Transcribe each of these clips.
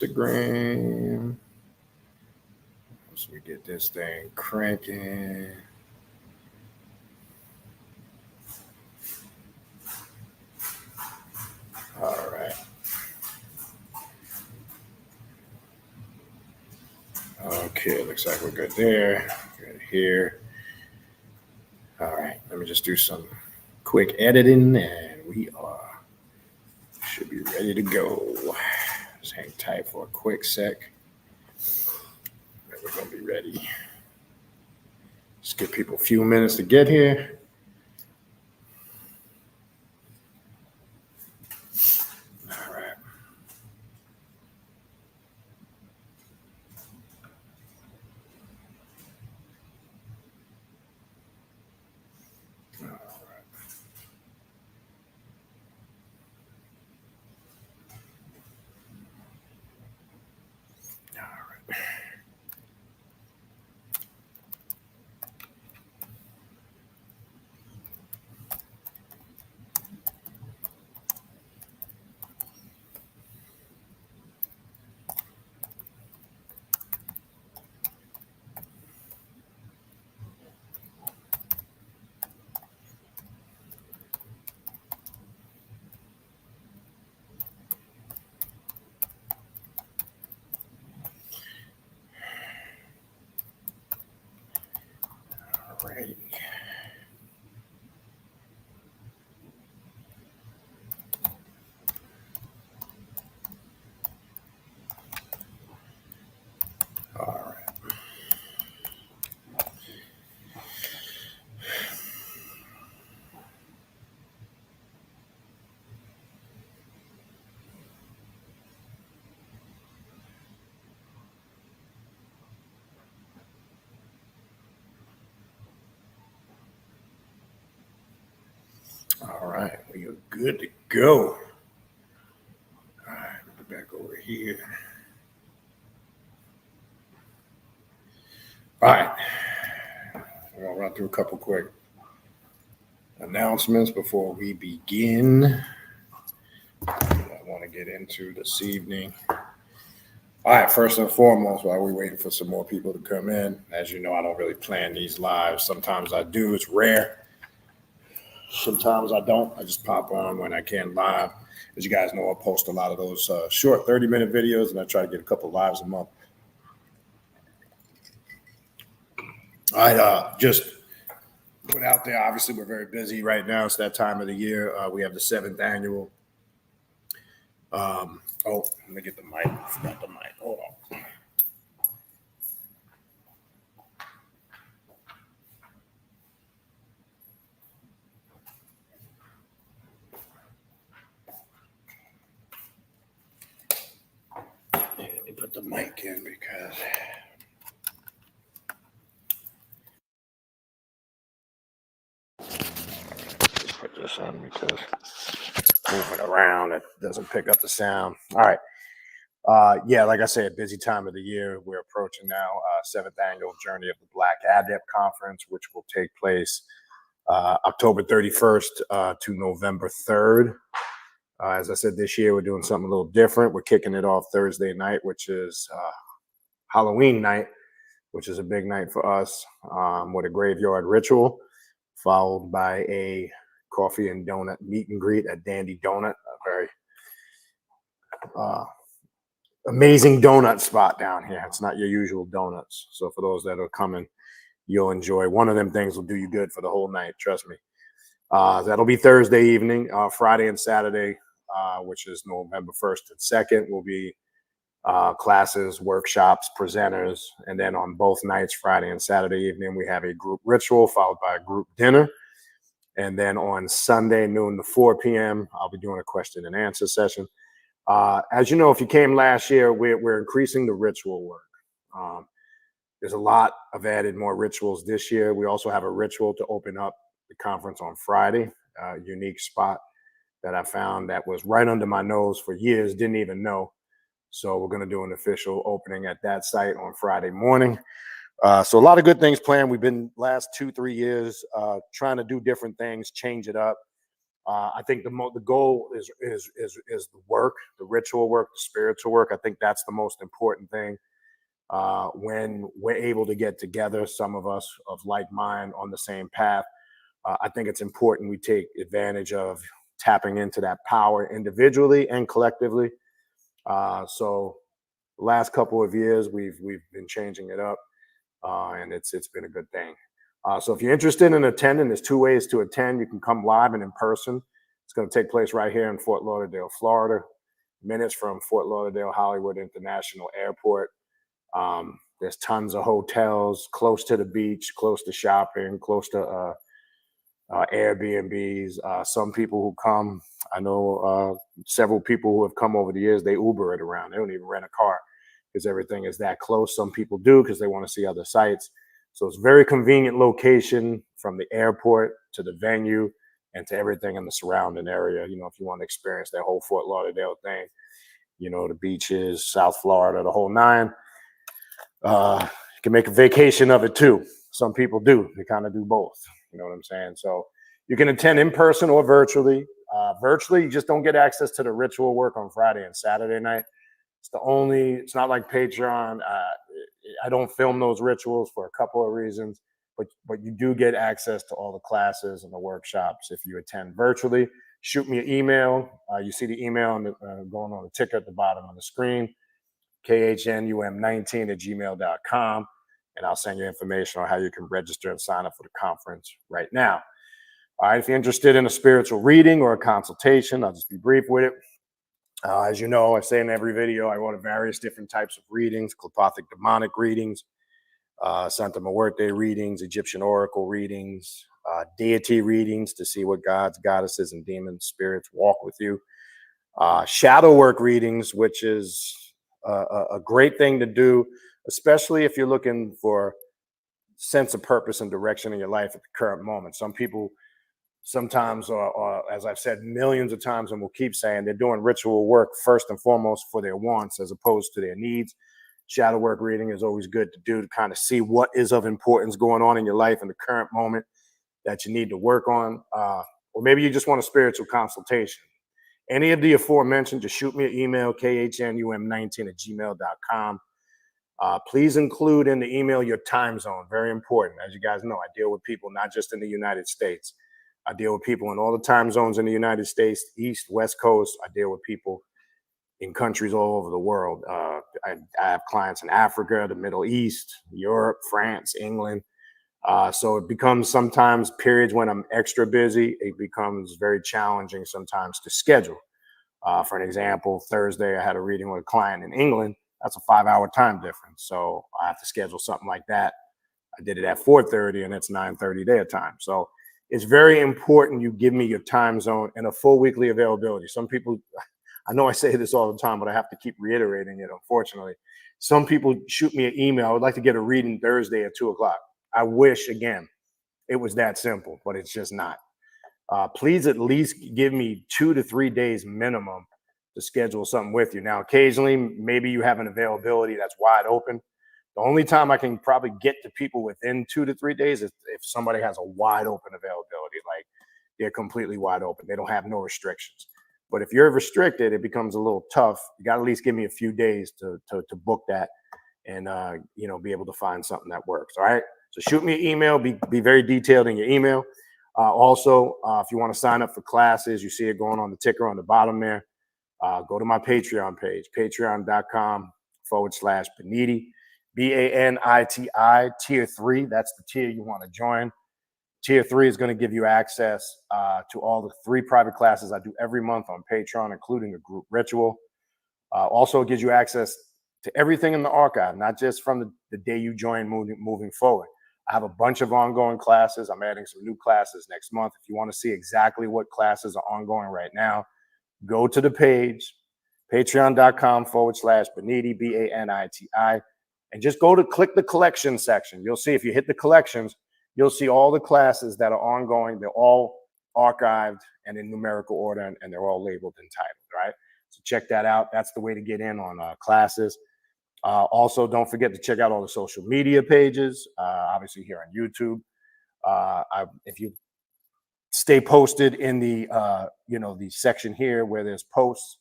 Instagram. Once we get this thing cranking. All right. Okay, looks like we're good there. Good here. All right, let me just do some quick editing and we should be ready to go. Just hang tight for a quick sec. And we're gonna be ready. Just give people a few minutes to get here. All right. Alrighty. All right. All right, we are good to go. All right, back over here. All right, I'm gonna run through a couple quick announcements before we begin. I want to get into this evening. All right, first and foremost, while we're waiting for some more people to come in, as you know, I don't really plan these lives. Sometimes I do, it's rare. Sometimes I don't. I just pop on when I can live. As you guys know, I post a lot of those short 30-minute videos, and I try to get a couple lives a month. I just put out there, obviously, we're very busy right now. It's that time of the year. We have the 7th annual. Oh, let me get the mic. I forgot the mic. Hold on. Let me put the mic in because put this on because moving around it doesn't pick up the sound. All right. Yeah, like I said, busy time of the year. We're approaching now 7th annual Journey of the Black Adept Conference, which will take place October 31st to November 3rd. As I said, this year we're doing something a little different. We're kicking it off Thursday night, which is Halloween night, which is a big night for us, with a graveyard ritual, followed by a coffee and donut meet and greet at Dandy Donut, a very amazing donut spot down here. It's not your usual donuts. So for those that are coming, you'll enjoy. One of them things will do you good for the whole night. Trust me. That'll be Thursday evening. Friday and Saturday, which is November 1st and 2nd, will be classes, workshops, presenters. And then on both nights, Friday and Saturday evening, we have a group ritual followed by a group dinner. And then on Sunday, noon to 4 p.m., I'll be doing a question and answer session. As you know, if you came last year, we're increasing the ritual work. There's a lot of added more rituals this year. We also have a ritual to open up the conference on Friday, a unique spot that I found that was right under my nose for years, didn't even know. So we're going to do an official opening at that site on Friday morning. So a lot of good things planned. We've been last 2-3 years trying to do different things, change it up. I think the goal is the work, the ritual work, the spiritual work. I think that's the most important thing. When we're able to get together, some of us of like mind on the same path, I think it's important we take advantage of tapping into that power individually and collectively. So last couple of years, we've been changing it up, and it's been a good thing. So if you're interested in attending, there's two ways to attend. You can come live and in person. It's going to take place right here in Fort Lauderdale, Florida, minutes from Fort Lauderdale Hollywood International Airport. There's tons of hotels close to the beach, close to shopping, close to Airbnbs. Some people who come, I know several people who have come over the years, they Uber it around. They don't even rent a car because everything is that close. Some people do because they want to see other sites. So it's a very convenient location from the airport to the venue and to everything in the surrounding area. You know, if you want to experience that whole Fort Lauderdale thing, you know, the beaches, South Florida, the whole nine. You can make a vacation of it too. Some people do. They kind of do both. You know what I'm saying? So you can attend in person or virtually. Virtually, you just don't get access to the ritual work on Friday and Saturday night. It's not like Patreon. I don't film those rituals for a couple of reasons, but you do get access to all the classes and the workshops if you attend virtually. Shoot me an email. You see the email going on the ticker at the bottom of the screen, khnum19@gmail.com, and I'll send you information on how you can register and sign up for the conference right now. All right, if you're interested in a spiritual reading or a consultation, I'll just be brief with it. As you know, I say in every video, I order various different types of readings: Klipothic demonic readings, Santa Muerte readings, Egyptian oracle readings, deity readings to see what gods, goddesses, and demons, spirits walk with you. Shadow work readings, which is a great thing to do, especially if you're looking for sense of purpose and direction in your life at the current moment. Some people sometimes, or as I've said millions of times and will keep saying, they're doing ritual work first and foremost for their wants as opposed to their needs. Shadow work reading is always good to do to kind of see what is of importance going on in your life in the current moment that you need to work on. Or maybe you just want a spiritual consultation. Any of the aforementioned, just shoot me an email, khnum19@gmail.com. Please include in the email your time zone. Very important. As you guys know, I deal with people not just in the United States. I deal with people in all the time zones in the United States, East, West Coast. I deal with people in countries all over the world. I have clients in Africa, the Middle East, Europe, France, England. So it becomes sometimes periods when I'm extra busy, it becomes very challenging sometimes to schedule. For an example, Thursday, I had a reading with a client in England. That's a 5-hour time difference. So I have to schedule something like that. I did it at 4:30 and it's 9:30 their time. So it's very important you give me your time zone and a full weekly availability. Some people, I know I say this all the time, but I have to keep reiterating it, unfortunately. Some people shoot me an email. I would like to get a reading Thursday at 2:00. I wish, again, it was that simple, but it's just not. Please at least give me 2 to 3 days minimum to schedule something with you. Now, occasionally, maybe you have an availability that's wide open. The only time I can probably get to people within 2 to 3 days is if somebody has a wide open availability, like they're completely wide open. They don't have no restrictions. But if you're restricted, it becomes a little tough. You got to at least give me a few days to book that and, be able to find something that works. All right. So shoot me an email. Be very detailed in your email. Also, if you want to sign up for classes, you see it going on the ticker on the bottom there. Go to my Patreon page, patreon.com/Baniti, BANITI, tier 3. That's the tier you want to join. Tier 3 is going to give you access to all the 3 private classes I do every month on Patreon, including a group ritual. Also, it gives you access to everything in the archive, not just from the day you join moving forward. I have a bunch of ongoing classes. I'm adding some new classes next month. If you want to see exactly what classes are ongoing right now, go to the page, patreon.com/Baniti, BANITI, and just click the collection section. You'll see if you hit the collections, you'll see all the classes that are ongoing. They're all archived and in numerical order, and they're all labeled and titled, right? So check that out. That's the way to get in on classes. Also, don't forget to check out all the social media pages, obviously here on YouTube. If you stay posted in the the section here where there's posts.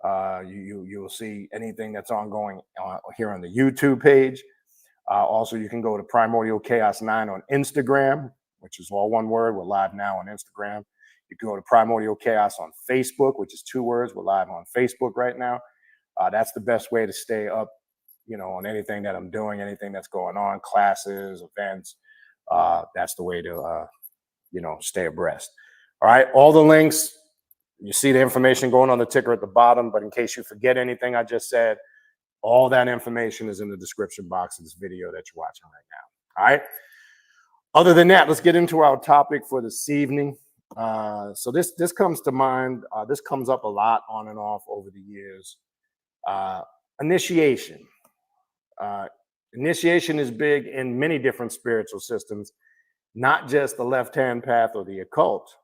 You'll see anything that's ongoing here on the YouTube page. Also, you can go to Primordial Chaos 9 on Instagram, which is all one word. We're live now on Instagram. You can go to Primordial Chaos on Facebook, which is 2 words. We're live on Facebook right now. That's the best way to stay up, on anything that I'm doing, anything that's going on, classes, events. That's the way to, stay abreast. All right. All the links, you see the information going on the ticker at the bottom, but in case you forget anything I just said, all that information is in the description box of this video that you're watching right now. All right. Other than that, let's get into our topic for this evening. So this comes to mind. This comes up a lot on and off over the years. Initiation. Initiation is big in many different spiritual systems, not just the left-hand path or the occult,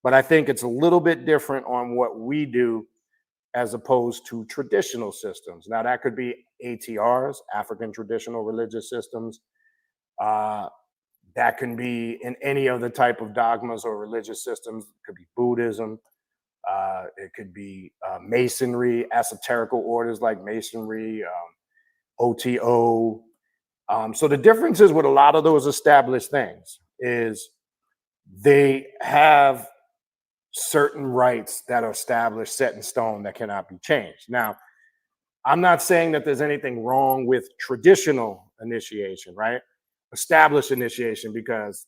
but I think it's a little bit different on what we do as opposed to traditional systems. Now, that could be ATRs, African traditional religious systems. That can be in any other type of dogmas or religious systems. It could be Buddhism. It could be Masonry, esoterical orders like Masonry, OTO. So the differences with a lot of those established things is they have certain rites that are established, set in stone, that cannot be changed. Now, I'm not saying that there's anything wrong with traditional initiation, right? Established initiation, because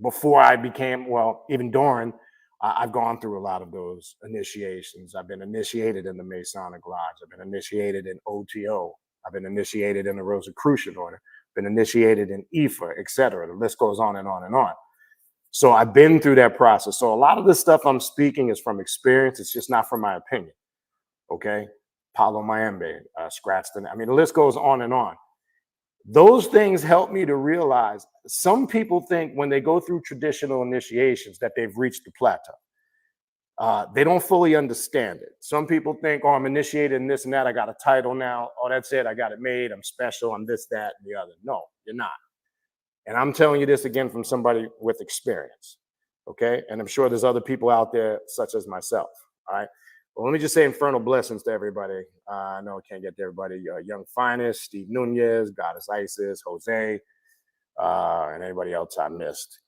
before I became, even during, I've gone through a lot of those initiations. I've been initiated in the Masonic Lodge. I've been initiated in OTO. I've been initiated in the Rosicrucian Order, been initiated in IFA, etc. The list goes on and on and on. So I've been through that process. So a lot of the stuff I'm speaking is from experience. It's just not from my opinion. Okay. Paulo Mayembe, Scratston. I mean, the list goes on and on. Those things help me to realize some people think when they go through traditional initiations that they've reached the plateau. They don't fully understand it. Some people think, oh, I'm initiated in this and that. I got a title now. Oh, that's it. I got it made. I'm special. I'm this, that, and the other. No, you're not. And I'm telling you this again from somebody with experience. Okay. And I'm sure there's other people out there such as myself. All right. Well, let me just say infernal blessings to everybody. I know I can't get to everybody. Young Finest, Steve Nunez, Goddess Isis, Jose, and anybody else I missed.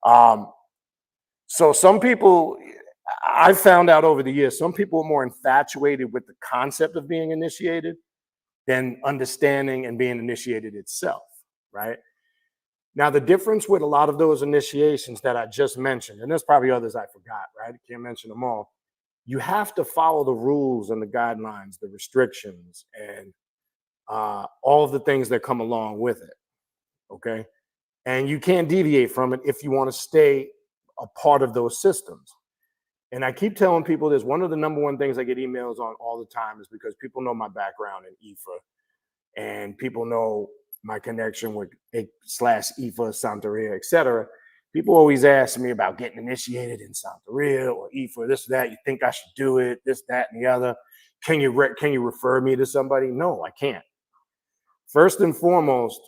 So some people, I found out over the years, some people are more infatuated with the concept of being initiated than understanding and being initiated itself, right? Now, the difference with a lot of those initiations that I just mentioned, and there's probably others I forgot, right? I can't mention them all. You have to follow the rules and the guidelines, the restrictions, and all of the things that come along with it, okay? And you can't deviate from it if you want to stay a part of those systems. And I keep telling people this, one of the number one things I get emails on all the time is because people know my background in IFA, and people know my connection with /IFA, Santeria, etc. People always ask me about getting initiated in Santeria or IFA, this, that. You think I should do it, this, that, and the other. Can you refer me to somebody? No, I can't. First and foremost,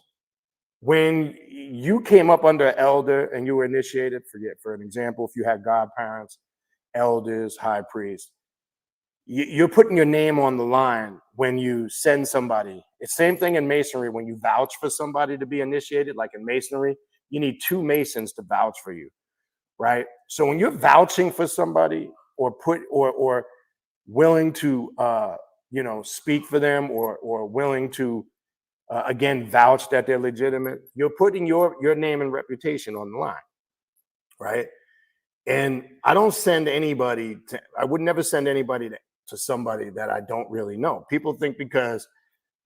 when you came up under elder and you were initiated, for an example, if you had godparents, elders, high priests, you're putting your name on the line when you send somebody. It's the same thing in Masonry. When you vouch for somebody to be initiated, like in Masonry, you need 2 Masons to vouch for you, right? So when you're vouching for somebody or willing to, speak for them or willing to, again, vouch that they're legitimate, you're putting your name and reputation on the line, right? And I don't send anybody I would never send anybody to somebody that I don't really know. People think because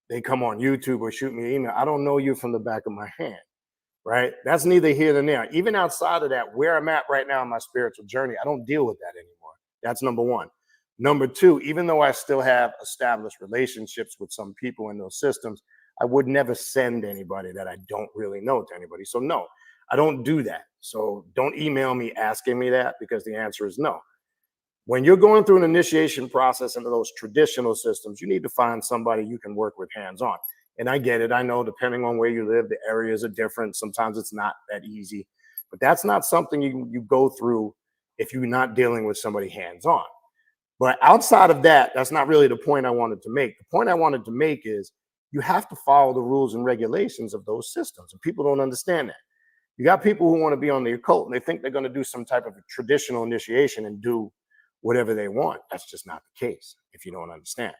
they come on YouTube or shoot me an email, I don't know you from the back of my hand, right? That's neither here nor there. Even outside of that, where I'm at right now in my spiritual journey, I don't deal with that anymore. That's number one. Number two, even though I still have established relationships with some people in those systems, I would never send anybody that I don't really know to anybody. So no, I don't do that. So don't email me asking me that, because the answer is no. When you're going through an initiation process into those traditional systems, you need to find somebody you can work with hands-on. And I get it. I know depending on where you live, the areas are different. Sometimes it's not that easy. But that's not something you go through if you're not dealing with somebody hands-on. But outside of that, that's not really the point I wanted to make. The point I wanted to make is you have to follow the rules and regulations of those systems, and people don't understand that. You got people who want to be on the occult, and they think they're going to do some type of a traditional initiation and do whatever they want. That's just not the case if you don't understand.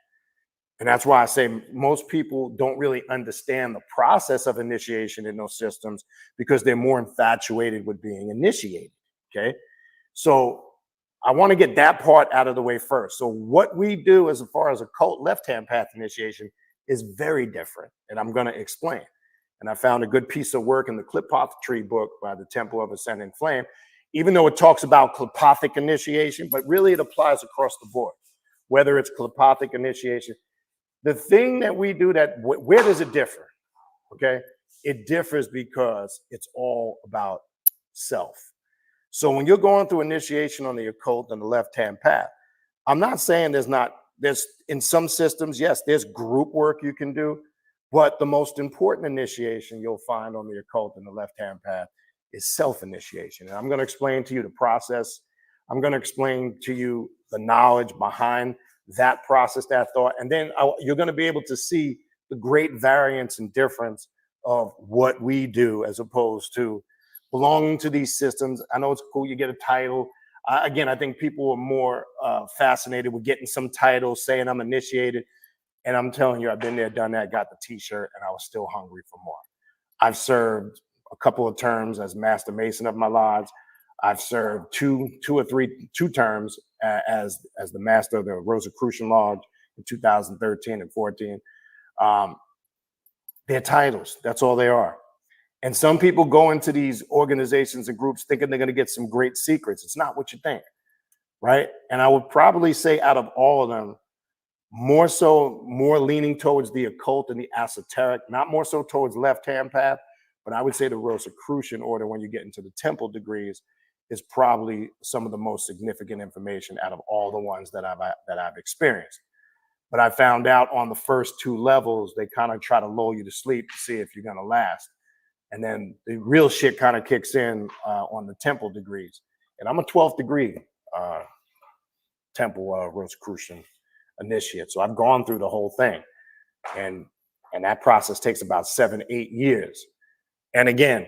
And that's why I say most people don't really understand the process of initiation in those systems because they're more infatuated with being initiated. Okay. So I want to get that part out of the way first. So what we do as far as occult left-hand path initiation is very different. And I'm going to explain. And I found a good piece of work in the Clipothry book by the Temple of Ascending Flame, even though it talks about Clipothic initiation, but really it applies across the board, whether it's Clipothic initiation. The thing that we do where does it differ? Okay. It differs because it's all about self. So when you're going through initiation on the occult and the left-hand path, I'm not saying there's in some systems, yes, there's group work you can do, but the most important initiation you'll find on the occult and the left-hand path is self-initiation. And I'm going to explain to you the process. I'm going to explain to you the knowledge behind that process, that thought, and then you're going to be able to see the great variance and difference of what we do as opposed to belonging to these systems. I know it's cool, you get a title. Again, I think people are more fascinated with getting some title, saying I'm initiated. And I'm telling you, I've been there, done that, got the t-shirt, and I was still hungry for more. I've served a couple of terms as Master Mason of my lodge. I've served two terms as the Master of the Rosicrucian Lodge in 2013 and 14. They're titles, that's all they are. And some people go into these organizations and groups thinking they're going to get some great secrets. It's not what you think, right? And I would probably say out of all of them, more leaning towards the occult and the esoteric, not more so towards left-hand path, but I would say the Rosicrucian order when you get into the temple degrees is probably some of the most significant information out of all the ones that I've experienced. But I found out on the first two levels, they kind of try to lull you to sleep to see if you're going to last. And then the real shit kind of kicks in on the temple degrees. And I'm a 12th degree temple Rosicrucian initiate. So I've gone through the whole thing. And that process takes about 7-8 years. And again,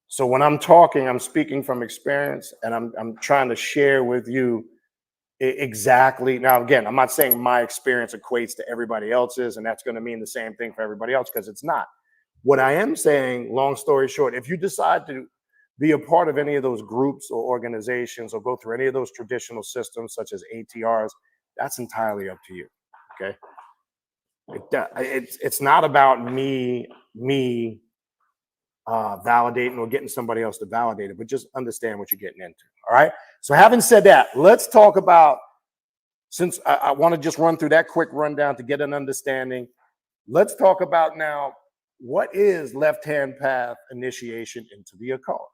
so when I'm talking, I'm speaking from experience, and I'm trying to share with you exactly. Now, again, I'm not saying my experience equates to everybody else's, and that's going to mean the same thing for everybody else, because it's not. What I am saying, long story short, if you decide to be a part of any of those groups or organizations or go through any of those traditional systems, such as ATRs, that's entirely up to you, okay? It's not about me validating or getting somebody else to validate it, but just understand what you're getting into, all right? So having said that, let's talk about, since I want to just run through that quick rundown to get an understanding, let's talk about now, what is left-hand path initiation into the occult?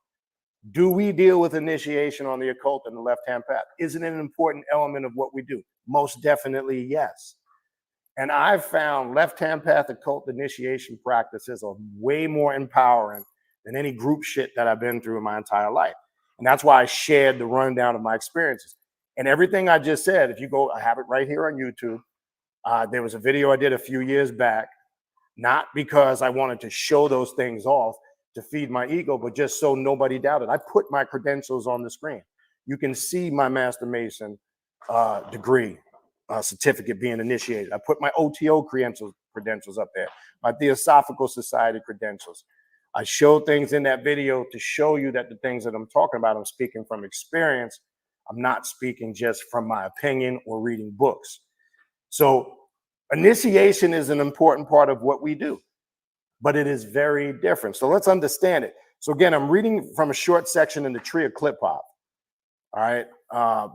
Do we deal with initiation on the occult and the left-hand path? Isn't it an important element of what we do? Most definitely, yes. And I've found left-hand path occult initiation practices are way more empowering than any group shit that I've been through in my entire life. And that's why I shared the rundown of my experiences. And everything I just said, if you go, I have it right here on YouTube. There was a video I did a few years back, not because I wanted to show those things off to feed my ego, but just so nobody doubted. I put my credentials on the screen. You can see my Master Mason degree certificate being initiated. I put my OTO credentials up there, my Theosophical Society credentials. I showed things in that video to show you that the things that I'm talking about, I'm speaking from experience. I'm not speaking just from my opinion or reading books. So initiation is an important part of what we do, but it is very different. So let's understand it. So again, I'm reading from a short section in the Tree of Clip Hop, all right,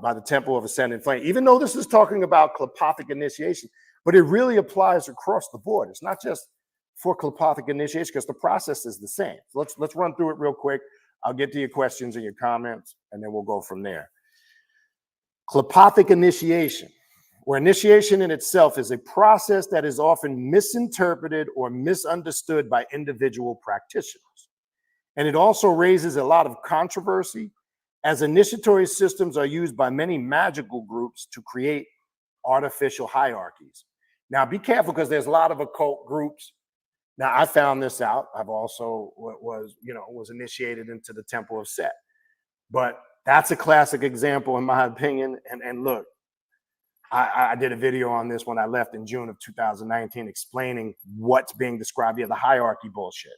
by the Temple of Ascending Flame. Even though this is talking about Clipothic initiation, but it really applies across the board. It's not just for Clipothic initiation because the process is the same. So let's run through it real quick. I'll get to your questions and your comments, and then we'll go from there. Clipothic initiation, where initiation in itself is a process that is often misinterpreted or misunderstood by individual practitioners. And it also raises a lot of controversy as initiatory systems are used by many magical groups to create artificial hierarchies. Now, be careful because there's a lot of occult groups. Now, I found this out. I've also was initiated into the Temple of Set. But that's a classic example, in my opinion. And look, I did a video on this when I left in June of 2019, explaining what's being described here, the hierarchy bullshit,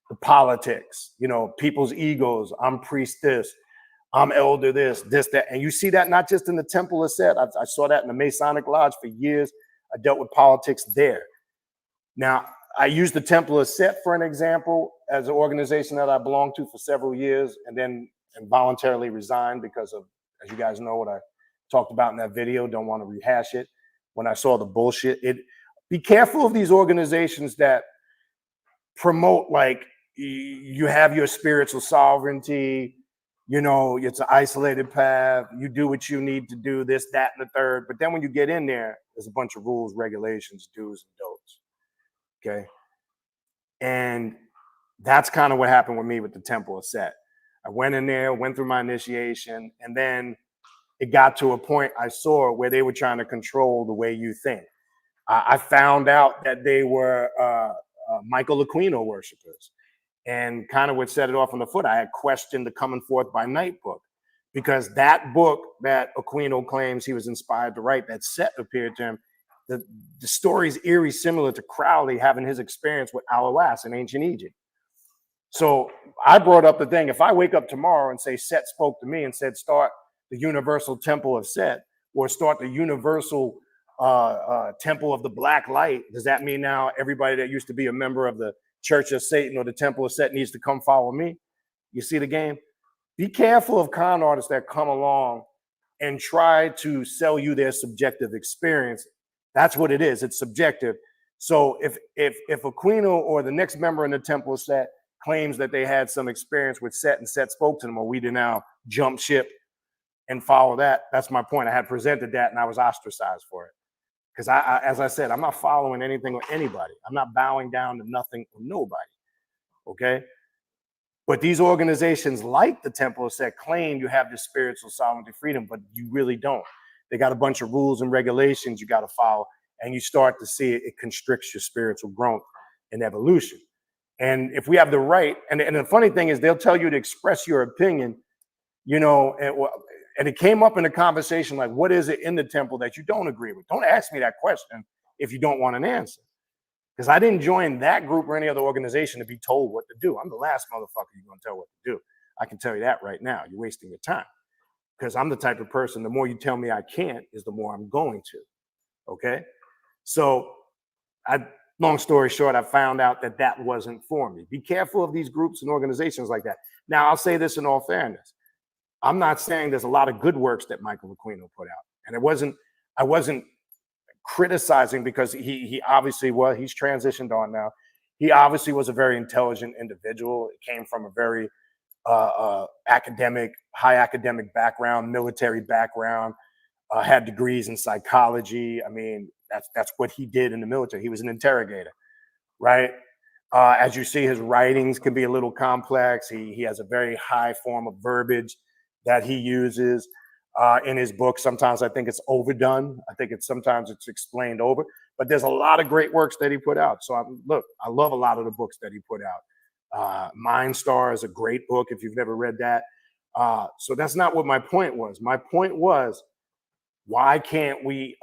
the politics, people's egos. I'm priest this, I'm elder this, that. And you see that not just in the Temple of Set. I saw that in the Masonic Lodge for years. I dealt with politics there. Now, I used the Temple of Set for an example as an organization that I belonged to for several years and then involuntarily resigned because of, as you guys know, what I talked about in that video. Don't want to rehash it. When I saw the bullshit, be careful of these organizations that promote like you have your spiritual sovereignty, it's an isolated path, you do what you need to do, this, that, and the third. But then when you get in there, there's a bunch of rules, regulations, do's and don'ts. Okay. And that's kind of what happened with me with the Temple of Set. I went in there, went through my initiation, and then it got to a point I saw where they were trying to control the way you think. I found out that they were Michael Aquino worshipers. And kind of what set it off on the foot, I had questioned the Coming Forth by Night book, because that book that Aquino claims he was inspired to write, that Set appeared to him, the story is eerie, similar to Crowley having his experience with Alawas in ancient Egypt. So I brought up the thing, if I wake up tomorrow and say Set spoke to me and said, start the Universal Temple of Set, or start the Universal Temple of the Black Light, does that mean now everybody that used to be a member of the Church of Satan or the Temple of Set needs to come follow me? You see the game? Be careful of con artists that come along and try to sell you their subjective experience. That's what it is. It's subjective. So if Aquino or the next member in the Temple of Set claims that they had some experience with Set and Set spoke to them, or we did now jump ship and follow that, that's my point. I had presented that and I was ostracized for it. Because as I said, I'm not following anything or anybody. I'm not bowing down to nothing or nobody. Okay? But these organizations like the Temple of Set claim you have this spiritual sovereignty freedom, but you really don't. They got a bunch of rules and regulations you got to follow, and you start to see it constricts your spiritual growth and evolution. And if we have the right, and the funny thing is they'll tell you to express your opinion, and it came up in a conversation like, what is it in the temple that you don't agree with? Don't ask me that question if you don't want an answer. Because I didn't join that group or any other organization to be told what to do. I'm the last motherfucker you're going to tell what to do. I can tell you that right now. You're wasting your time. Because I'm the type of person, the more you tell me I can't is the more I'm going to. Okay? So, long story short, I found out that wasn't for me. Be careful of these groups and organizations like that. Now, I'll say this in all fairness. I'm not saying there's a lot of good works that Michael Aquino put out. And I wasn't criticizing, because he obviously, well, he's transitioned on now. He obviously was a very intelligent individual. It came from a very high academic background, military background, had degrees in psychology. I mean, that's what he did in the military. He was an interrogator, right? As you see, his writings can be a little complex. He has a very high form of verbiage that he uses in his book. Sometimes I think it's overdone. I think sometimes it's explained over. But there's a lot of great works that he put out. So I love a lot of the books that he put out. Mind Star is a great book if you've never read that. So that's not what my point was. My point was, why can't we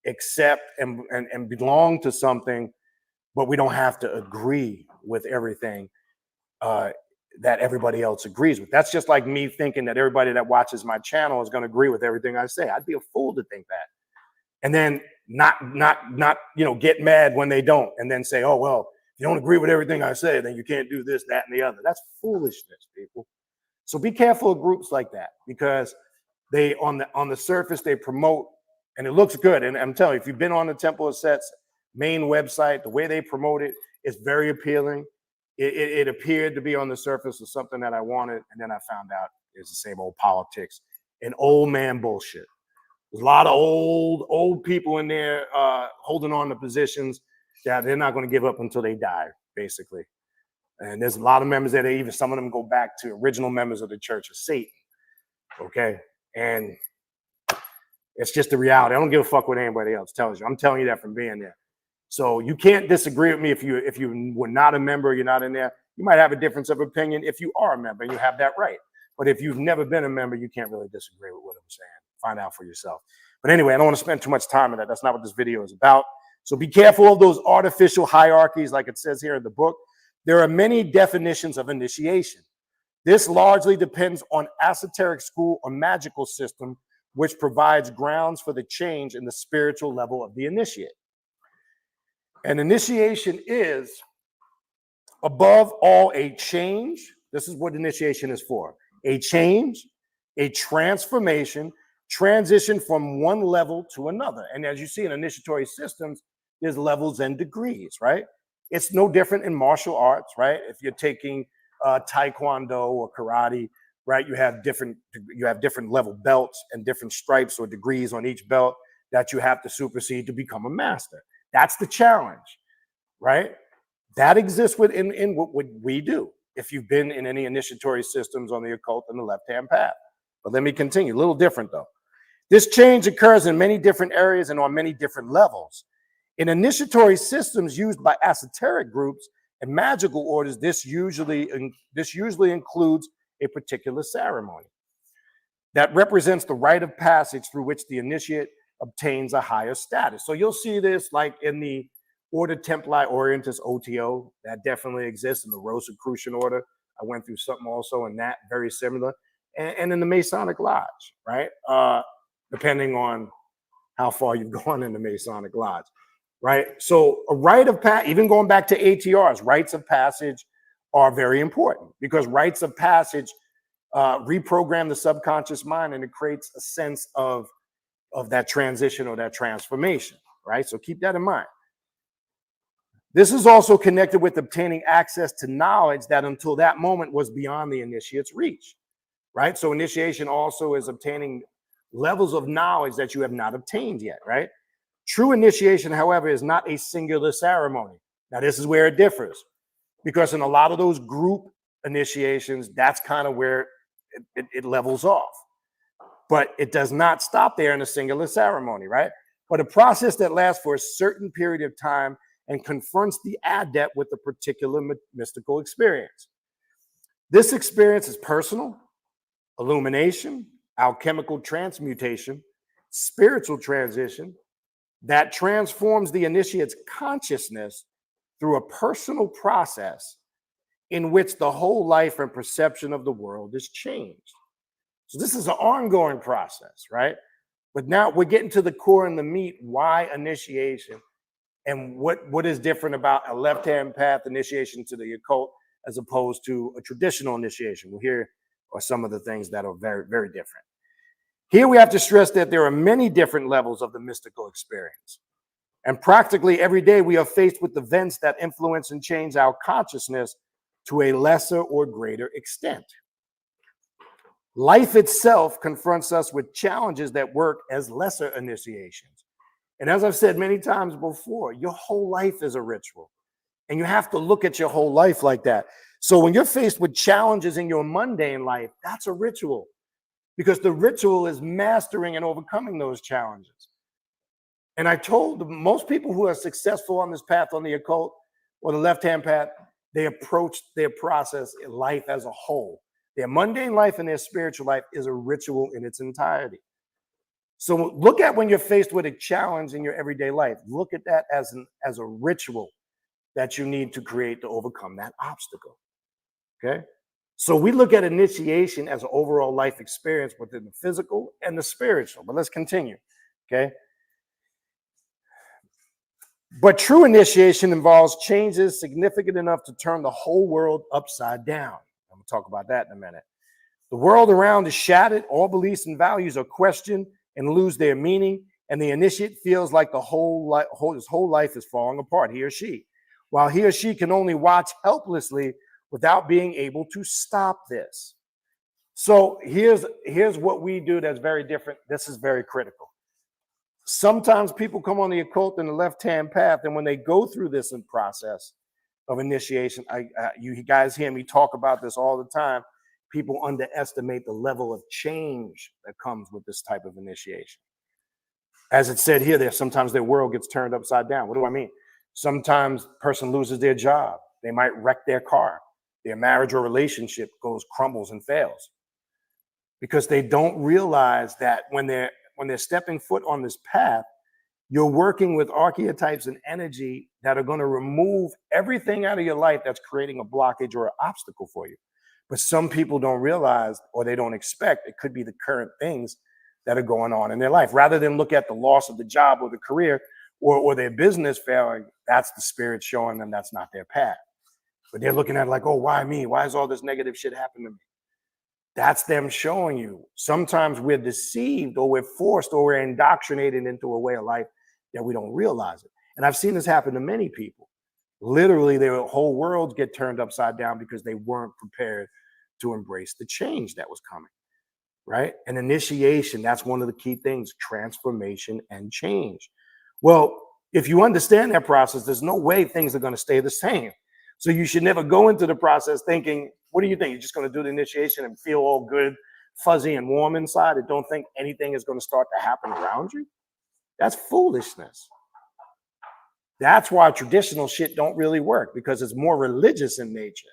accept and belong to something, but we don't have to agree with everything that everybody else agrees with? That's just like me thinking that everybody that watches my channel is going to agree with everything I say. I'd be a fool to think that. And then not get mad when they don't, and then say, oh, well, if you don't agree with everything I say, then you can't do this, that, and the other. That's foolishness, people. So be careful of groups like that, because they on the surface they promote, and it looks good. And I'm telling you, if you've been on the Temple of Set's main website, the way they promote it is very appealing. It appeared to be on the surface of something that I wanted, and then I found out it's the same old politics and old man bullshit. There's a lot of old people in there holding on to positions that they're not going to give up until they die, basically. And there's a lot of members that even some of them go back to original members of the Church of Satan. Okay. And it's just the reality. I don't give a fuck what anybody else tells you. I'm telling you that from being there. So you can't disagree with me if you were not a member, you're not in there. You might have a difference of opinion if you are a member, and you have that right. But if you've never been a member, you can't really disagree with what I'm saying. Find out for yourself. But anyway, I don't want to spend too much time on that. That's not what this video is about. So be careful of those artificial hierarchies, like it says here in the book. There are many definitions of initiation. This largely depends on esoteric school or magical system, which provides grounds for the change in the spiritual level of the initiate. And initiation is, above all, a change. This is what initiation is for. A change, a transformation, transition from one level to another. And as you see in initiatory systems, there's levels and degrees, right? It's no different in martial arts, right? If you're taking taekwondo or karate, right? You have different level belts and different stripes or degrees on each belt that you have to supersede to become a master. That's the challenge, right? That exists in what we do. If you've been in any initiatory systems on the occult and the left-hand path. But let me continue. A little different though. This change occurs in many different areas and on many different levels. In initiatory systems used by esoteric groups and magical orders, this usually includes a particular ceremony that represents the rite of passage through which the initiate obtains a higher status. So you'll see this like in the Order Templi Orientis OTO, that definitely exists in the Rosicrucian order. I went through something also in that, very similar, and in the Masonic Lodge, right? Depending on how far you've gone in the Masonic Lodge, right? So a rite of passage, even going back to ATRs, rites of passage are very important because rites of passage reprogram the subconscious mind, and it creates a sense of that transition or that transformation, right? So keep that in mind. This is also connected with obtaining access to knowledge that until that moment was beyond the initiate's reach, right? So initiation also is obtaining levels of knowledge that you have not obtained yet, right? True initiation, however, is not a singular ceremony. Now, this is where it differs, because in a lot of those group initiations, that's kind of where it levels off. But it does not stop there in a singular ceremony, right? But a process that lasts for a certain period of time and confronts the adept with a particular mystical experience. This experience is personal, illumination, alchemical transmutation, spiritual transition that transforms the initiate's consciousness through a personal process in which the whole life and perception of the world is changed. So this is an ongoing process, right? But now we're getting to the core and the meat, why initiation, and what is different about a left-hand path initiation to the occult as opposed to a traditional initiation. Well, here are some of the things that are very, very different. Here we have to stress that there are many different levels of the mystical experience. And practically every day we are faced with events that influence and change our consciousness to a lesser or greater extent. Life itself confronts us with challenges that work as lesser initiations. And as I've said many times before, your whole life is a ritual. And you have to look at your whole life like that. So when you're faced with challenges in your mundane life, that's a ritual. Because the ritual is mastering and overcoming those challenges. And I told most people who are successful on this path, on the occult or the left-hand path, they approach their process in life as a whole. Their mundane life and their spiritual life is a ritual in its entirety. So look at when you're faced with a challenge in your everyday life. Look at that as a ritual that you need to create to overcome that obstacle. Okay? So we look at initiation as an overall life experience within the physical and the spiritual. But let's continue. Okay? But true initiation involves changes significant enough to turn the whole world upside down. I'm going to talk about that in a minute. The world around is shattered. All beliefs and values are questioned and lose their meaning. And the initiate feels like his whole life is falling apart, he or she. While he or she can only watch helplessly without being able to stop this. So here's what we do that's very different. This is very critical. Sometimes people come on the occult in the left-hand path, and when they go through this process, of initiation. You guys hear me talk about this all the time. People underestimate the level of change that comes with this type of initiation. As it said here, sometimes their world gets turned upside down. What do I mean? Sometimes a person loses their job. They might wreck their car. Their marriage or relationship crumbles and fails because they don't realize that when they're stepping foot on this path, you're working with archetypes and energy that are going to remove everything out of your life that's creating a blockage or an obstacle for you. But some people don't realize, or they don't expect, it could be the current things that are going on in their life. Rather than look at the loss of the job or the career or their business failing, that's the spirit showing them that's not their path. But they're looking at it like, oh, why me? Why is all this negative shit happening to me? That's them showing you. Sometimes we're deceived or we're forced or we're indoctrinated into a way of life that we don't realize it. And I've seen this happen to many people. Literally, their whole worlds get turned upside down because they weren't prepared to embrace the change that was coming, right? And initiation, that's one of the key things, transformation and change. Well, if you understand that process, there's no way things are going to stay the same. So you should never go into the process thinking, what do you think? You're just going to do the initiation and feel all good, fuzzy and warm inside and don't think anything is going to start to happen around you? That's foolishness. That's why traditional shit don't really work, because it's more religious in nature.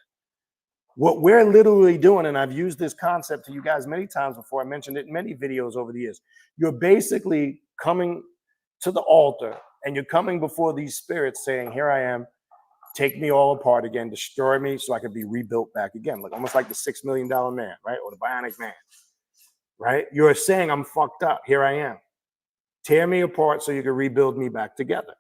What we're literally doing, and I've used this concept to you guys many times before, I mentioned it in many videos over the years. You're basically coming to the altar and you're coming before these spirits saying, here I am, take me all apart again, destroy me so I could be rebuilt back again. Like almost like the $6 million man, right? Or the Bionic Man, right? You're saying I'm fucked up. Here I am. Tear me apart so you can rebuild me back together.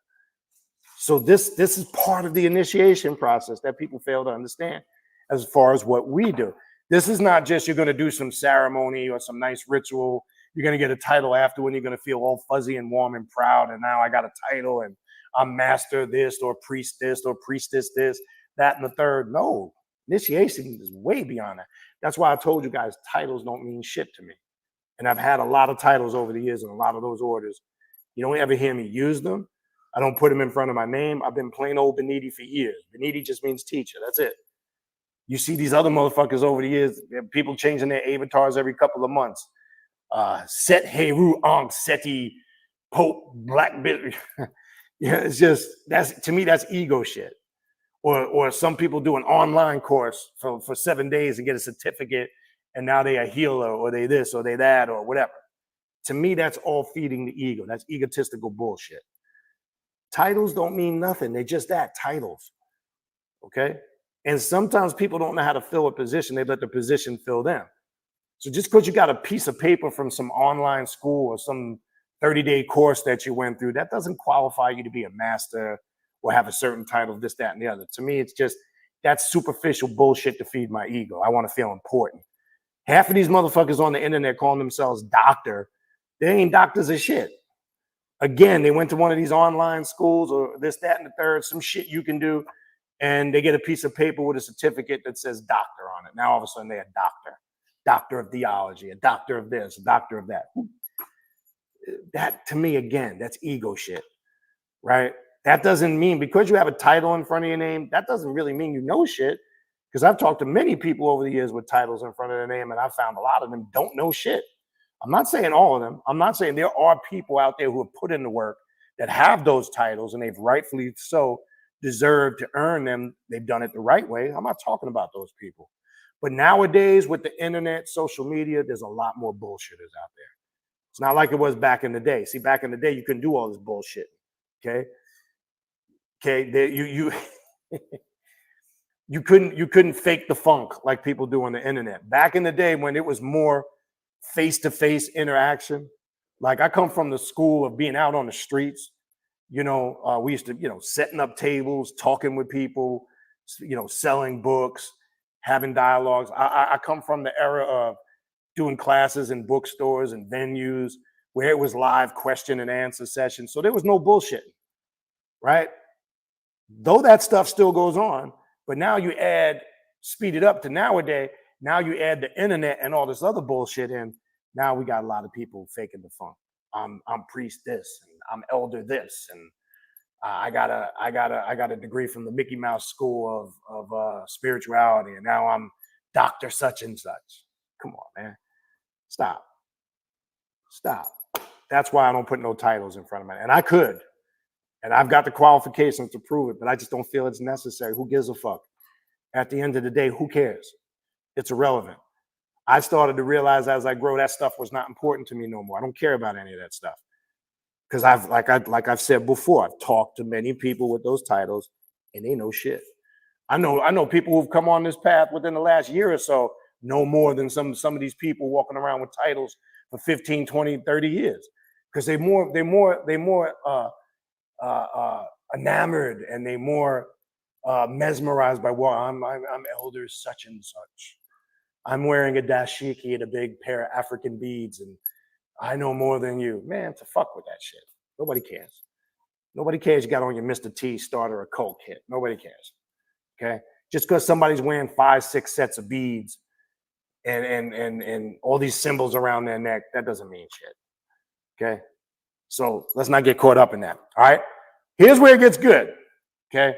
So this is part of the initiation process that people fail to understand as far as what we do. This is not just you're going to do some ceremony or some nice ritual. You're going to get a title after when you're going to feel all fuzzy and warm and proud. And now I got a title and I'm master this or priest this or priestess this, that, and the third. No, initiation is way beyond that. That's why I told you guys titles don't mean shit to me. And I've had a lot of titles over the years and a lot of those orders. You don't ever hear me use them. I don't put them in front of my name. I've been plain old Baniti for years. Baniti just means teacher. That's it. You see these other motherfuckers over the years, people changing their avatars every couple of months. Set Heru Ankh Seti Pope Black Bitch. Yeah, it's just, to me, that's ego shit. Or some people do an online course for 7 days and get a certificate, and now they a healer, or they this, or they that, or whatever. To me, that's all feeding the ego. That's egotistical bullshit. Titles don't mean nothing. They're just that, titles. Okay? And sometimes people don't know how to fill a position. They let the position fill them. So just because you got a piece of paper from some online school or some 30-day course that you went through, that doesn't qualify you to be a master or have a certain title, this, that, and the other. To me, it's just, that's superficial bullshit to feed my ego. I want to feel important. Half of these motherfuckers on the internet calling themselves doctor, they ain't doctors of shit. Again, they went to one of these online schools or this, that, and the third, some shit you can do, and they get a piece of paper with a certificate that says doctor on it. Now all of a sudden they're a doctor. Doctor of theology, a doctor of this, a doctor of that. That, to me, again, that's ego shit, right? That doesn't mean, because you have a title in front of your name, that doesn't really mean you know shit. Because I've talked to many people over the years with titles in front of their name, and I found a lot of them don't know shit. I'm not saying all of them. I'm not saying there are people out there who have put in the work that have those titles, and they've rightfully so deserved to earn them. They've done it the right way. I'm not talking about those people. But nowadays, with the internet, social media, there's a lot more bullshitters out there. It's not like it was back in the day. See, back in the day, you couldn't do all this bullshit. Okay. You couldn't fake the funk like people do on the internet. Back in the day, when it was more face-to-face interaction, like I come from the school of being out on the streets. We used to, setting up tables, talking with people, selling books, having dialogues. I come from the era of doing classes in bookstores and venues where it was live question and answer sessions. So there was no bullshitting, right? Though that stuff still goes on, but now you speed it up to nowadays. Now you add the internet and all this other bullshit in. Now we got a lot of people faking the funk. I'm priest this, and I'm elder this, and I got a degree from the Mickey Mouse School of spirituality, and now I'm Dr. Such and Such. Come on, man. Stop. That's why I don't put no titles in front of me. And I could, and I've got the qualifications to prove it, but I just don't feel it's necessary. Who gives a fuck? At the end of the day, who cares? It's irrelevant. I started to realize as I grow, that stuff was not important to me no more. I don't care about any of that stuff. Because I've said before, I've talked to many people with those titles, and they know shit. I know people who've come on this path within the last year or so know more than some of these people walking around with titles for 15, 20, 30 years. Because they're more enamored, and they more mesmerized by what I'm elder such and such. I'm wearing a dashiki and a big pair of African beads, and I know more than you. Man, to fuck with that shit. Nobody cares. Nobody cares you got on your Mr. T starter Occult kit. Nobody cares. Okay? Just because somebody's wearing 5, 6 sets of beads and all these symbols around their neck, that doesn't mean shit. Okay? So let's not get caught up in that. All right? Here's where it gets good. Okay?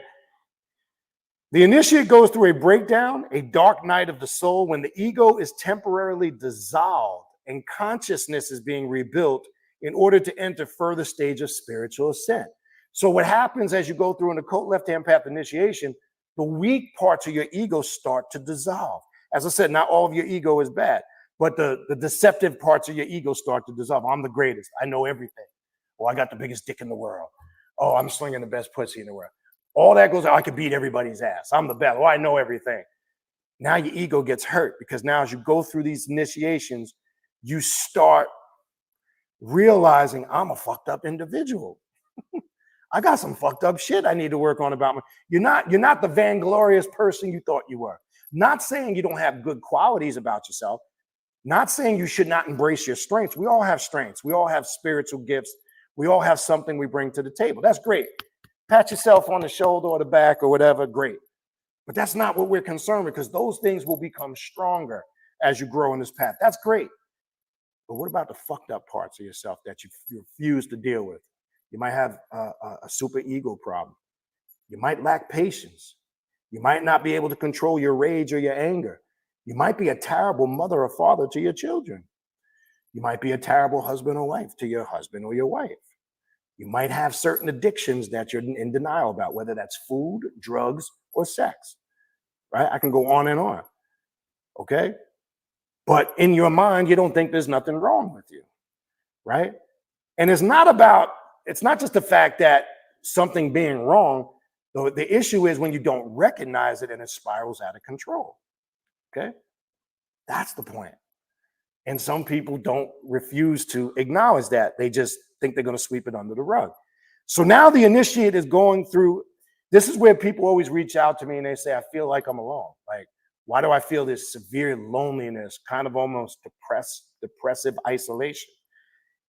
The initiate goes through a breakdown, a dark night of the soul, when the ego is temporarily dissolved and consciousness is being rebuilt in order to enter further stage of spiritual ascent. So what happens as you go through an occult left-hand path initiation, the weak parts of your ego start to dissolve. As I said, not all of your ego is bad, but the deceptive parts of your ego start to dissolve. I'm the greatest. I know everything. Oh, I got the biggest dick in the world. Oh, I'm slinging the best pussy in the world. All that goes, I could beat everybody's ass. I'm the best. Oh, I know everything. Now your ego gets hurt, because now as you go through these initiations, you start realizing I'm a fucked up individual. I got some fucked up shit I need to work on about me. You're not the vainglorious person you thought you were. Not saying you don't have good qualities about yourself. Not saying you should not embrace your strengths. We all have strengths. We all have spiritual gifts. We all have something we bring to the table. That's great. Pat yourself on the shoulder or the back or whatever, great. But that's not what we're concerned with, because those things will become stronger as you grow in this path. That's great. But what about the fucked up parts of yourself that you refuse to deal with? You might have a super ego problem. You might lack patience. You might not be able to control your rage or your anger. You might be a terrible mother or father to your children. You might be a terrible husband or wife to your husband or your wife. You might have certain addictions that you're in denial about, whether that's food, drugs, or sex, right? I can go on and on, okay? But in your mind, you don't think there's nothing wrong with you, right? And it's not just the fact that something being wrong. The issue is when you don't recognize it and it spirals out of control, okay? That's the point. And some people don't refuse to acknowledge that. They just think they're going to sweep it under the rug. So now the initiate is going through. This is where people always reach out to me and they say, I feel like I'm alone. Like, why do I feel this severe loneliness, kind of almost depressive isolation?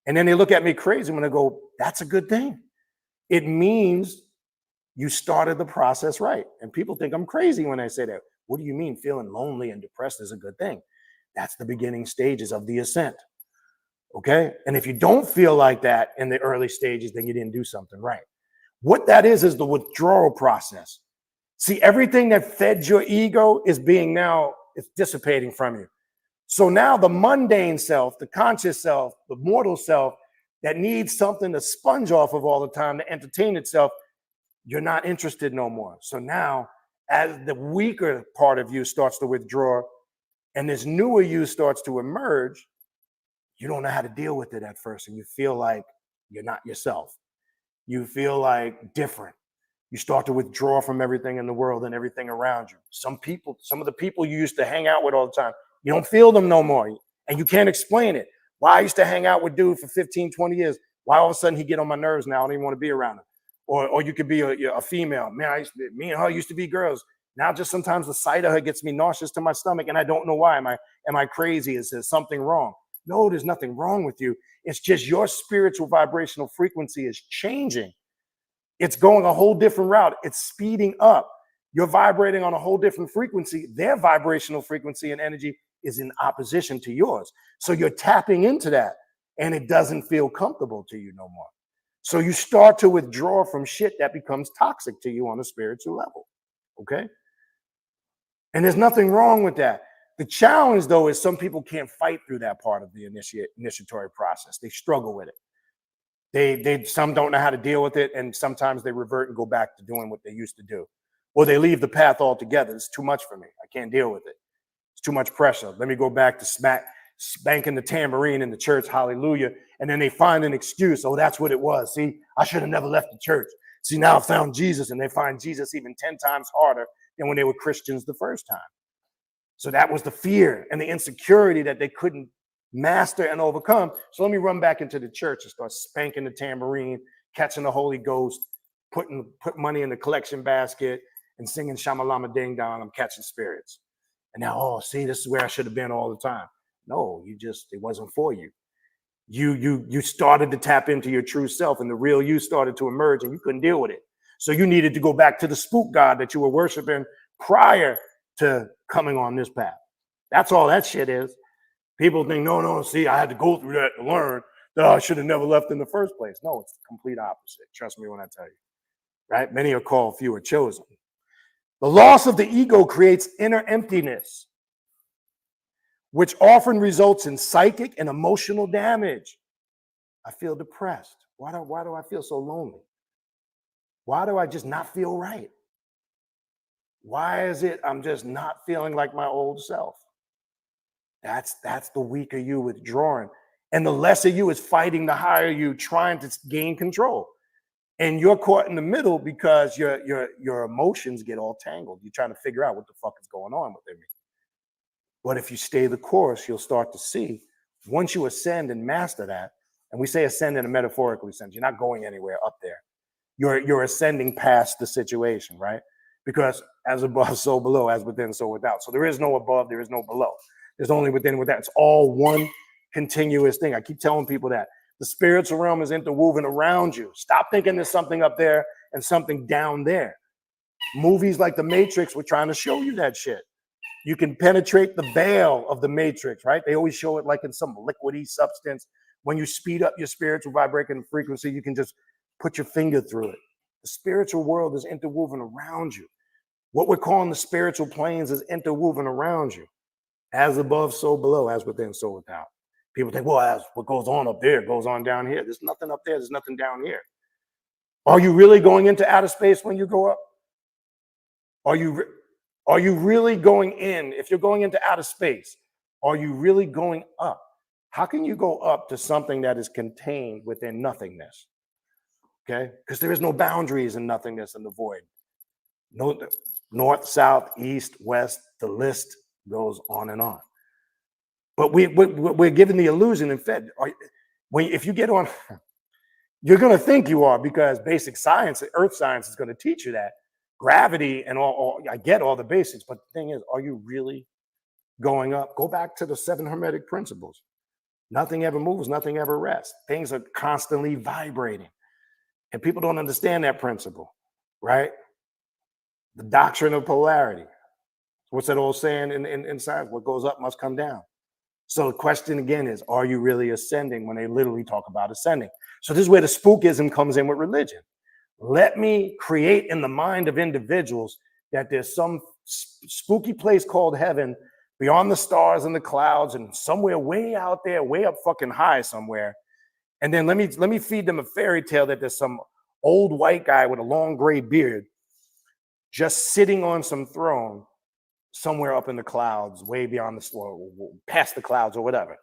And then they look at me crazy when I go, that's a good thing. It means you started the process right. And people think I'm crazy when I say that. What do you mean feeling lonely and depressed is a good thing? That's the beginning stages of the ascent. Okay? And if you don't feel like that in the early stages, then you didn't do something right. What that is the withdrawal process. See, everything that fed your ego is it's dissipating from you. So now the mundane self, the conscious self, the mortal self that needs something to sponge off of all the time to entertain itself, you're not interested no more. So now, as the weaker part of you starts to withdraw and this newer you starts to emerge, you don't know how to deal with it at first. And you feel like you're not yourself. You feel like different. You start to withdraw from everything in the world and everything around you. Some of the people you used to hang out with all the time, you don't feel them no more. And you can't explain it. Why I used to hang out with dude for 15, 20 years. Why all of a sudden he get on my nerves now? I don't even want to be around him. Or you could be a female. Man, me and her used to be girls. Now just sometimes the sight of her gets me nauseous to my stomach, and I don't know why. Am I crazy? Is there something wrong? No, there's nothing wrong with you. It's just your spiritual vibrational frequency is changing. It's going a whole different route. It's speeding up. You're vibrating on a whole different frequency. Their vibrational frequency and energy is in opposition to yours. So you're tapping into that, and it doesn't feel comfortable to you no more. So you start to withdraw from shit that becomes toxic to you on a spiritual level. Okay? And there's nothing wrong with that. The challenge, though, is some people can't fight through that part of the initiatory process. They struggle with it. Some don't know how to deal with it, and sometimes they revert and go back to doing what they used to do. Or they leave the path altogether. It's too much for me. I can't deal with it. It's too much pressure. Let me go back to spanking the tambourine in the church, hallelujah. And then they find an excuse. Oh, that's what it was. See, I should have never left the church. See, now I found Jesus, and they find Jesus even 10 times harder than when they were Christians the first time. So that was the fear and the insecurity that they couldn't master and overcome. So let me run back into the church and start spanking the tambourine, catching the Holy Ghost, put money in the collection basket, and singing Shamalama Ding Dong. I'm catching spirits. And now, oh, see, this is where I should have been all the time. No, it wasn't for you. You started to tap into your true self, and the real you started to emerge, and you couldn't deal with it. So you needed to go back to the spook god that you were worshiping prior to coming on this path. That's all that shit is. People think, no, see, I had to go through that to learn that I should have never left in the first place. No, it's the complete opposite. Trust me when I tell you. Right? Many are called, few are chosen. The loss of the ego creates inner emptiness, which often results in psychic and emotional damage. I feel depressed. Why do I feel so lonely? Why do I just not feel right? Why is it I'm just not feeling like my old self? That's the weaker you withdrawing. And the lesser you is fighting the higher you trying to gain control. And you're caught in the middle because your emotions get all tangled. You're trying to figure out what the fuck is going on within me. But if you stay the course, you'll start to see, once you ascend and master that, and we say ascend in a metaphorical sense, you're not going anywhere up there. You're ascending past the situation, right? Because as above, so below, as within, so without. So there is no above, there is no below. There's only within, without. It's all one continuous thing. I keep telling people that. The spiritual realm is interwoven around you. Stop thinking there's something up there and something down there. Movies like The Matrix were trying to show you that shit. You can penetrate the veil of the Matrix, right? They always show it like in some liquidy substance. When you speed up your spiritual vibrating frequency, you can just put your finger through it. The spiritual world is interwoven around you. What we're calling the spiritual planes is interwoven around you. As above, so below, as within, so without. People think, well, as what goes on up there goes on down here. There's nothing up there. There's nothing down here. Are you really going into outer space when you go up? Are you really going in? If you're going into outer space, are you really going up? How can you go up to something that is contained within nothingness? Okay? Because there is no boundaries in nothingness and the void. No north, south, east, west, the list goes on and on. But we're given the illusion and fed. If you get on, you're going to think you are, because basic science, earth science is going to teach you that. Gravity and all, I get all the basics, but the thing is, are you really going up? Go back to the 7 Hermetic principles. Nothing ever moves, nothing ever rests. Things are constantly vibrating. And people don't understand that principle, right? The doctrine of polarity. What's that old saying in science? What goes up must come down. So the question again is, are you really ascending when they literally talk about ascending? So this is where the spookism comes in with religion. Let me create in the mind of individuals that there's some spooky place called heaven beyond the stars and the clouds and somewhere way out there, way up fucking high somewhere. And then let me feed them a fairy tale that there's some old white guy with a long gray beard just sitting on some throne somewhere up in the clouds, way beyond the slow, past the clouds or whatever.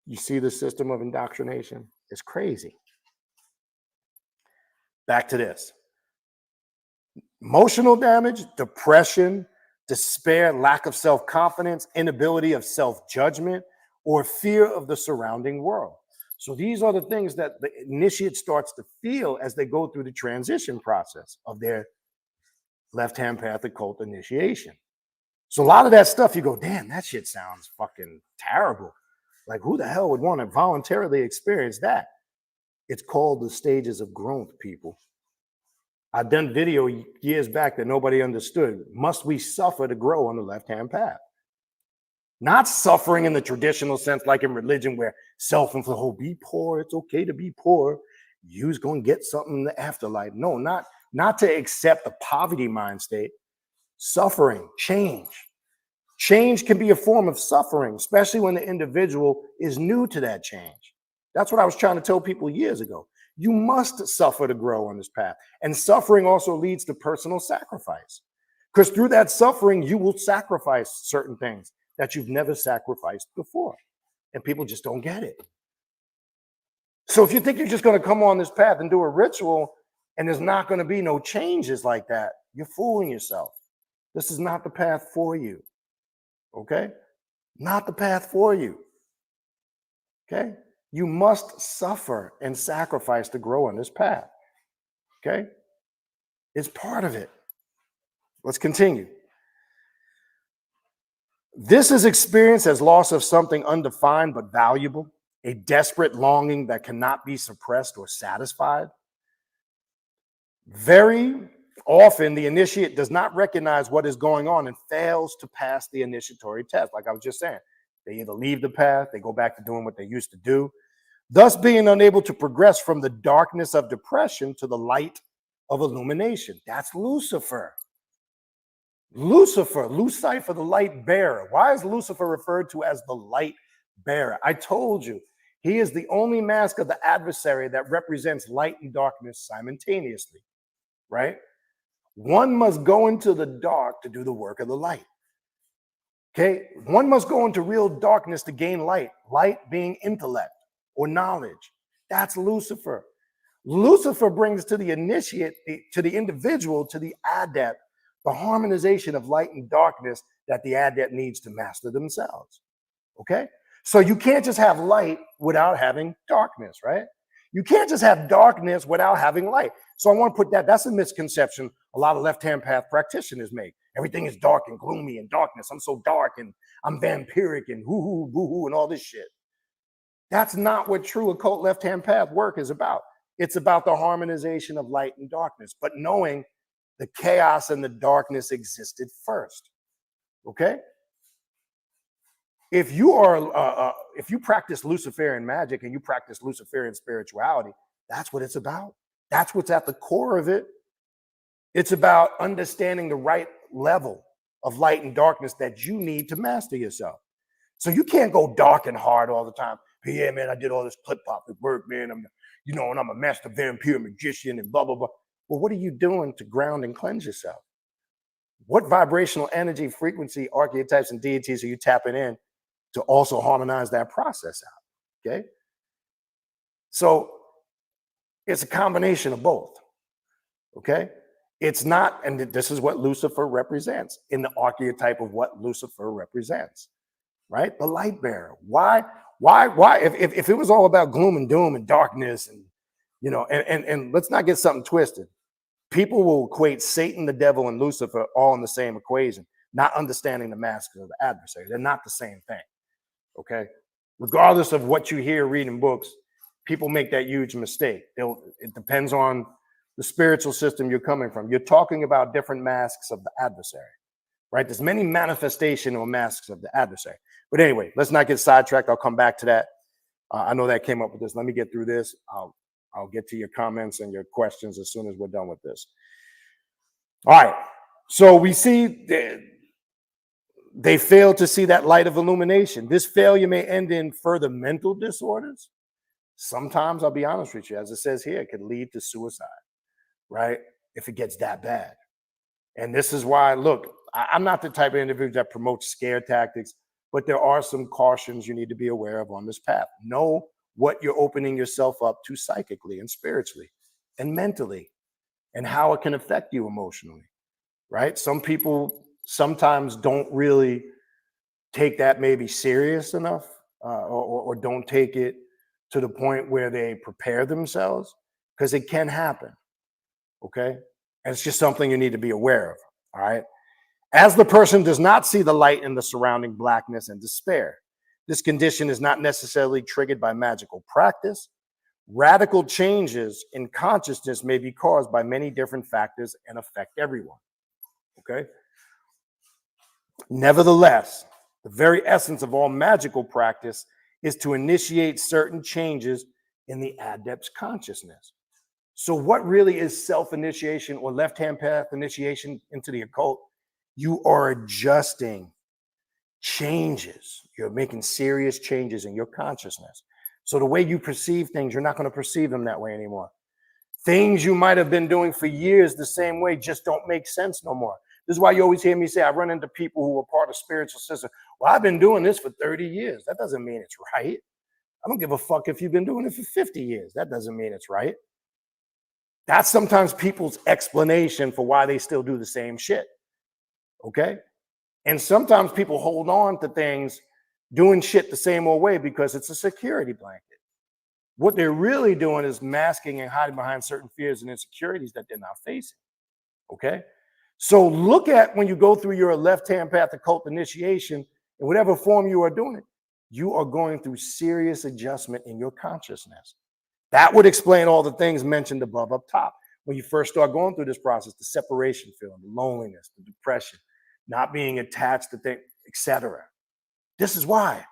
You see the system of indoctrination? It's crazy. Back to this. Emotional damage, depression, despair, lack of self-confidence, inability of self-judgment, or fear of the surrounding world. So these are the things that the initiate starts to feel as they go through the transition process of their left-hand path occult initiation. So a lot of that stuff, you go, damn, that shit sounds fucking terrible. Like, who the hell would want to voluntarily experience that? It's called the stages of growth, people. I've done video years back that nobody understood. Must we suffer to grow on the left-hand path? Not suffering in the traditional sense, like in religion, where self-inflicted, oh, be poor, it's okay to be poor. you's going to get something in the afterlife. No, not to accept the poverty mind state. Suffering, change. Change can be a form of suffering, especially when the individual is new to that change. That's what I was trying to tell people years ago. You must suffer to grow on this path. And suffering also leads to personal sacrifice. Because through that suffering, you will sacrifice certain things that you've never sacrificed before. And people just don't get it. So if you think you're just going to come on this path and do a ritual and there's not going to be no changes like that, you're fooling yourself. This is not the path for you. Okay? Not the path for you. Okay? You must suffer and sacrifice to grow on this path. Okay? It's part of it. Let's continue. This is experienced as loss of something undefined but valuable, a desperate longing that cannot be suppressed or satisfied. Very often, the initiate does not recognize what is going on and fails to pass the initiatory test. Like I was just saying, they either leave the path, they go back to doing what they used to do, thus being unable to progress from the darkness of depression to the light of illumination. That's Lucifer. Lucifer, the light bearer. Why is Lucifer referred to as the light bearer? I told you, he is the only mask of the adversary that represents light and darkness simultaneously, right? One must go into the dark to do the work of the light. Okay? One must go into real darkness to gain light. Light being intellect or knowledge. That's Lucifer. Lucifer brings to the initiate, to the individual, to the adept, the harmonization of light and darkness that the adept needs to master themselves. Okay? So you can't just have light without having darkness, right? You can't just have darkness without having light. So I want to put that's a misconception a lot of left-hand path practitioners make. Everything is dark and gloomy and darkness. I'm so dark and I'm vampiric and hoo-hoo, boo-hoo and all this shit. That's not what true occult left-hand path work is about. It's about the harmonization of light and darkness, but knowing the chaos and the darkness existed first. Okay? If you are, if you practice Luciferian magic and you practice Luciferian spirituality, that's what it's about. That's what's at the core of it. It's about understanding the right level of light and darkness that you need to master yourself. So you can't go dark and hard all the time. But yeah, man, I did all this clip-hop work, man. And I'm a master vampire magician and blah, blah, blah. Well, what are you doing to ground and cleanse yourself? What vibrational energy, frequency, archetypes, and deities are you tapping in to also harmonize that process out? Okay? So it's a combination of both. Okay? It's not, and this is what Lucifer represents in the archetype of what Lucifer represents, right? The light bearer. Why? If it was all about gloom and doom and darkness and, and let's not get something twisted. People will equate Satan, the devil, and Lucifer all in the same equation, not understanding the masks of the adversary. They're not the same thing, okay? Regardless of what you hear reading books, people make that huge mistake. It depends on the spiritual system you're coming from. You're talking about different masks of the adversary, right? There's many manifestation or masks of the adversary. But anyway, let's not get sidetracked. I'll come back to that. I know that came up with this. Let me get through this. I'll get to your comments and your questions as soon as we're done with this. All right. So we see they fail to see that light of illumination. This failure may end in further mental disorders. Sometimes, I'll be honest with you, as it says here, it could lead to suicide, right? If it gets that bad. And this is why, look, I'm not the type of individual that promotes scare tactics, but there are some cautions you need to be aware of on this path. Know what you're opening yourself up to psychically and spiritually and mentally, and how it can affect you emotionally, right? Some people sometimes don't really take that maybe serious enough or don't take it to the point where they prepare themselves, because it can happen, okay? And it's just something you need to be aware of, all right? As the person does not see the light in the surrounding blackness and despair, this condition is not necessarily triggered by magical practice. Radical changes in consciousness may be caused by many different factors and affect everyone, okay? Nevertheless, the very essence of all magical practice is to initiate certain changes in the adept's consciousness. So what really is self-initiation or left-hand path initiation into the occult? You are adjusting changes. You're making serious changes in your consciousness. So the way you perceive things, you're not going to perceive them that way anymore. Things you might have been doing for years the same way just don't make sense no more. This is why you always hear me say, I run into people who are part of spiritual system. Well, I've been doing this for 30 years. That doesn't mean it's right. I don't give a fuck if you've been doing it for 50 years. That doesn't mean it's right. That's sometimes people's explanation for why they still do the same shit. Okay? And sometimes people hold on to things doing shit the same old way because it's a security blanket. What they're really doing is masking and hiding behind certain fears and insecurities that they're not facing. Okay? So look at when you go through your left-hand path occult initiation, in whatever form you are doing it, you are going through serious adjustment in your consciousness. That would explain all the things mentioned above up top. When you first start going through this process, the separation feeling, the loneliness, the depression, not being attached to things, etc. This is why.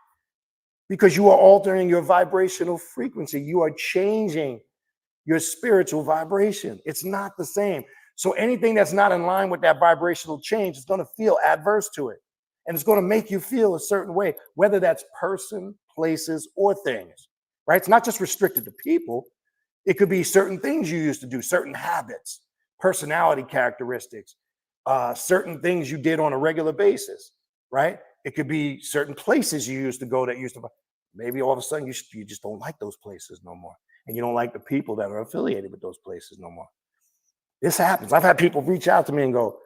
Because you are altering your vibrational frequency. You are changing your spiritual vibration. It's not the same. So anything that's not in line with that vibrational change is going to feel adverse to it. And it's going to make you feel a certain way, whether that's person, places, or things. Right? It's not just restricted to people. It could be certain things you used to do, certain habits, personality characteristics, certain things you did on a regular basis, right? It could be certain places you used to go that used to, maybe all of a sudden you just don't like those places no more. And you don't like the people that are affiliated with those places no more. This happens. I've had people reach out to me and go,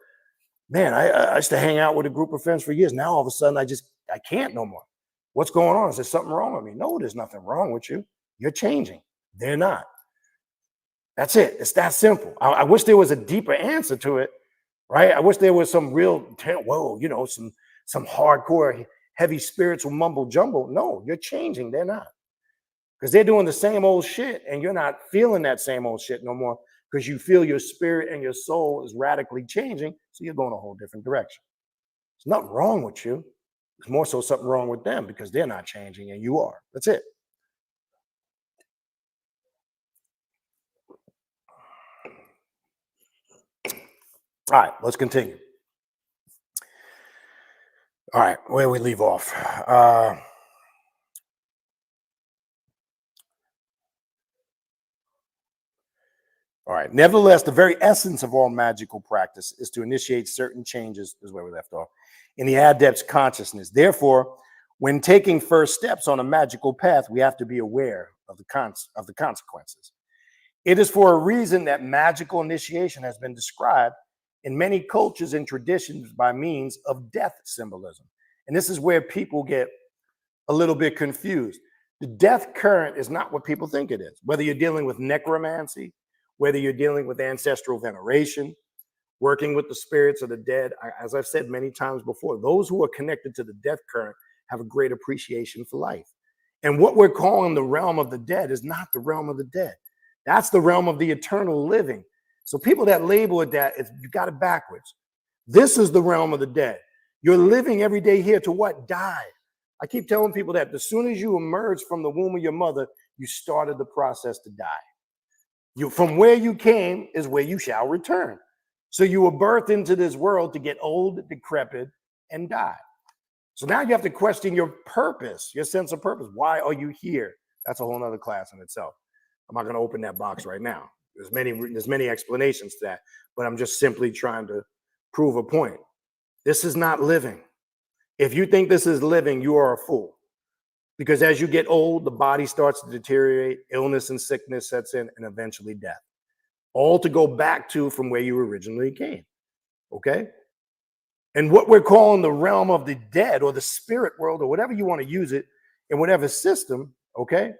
man, I used to hang out with a group of friends for years. Now all of a sudden I can't no more. What's going on? Is there something wrong with me? No, there's nothing wrong with you. You're changing. They're not. That's it. It's that simple. I wish there was a deeper answer to it, right? I wish there was some real, some hardcore, heavy spiritual mumble jumble. No, you're changing. They're not. Because they're doing the same old shit and you're not feeling that same old shit no more because you feel your spirit and your soul is radically changing. So you're going a whole different direction. There's nothing wrong with you. There's more so something wrong with them because they're not changing and you are. That's it. All right, let's continue. All right, where we leave off. All right. Nevertheless, the very essence of all magical practice is to initiate certain changes, this is where we left off, in the adept's consciousness. Therefore, when taking first steps on a magical path, we have to be aware of the consequences. It is for a reason that magical initiation has been described in many cultures and traditions by means of death symbolism. And this is where people get a little bit confused. The death current is not what people think it is, whether you're dealing with necromancy, whether you're dealing with ancestral veneration, working with the spirits of the dead. As I've said many times before, those who are connected to the death current have a great appreciation for life. And what we're calling the realm of the dead is not the realm of the dead. That's the realm of the eternal living. So people that label it that, you got it backwards. This is the realm of the dead. You're living every day here to what? Die. I keep telling people that as soon as you emerge from the womb of your mother, you started the process to die. From where you came is where you shall return. So you were birthed into this world to get old, decrepit, and die. So now you have to question your purpose, your sense of purpose. Why are you here? That's a whole nother class in itself. I'm not going to open that box right now. There's many explanations to that, but I'm just simply trying to prove a point. This is not living. If you think this is living, you are a fool. Because as you get old, the body starts to deteriorate, illness and sickness sets in, and eventually death. All to go back to from where you originally came. Okay? And what we're calling the realm of the dead or the spirit world or whatever you want to use it in whatever system, okay?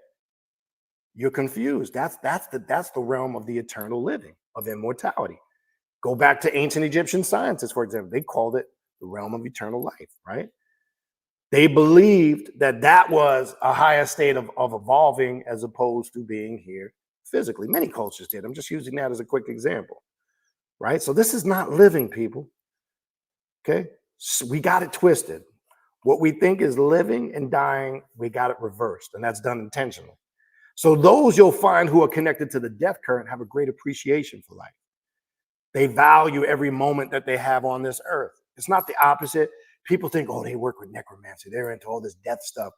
You're confused. That's the realm of the eternal living, of immortality. Go back to ancient Egyptian scientists, for example. They called it the realm of eternal life, right? They believed that was a higher state of evolving as opposed to being here physically. Many cultures did. I'm just using that as a quick example, right? So this is not living, people. Okay? So we got it twisted. What we think is living and dying, we got it reversed, and that's done intentionally. So those you'll find who are connected to the death current have a great appreciation for life. They value every moment that they have on this earth. It's not the opposite. People think, oh, they work with necromancy. They're into all this death stuff.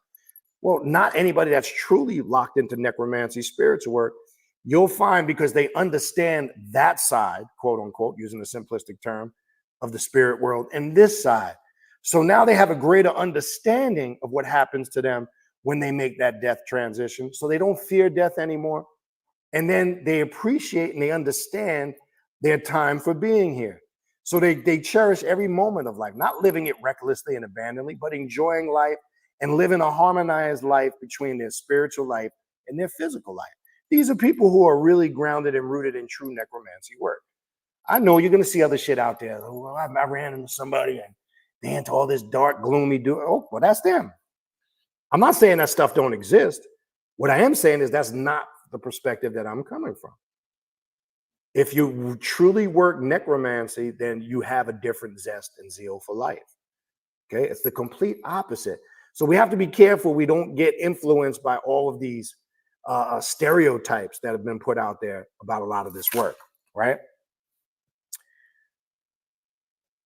Well, not anybody that's truly locked into necromancy, spiritual work, you'll find, because they understand that side, quote unquote, using a simplistic term, of the spirit world and this side. So now they have a greater understanding of what happens to them when they make that death transition. So they don't fear death anymore. And then they appreciate and they understand their time for being here. So they cherish every moment of life, not living it recklessly and abandonedly, but enjoying life and living a harmonized life between their spiritual life and their physical life. These are people who are really grounded and rooted in true necromancy work. I know you're going to see other shit out there. Well, I ran into somebody and they into all this dark, gloomy doing. Oh, well, that's them. I'm not saying that stuff don't exist. What I am saying is that's not the perspective that I'm coming from. If you truly work necromancy, then you have a different zest and zeal for life. Okay, it's the complete opposite. So we have to be careful we don't get influenced by all of these stereotypes that have been put out there about a lot of this work, right?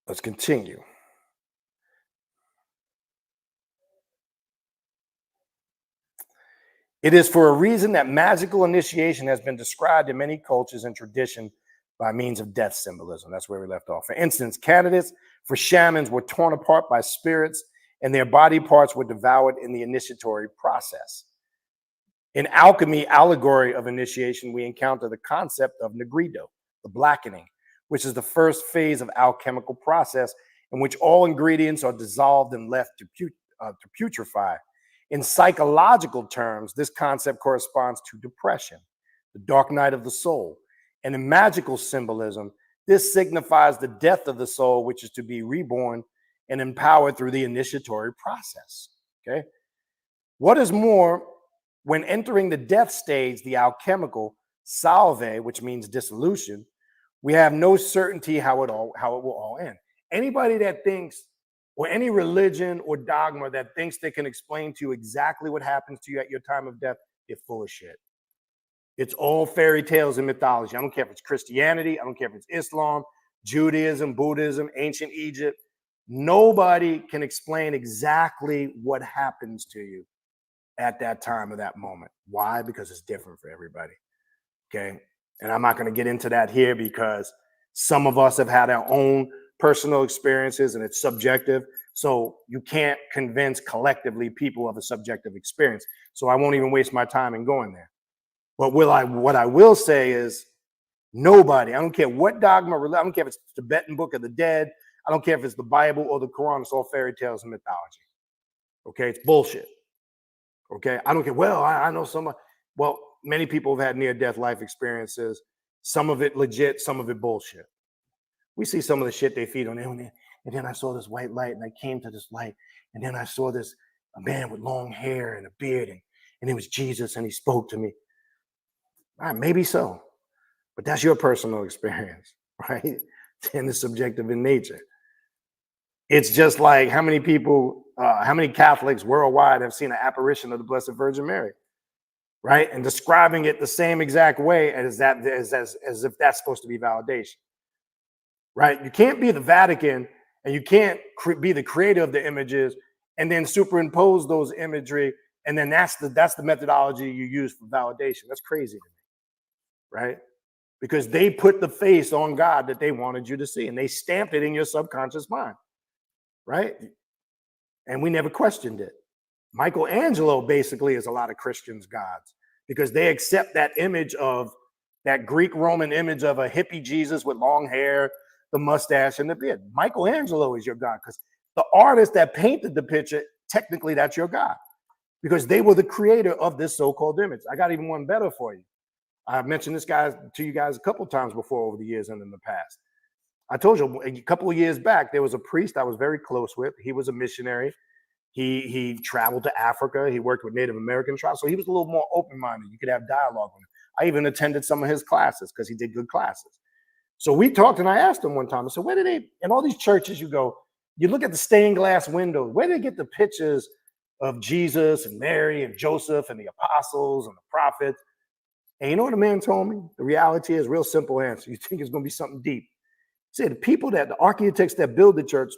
Let's continue. It is for a reason that magical initiation has been described in many cultures and tradition by means of death symbolism. That's where we left off. For instance, candidates for shamans were torn apart by spirits and their body parts were devoured in the initiatory process. In alchemy allegory of initiation, we encounter the concept of negrido, the blackening, which is the first phase of alchemical process in which all ingredients are dissolved and left to putrefy. In psychological terms, this concept corresponds to depression, the dark night of the soul. And in magical symbolism, this signifies the death of the soul, which is to be reborn and empowered through the initiatory process. Okay. What is more, when entering the death stage, the alchemical salve, which means dissolution, we have no certainty how it will all end. Anybody that thinks, or any religion or dogma that thinks they can explain to you exactly what happens to you at your time of death, they're full of shit. It's all fairy tales and mythology. I don't care if it's Christianity. I don't care if it's Islam, Judaism, Buddhism, ancient Egypt. Nobody can explain exactly what happens to you at that time of that moment. Why? Because it's different for everybody. Okay. And I'm not going to get into that here because some of us have had our own personal experiences and it's subjective. So you can't convince collectively people of a subjective experience. So I won't even waste my time in going there. But what I will say is nobody, I don't care what dogma, I don't care if it's the Tibetan Book of the Dead, I don't care if it's the Bible or the Quran, it's all fairy tales and mythology. Okay, it's bullshit. Okay, I don't care. Well, I know somebody. Well, many people have had near-death life experiences. Some of it legit, some of it bullshit. We see some of the shit they feed on there. And then I saw this white light and I came to this light. And then I saw a man with long hair and a beard and it was Jesus and he spoke to me. All right, maybe so. But that's your personal experience, right? And it's subjective in nature. It's just like how many Catholics worldwide have seen an apparition of the Blessed Virgin Mary, right? And describing it the same exact way as if that's supposed to be validation. Right? You can't be the Vatican and you can't be the creator of the images and then superimpose those imagery. And then that's the methodology you use for validation. That's crazy to me. Right? Because they put the face on God that they wanted you to see and they stamped it in your subconscious mind. Right? And we never questioned it. Michelangelo basically is a lot of Christians' gods because they accept that image of that Greek Roman image of a hippie Jesus with long hair, the mustache and the beard. Michelangelo is your God because the artist that painted the picture, technically that's your God because they were the creator of this so-called image. I got even one better for you. I've mentioned this guy to you guys a couple of times before over the years and in the past. I told you a couple of years back, there was a priest I was very close with. He was a missionary. He traveled to Africa. He worked with Native American tribes. So he was a little more open-minded. You could have dialogue with him. I even attended some of his classes because he did good classes. So we talked and I asked him one time, I said, where do they, in all these churches you go, you look at the stained glass windows, where do they get the pictures of Jesus and Mary and Joseph and the apostles and the prophets. And you know what the man told me? The reality is, real simple answer. You think it's going to be something deep. He said the architects that build the church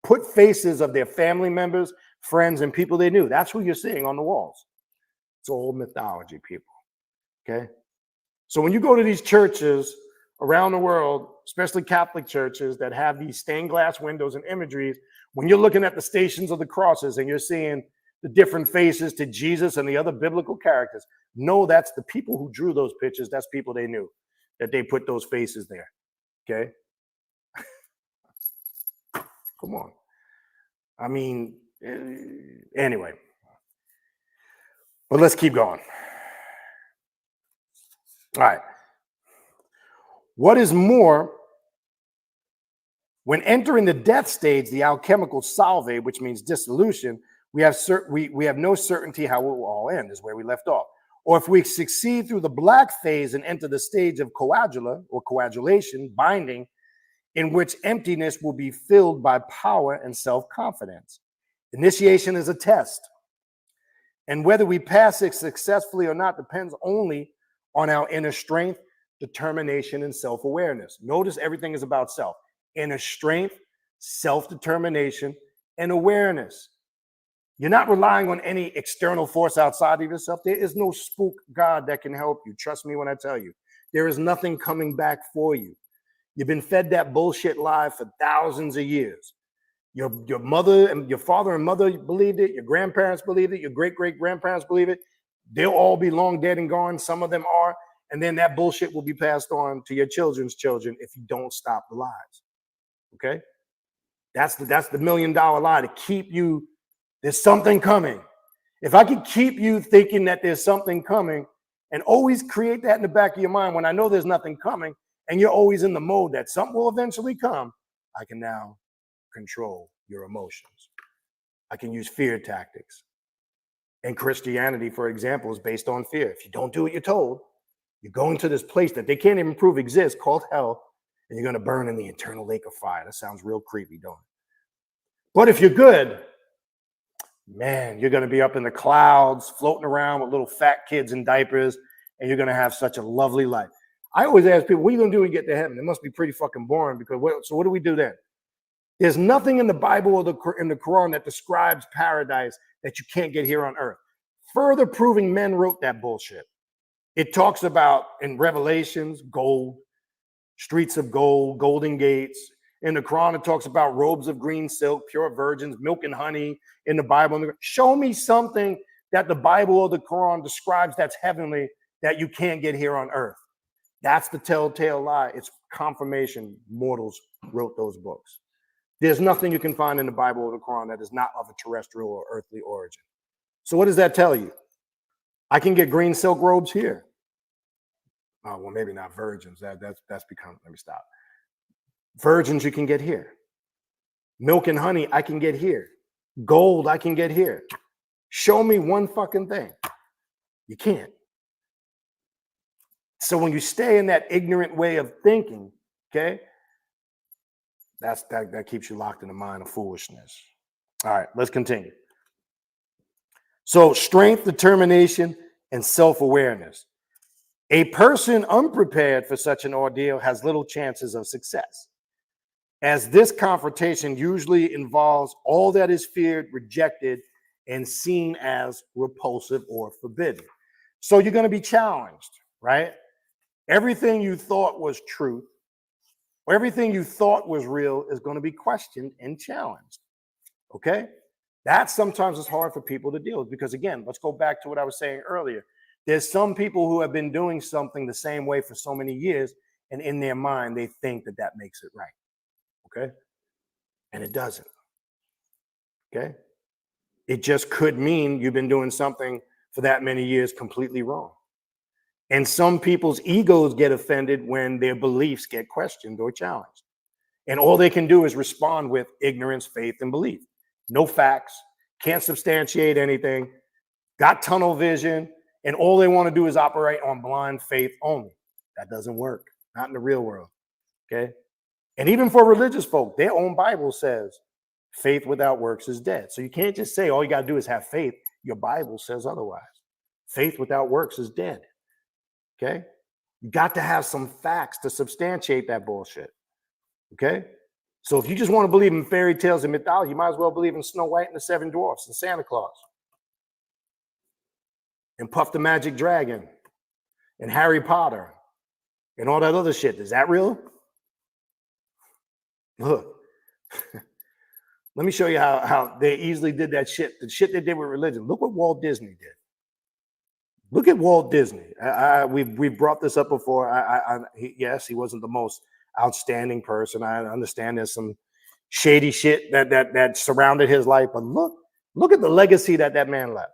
put faces of their family members, friends, and people they knew. That's who you're seeing on the walls. It's all mythology, people. Okay? So when you go to these churches around the world, especially Catholic churches that have these stained glass windows and imageries, when you're looking at the stations of the crosses and you're seeing the different faces to Jesus and the other biblical characters, know that's the people who drew those pictures. That's people they knew, that they put those faces there. Okay? Come on. I mean, anyway. But let's keep going. All right. What is more, when entering the death stage, the alchemical salve, which means dissolution, we have no certainty how it will all end, is where we left off. Or if we succeed through the black phase and enter the stage of coagula or coagulation, binding, in which emptiness will be filled by power and self-confidence. Initiation is a test. And whether we pass it successfully or not depends only on our inner strength, determination, and self-awareness. Notice everything is about self. Inner strength, self-determination, and awareness. You're not relying on any external force outside of yourself. There is no spook God that can help you. Trust me when I tell you. There is nothing coming back for you. You've been fed that bullshit lie for thousands of years. Your mother and your father and mother believed it. Your grandparents believed it. Your great-great-grandparents believe it. They'll all be long dead and gone. Some of them are. And then that bullshit will be passed on to your children's children if you don't stop the lies. Okay? That's the $1 million lie, to keep you, there's something coming. If I could keep you thinking that there's something coming and always create that in the back of your mind when I know there's nothing coming and you're always in the mode that something will eventually come, I can now control your emotions. I can use fear tactics. And Christianity, for example, is based on fear. If you don't do what you're told, you're going to this place that they can't even prove exists called hell, and you're going to burn in the eternal lake of fire. That sounds real creepy, don't it? But if you're good, man, you're going to be up in the clouds, floating around with little fat kids in diapers, and you're going to have such a lovely life. I always ask people, what are you going to do when you get to heaven? It must be pretty fucking boring, because so what do we do then? There's nothing in the Bible or in the Quran that describes paradise that you can't get here on earth. Further proving men wrote that bullshit. It talks about, in Revelations, gold, streets of gold, golden gates. In the Quran, it talks about robes of green silk, pure virgins, milk and honey in the Bible. Show me something that the Bible or the Quran describes that's heavenly that you can't get here on earth. That's the telltale lie. It's confirmation mortals wrote those books. There's nothing you can find in the Bible or the Quran that is not of a terrestrial or earthly origin. So what does that tell you? I can get green silk robes here. Oh, well, maybe not virgins. That's become, let me stop. Virgins you can get here. Milk and honey I can get here. Gold I can get here. Show me one fucking thing. You can't. So when you stay in that ignorant way of thinking, okay, that keeps you locked in the mind of foolishness. All right, let's continue. So strength, determination, and self-awareness. A person unprepared for such an ordeal has little chances of success, as this confrontation usually involves all that is feared, rejected, and seen as repulsive or forbidden. So you're going to be challenged, right? Everything you thought was truth, or everything you thought was real is going to be questioned and challenged, okay? That sometimes is hard for people to deal with because, again, let's go back to what I was saying earlier. There's some people who have been doing something the same way for so many years, and in their mind, they think that that makes it right, okay? And it doesn't, okay? It just could mean you've been doing something for that many years completely wrong. And some people's egos get offended when their beliefs get questioned or challenged. And all they can do is respond with ignorance, faith, and belief. No facts, can't substantiate anything, got tunnel vision, and all they want to do is operate on blind faith only. That doesn't work, not in the real world, okay? And even for religious folk, their own Bible says, Faith without works is dead. So you can't just say all you got to do is have faith. Your Bible says otherwise. Faith without works is dead. Okay? You got to have some facts to substantiate that bullshit. Okay? So if you just want to believe in fairy tales and mythology, you might as well believe in Snow White and the Seven Dwarfs and Santa Claus and Puff the Magic Dragon and Harry Potter and all that other shit. Is that real? Look, let me show you how they easily did that shit. The shit they did with religion. Look what Walt Disney did. Look at Walt Disney. We've brought this up before. Yes, he wasn't the most outstanding person. I understand there's some shady shit that surrounded his life, but look at the legacy that man left.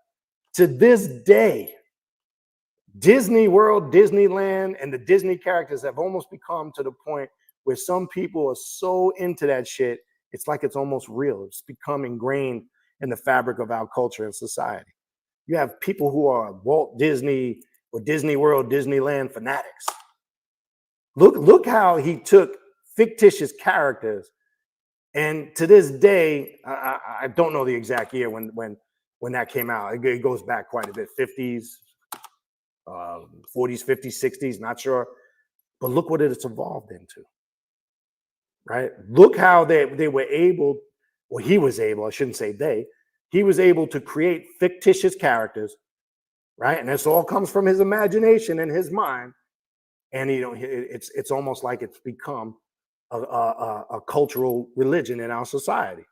To this day, Disney World, Disneyland, and the Disney characters have almost become to the point where some people are so into that shit, it's like it's almost real. It's become ingrained in the fabric of our culture and society. You have people who are Walt Disney or Disney World, Disneyland fanatics. Look how he took fictitious characters, and to this day, I don't know the exact year when that came out. It goes back quite a bit, 50s, 40s, 50s, 60s, not sure. But look what it's evolved into, right? Look how they were able, or he was able, I shouldn't say they, he was able to create fictitious characters, right? And this all comes from his imagination and his mind. And it's almost like it's become a cultural religion in our society.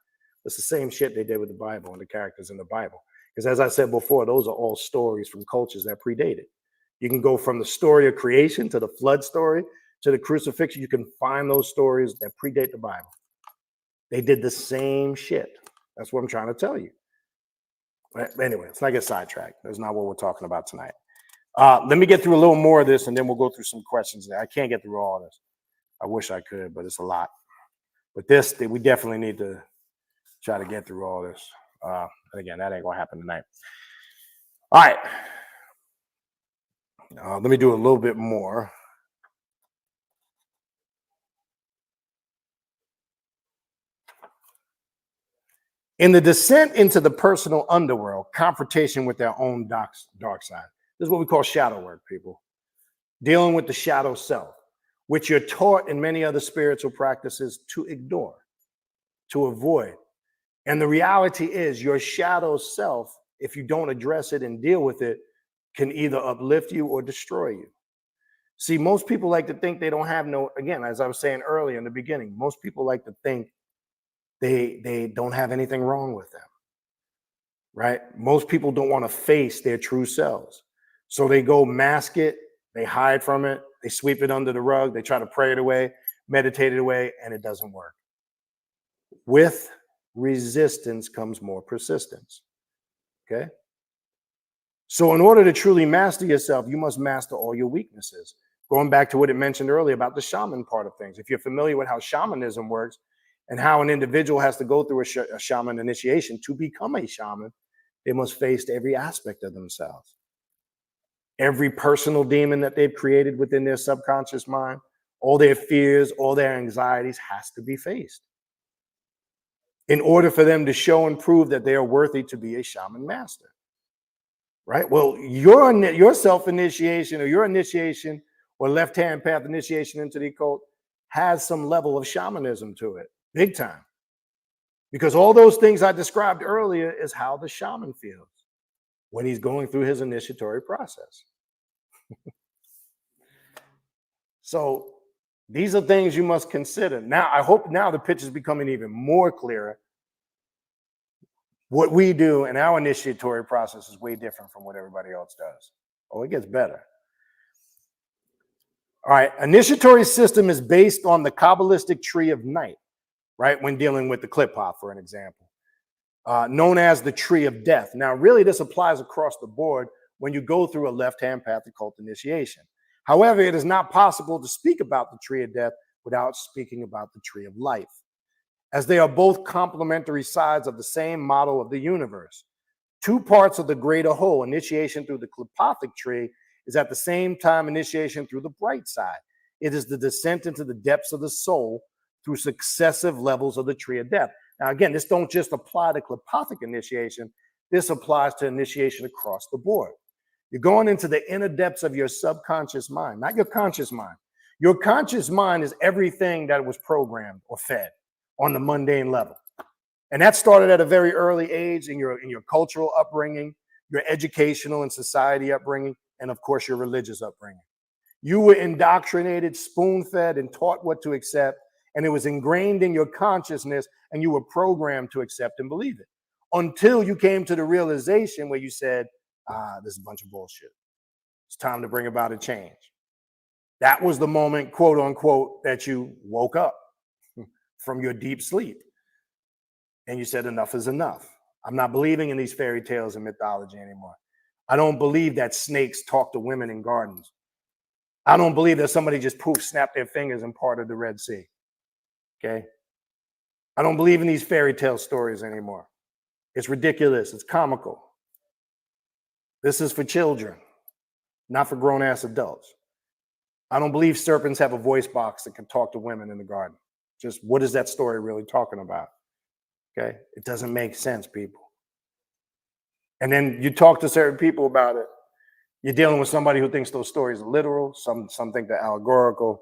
It's the same shit they did with the Bible and the characters in the Bible. Because as I said before, those are all stories from cultures that predated. You can go from the story of creation to the flood story to the crucifixion. You can find those stories that predate the Bible. They did the same shit. That's what I'm trying to tell you. But anyway, let's not get sidetracked. That's not what we're talking about tonight. Let me get through a little more of this, and then we'll go through some questions. I can't get through all of this. I wish I could, but it's a lot. But this, we definitely need to try to get through all this. Again, that ain't going to happen tonight. All right. Let me do a little bit more. In the descent into the personal underworld, confrontation with their own dark side. This is what we call shadow work, people. Dealing with the shadow self, which you're taught in many other spiritual practices to ignore, to avoid. And the reality is your shadow self, if you don't address it and deal with it, can either uplift you or destroy you. See, most people like to think they don't have no, again, as I was saying earlier in the beginning, most people like to think they don't have anything wrong with them, right? Most people don't want to face their true selves. So they go mask it, they hide from it, they sweep it under the rug, they try to pray it away, meditate it away, and it doesn't work. With resistance comes more persistence, okay? So in order to truly master yourself, you must master all your weaknesses. Going back to what it mentioned earlier about the shaman part of things. If you're familiar with how shamanism works and how an individual has to go through a shaman initiation to become a shaman, they must face every aspect of themselves. Every personal demon that they've created within their subconscious mind, all their fears, all their anxieties has to be faced in order for them to show and prove that they are worthy to be a shaman master. Right? Well, your self-initiation or your initiation or left-hand path initiation into the occult has some level of shamanism to it, big time. Because all those things I described earlier is how the shaman feels when he's going through his initiatory process. So these are things you must consider. Now, I hope now the picture is becoming even more clearer. What we do in our initiatory process is way different from what everybody else does. Oh, it gets better. All right, initiatory system is based on the Kabbalistic tree of night, right? When dealing with the Klippa, for an example, known as the tree of death. Now, really, this applies across the board when you go through a left-hand path occult initiation. However, it is not possible to speak about the tree of death without speaking about the tree of life, as they are both complementary sides of the same model of the universe. Two parts of the greater whole. Initiation through the Klipathic tree is at the same time initiation through the bright side. It is the descent into the depths of the soul through successive levels of the tree of death. Now, again, this don't just apply to Klipothic initiation. This applies to initiation across the board. You're going into the inner depths of your subconscious mind, not your conscious mind. Your conscious mind is everything that was programmed or fed on the mundane level. And that started at a very early age in your cultural upbringing, your educational and society upbringing, and of course, your religious upbringing. You were indoctrinated, spoon-fed, and taught what to accept, and it was ingrained in your consciousness, and you were programmed to accept and believe it until you came to the realization where you said, this is a bunch of bullshit. It's time to bring about a change. That was the moment, quote unquote, that you woke up from your deep sleep. And you said, enough is enough. I'm not believing in these fairy tales and mythology anymore. I don't believe that snakes talk to women in gardens. I don't believe that somebody just poof, snapped their fingers and parted the Red Sea. Okay? I don't believe in these fairy tale stories anymore. It's ridiculous. It's comical. This is for children, not for grown-ass adults. I don't believe serpents have a voice box that can talk to women in the garden. Just what is that story really talking about? Okay? It doesn't make sense, people. And then you talk to certain people about it. You're dealing with somebody who thinks those stories are literal. Some think they're allegorical.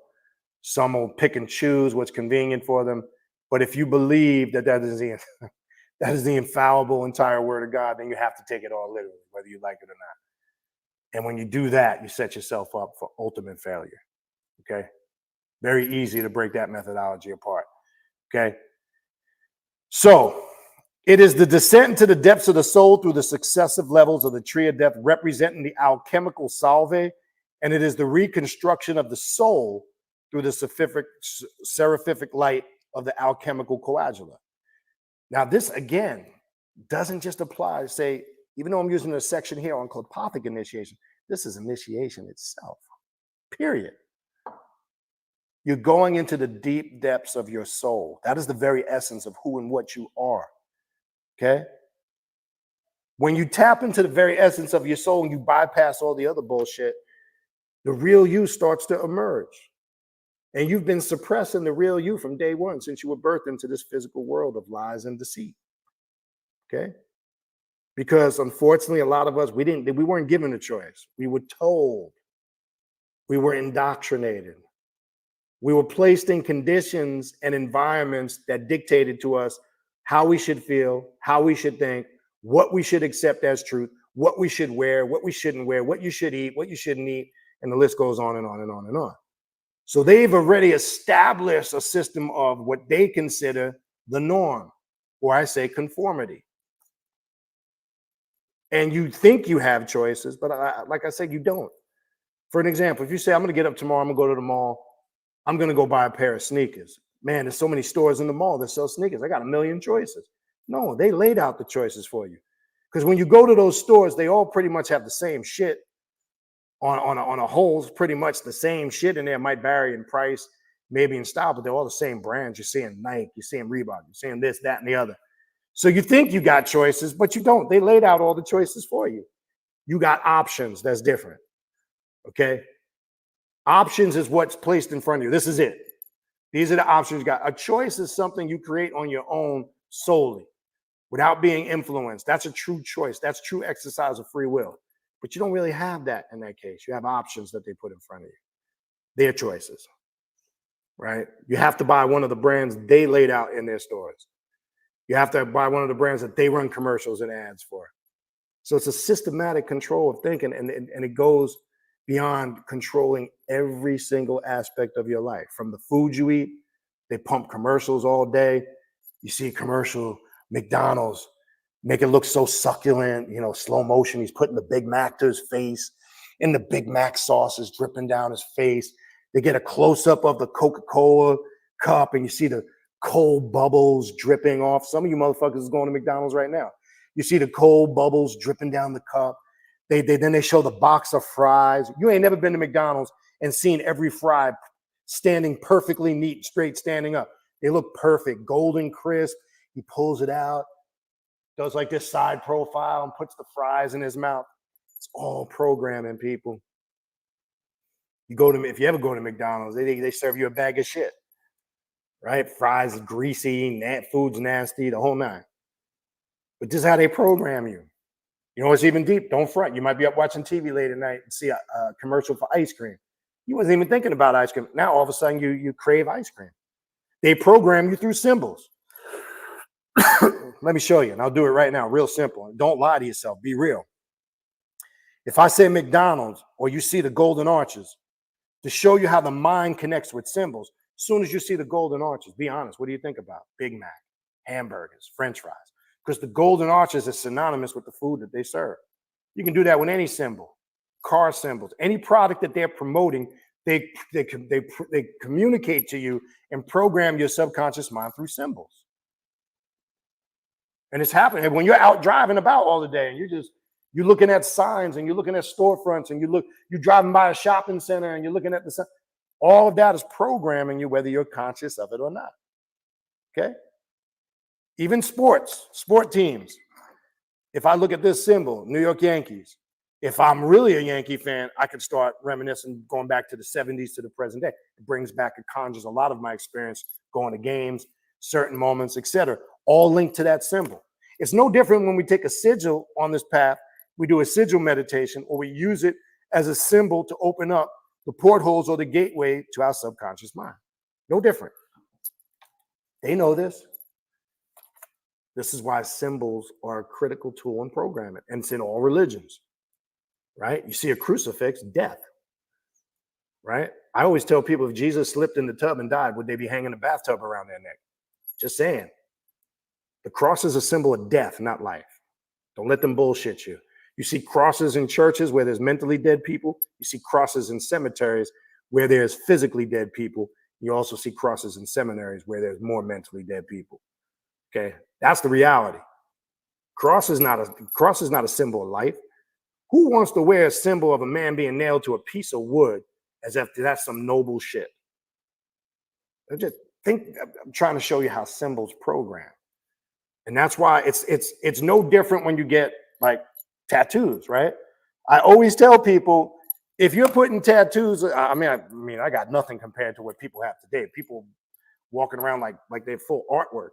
Some will pick and choose what's convenient for them. But if you believe that that is the infallible entire word of God, then you have to take it all literally, whether you like it or not. And when you do that, you set yourself up for ultimate failure. Okay? Very easy to break that methodology apart. Okay? So, it is the descent into the depths of the soul through the successive levels of the tree of death, representing the alchemical salve, and it is the reconstruction of the soul through the seraphic light of the alchemical coagula. Now, this, again, doesn't just apply to say, even though I'm using a section here on Klipothic initiation, this is initiation itself, period. You're going into the deep depths of your soul. That is the very essence of who and what you are. Okay? When you tap into the very essence of your soul and you bypass all the other bullshit, the real you starts to emerge. And you've been suppressing the real you from day one since you were birthed into this physical world of lies and deceit. Okay? Because unfortunately, a lot of us, we weren't given a choice. We were told. We were indoctrinated. We were placed in conditions and environments that dictated to us how we should feel, how we should think, what we should accept as truth, what we should wear, what we shouldn't wear, what you should eat, what you shouldn't eat, and the list goes on and on and on and on. So they've already established a system of what they consider the norm, or I say conformity. And you think you have choices, but like I said, you don't. For an example, if you say, I'm going to get up tomorrow, I'm going to go to the mall, I'm going to go buy a pair of sneakers. Man, there's so many stores in the mall that sell sneakers. I got a million choices. No, they laid out the choices for you. Because when you go to those stores, they all pretty much have the same shit on a whole, pretty much the same shit in there. Might vary in price, maybe in style, but they're all the same brands. You're seeing Nike, you're seeing Reebok, you're seeing this, that, and the other. So you think you got choices, but you don't. They laid out all the choices for you. You got options. That's different. Okay? Options is what's placed in front of you. This is it. These are the options you got. A choice is something you create on your own solely without being influenced. That's a true choice. That's true exercise of free will. But you don't really have that in that case. You have options that they put in front of you. Their choices, right? You have to buy one of the brands they laid out in their stores. You have to buy one of the brands that they run commercials and ads for. So it's a systematic control of thinking, and it goes beyond controlling every single aspect of your life. From the food you eat, they pump commercials all day. You see commercial, McDonald's, make it look so succulent, you know, slow motion. He's putting the Big Mac to his face, and the Big Mac sauce is dripping down his face. They get a close-up of the Coca-Cola cup, and you see the cold bubbles dripping off. Some of you motherfuckers is going to McDonald's right now. You see the cold bubbles dripping down the cup. Then they show the box of fries. You ain't never been to McDonald's and seen every fry standing perfectly neat, straight, standing up. They look perfect, golden crisp. He pulls it out, does like this side profile and puts the fries in his mouth. It's all programming, people. If you ever go to McDonald's, they serve you a bag of shit. right? Fries is greasy, food's nasty, the whole nine. But this is how they program you. You know, it's even deep. Don't front. You might be up watching TV late at night and see a commercial for ice cream. You wasn't even thinking about ice cream. Now all of a sudden you crave ice cream. They program you through symbols. Let me show you, and I'll do it right now, real simple. Don't lie to yourself. Be real. If I say McDonald's or you see the golden arches, to show you how the mind connects with symbols, as soon as you see the golden arches, be honest, what do you think about? Big Mac, hamburgers, French fries. Because the golden arches is synonymous with the food that they serve. You can do that with any symbol, car symbols, any product that they're promoting, they communicate to you and program your subconscious mind through symbols. And it's happening when you're out driving about all the day and you're looking at signs and you're looking at storefronts and you're driving by a shopping center and you're looking at the sign. All of that is programming you, whether you're conscious of it or not. Okay? Even sport teams. If I look at this symbol, New York Yankees, if I'm really a Yankee fan, I could start reminiscing, going back to the 70s to the present day. It brings back, it conjures a lot of my experience going to games, certain moments, etc., all linked to that symbol. It's no different when we take a sigil on this path, we do a sigil meditation, or we use it as a symbol to open up the portholes or the gateway to our subconscious mind. No different. They know this. This is why symbols are a critical tool in programming, and it's in all religions, right? You see a crucifix, death, right? I always tell people if Jesus slipped in the tub and died, would they be hanging a bathtub around their neck? Just saying. The cross is a symbol of death, not life. Don't let them bullshit you. You see crosses in churches where there's mentally dead people. You see crosses in cemeteries where there's physically dead people. You also see crosses in seminaries where there's more mentally dead people. Okay, that's the reality. Cross is not a symbol of life. Who wants to wear a symbol of a man being nailed to a piece of wood as if that's some noble shit? I'm trying to show you how symbols program. And that's why it's no different when you get like tattoos, right? I always tell people, if you're putting tattoos, I mean, I got nothing compared to what people have today. People walking around like they're full artwork.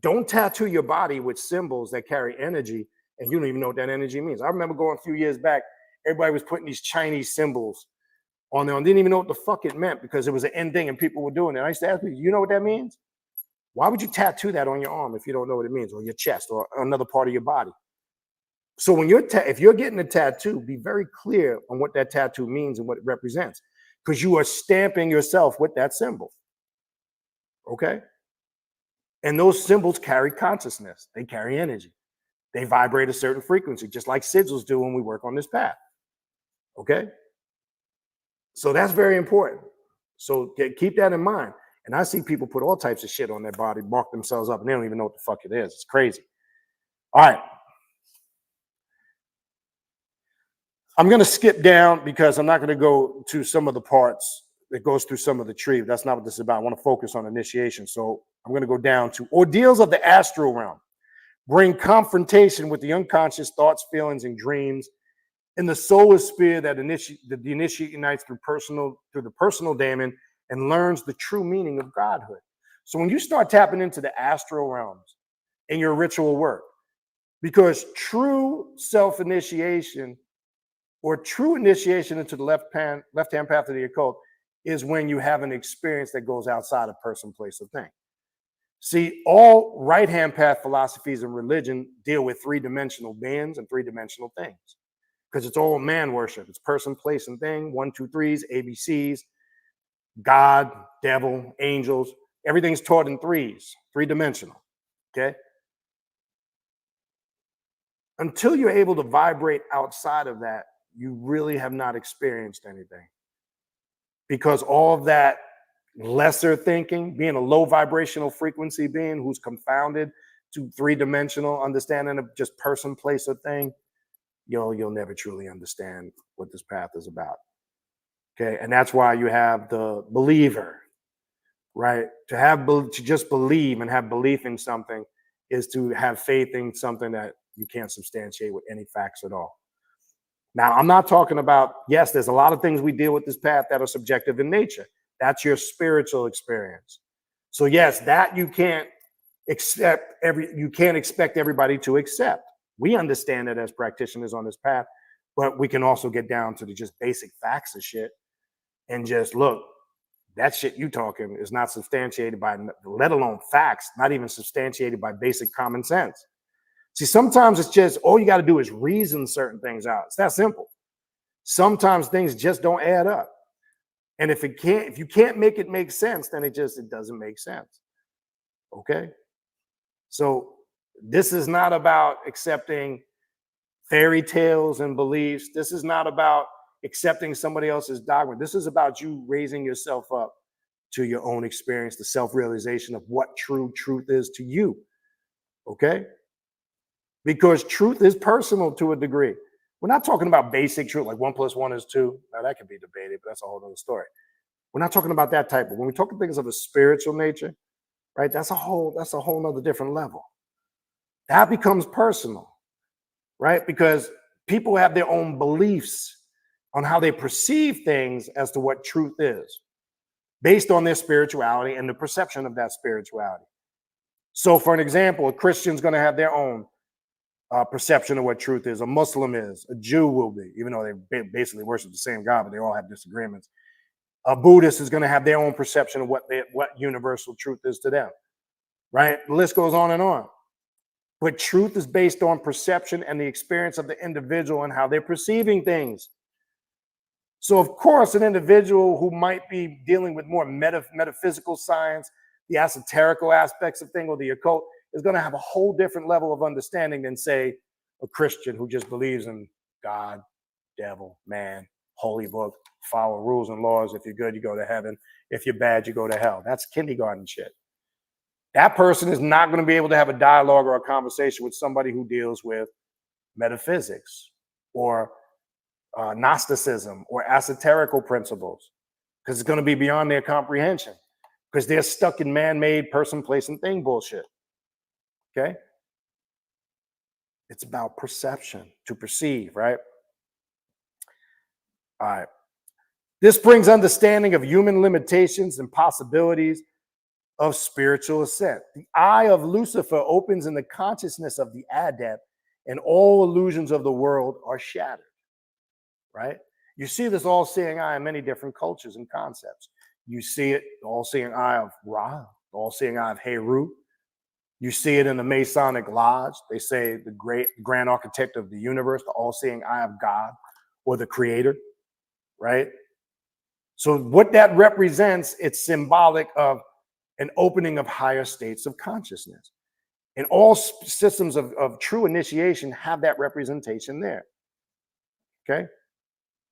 Don't tattoo your body with symbols that carry energy, and you don't even know what that energy means. I remember going a few years back, everybody was putting these Chinese symbols on there and didn't even know what the fuck it meant because it was an end thing and people were doing it. I used to ask people, you know what that means? Why would you tattoo that on your arm if you don't know what it means, or your chest, or another part of your body? So when if you're getting a tattoo, be very clear on what that tattoo means and what it represents, because you are stamping yourself with that symbol. Okay? And those symbols carry consciousness. They carry energy. They vibrate a certain frequency, just like sigils do when we work on this path. Okay? So that's very important. So keep that in mind. And I see people put all types of shit on their body, mark themselves up, and they don't even know what the fuck it is. It's crazy. All right. I'm going to skip down because I'm not going to go to some of the parts that goes through some of the tree. That's not what this is about. I want to focus on initiation. So I'm going to go down to ordeals of the astral realm. Bring confrontation with the unconscious thoughts, feelings, and dreams in the solar sphere that the initiate unites through the personal daemon and learns the true meaning of godhood. So when you start tapping into the astral realms in your ritual work, because true self-initiation or true initiation into the left-hand path of the occult is when you have an experience that goes outside of person, place, or thing. See, all right-hand path philosophies and religion deal with three-dimensional beings and three-dimensional things, because it's all man worship. It's person, place, and thing. 1, 2, 3s, ABCs, God, devil, angels. Everything's taught in threes, three-dimensional. Okay? Until you're able to vibrate outside of that, you really have not experienced anything. Because all of that lesser thinking, being a low vibrational frequency being who's confounded to three-dimensional understanding of just person, place, or thing, you'll never truly understand what this path is about. Okay, and that's why you have the believer, right? To just believe and have belief in something is to have faith in something that you can't substantiate with any facts at all. Now, I'm not talking about, yes, there's a lot of things we deal with this path that are subjective in nature. That's your spiritual experience. So yes, that you can't expect everybody to accept. We understand it as practitioners on this path, but we can also get down to the just basic facts of shit and just look, that shit you talking is not substantiated by, let alone facts, not even substantiated by basic common sense. See, sometimes it's just all you got to do is reason certain things out. It's that simple. Sometimes things just don't add up. And if you can't make it make sense, then it doesn't make sense. Okay? So this is not about accepting fairy tales and beliefs. This is not about accepting somebody else's dogma. This is about you raising yourself up to your own experience, the self-realization of what true truth is to you. Okay? Because truth is personal to a degree. We're not talking about basic truth, like 1 + 1 is 2. Now that can be debated, but that's a whole other story. We're not talking about that type of, when we talk things of a spiritual nature, right? That's a whole nother different level. That becomes personal, right? Because people have their own beliefs on how they perceive things as to what truth is, based on their spirituality and the perception of that spirituality. So for an example, a Christian's going to have their own perception of what truth is. A Muslim is, a Jew will be, even though they basically worship the same God, but they all have disagreements. A Buddhist is going to have their own perception of what universal truth is to them, right? The list goes on and on. But truth is based on perception and the experience of the individual and how they're perceiving things. So of course, an individual who might be dealing with more metaphysical science, the esoterical aspects of things, or the occult, is going to have a whole different level of understanding than, say, a Christian who just believes in God, devil, man, holy book, follow rules and laws. If you're good, you go to heaven. If you're bad, you go to hell. That's kindergarten shit. That person is not going to be able to have a dialogue or a conversation with somebody who deals with metaphysics or Gnosticism or esoterical principles, because it's going to be beyond their comprehension, because they're stuck in man-made person, place, and thing bullshit. Okay? It's about perception, to perceive, right? All right. This brings understanding of human limitations and possibilities of spiritual ascent. The eye of Lucifer opens in the consciousness of the adept, and all illusions of the world are shattered, right? You see this all-seeing eye in many different cultures and concepts. You see it, the all-seeing eye of Ra, the all-seeing eye of Heru. You see it in the Masonic Lodge. They say the grand architect of the universe, the all-seeing eye of God, or the creator, right? So what that represents, it's symbolic of an opening of higher states of consciousness. And all systems of true initiation have that representation there. Okay?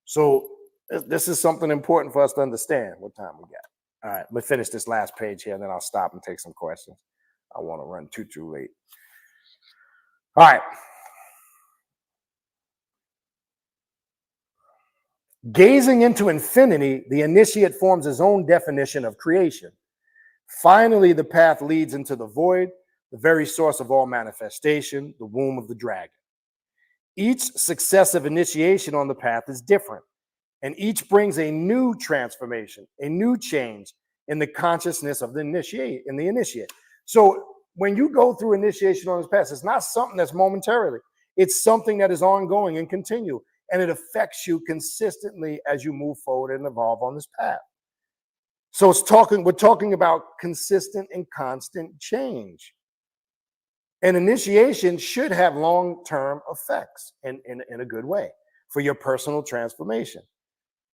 So this is something important for us to understand. What time we got? All right, let me finish this last page here, and then I'll stop and take some questions. I want to run too late. All right. Gazing into infinity, the initiate forms his own definition of creation. Finally, the path leads into the void, the very source of all manifestation, the womb of the dragon. Each successive initiation on the path is different, and each brings a new transformation, a new change in the consciousness of the initiate. So when you go through initiation on this path, it's not something that's momentarily. It's something that is ongoing and continual, and it affects you consistently as you move forward and evolve on this path. So we're talking about consistent and constant change. And initiation should have long-term effects in a good way for your personal transformation.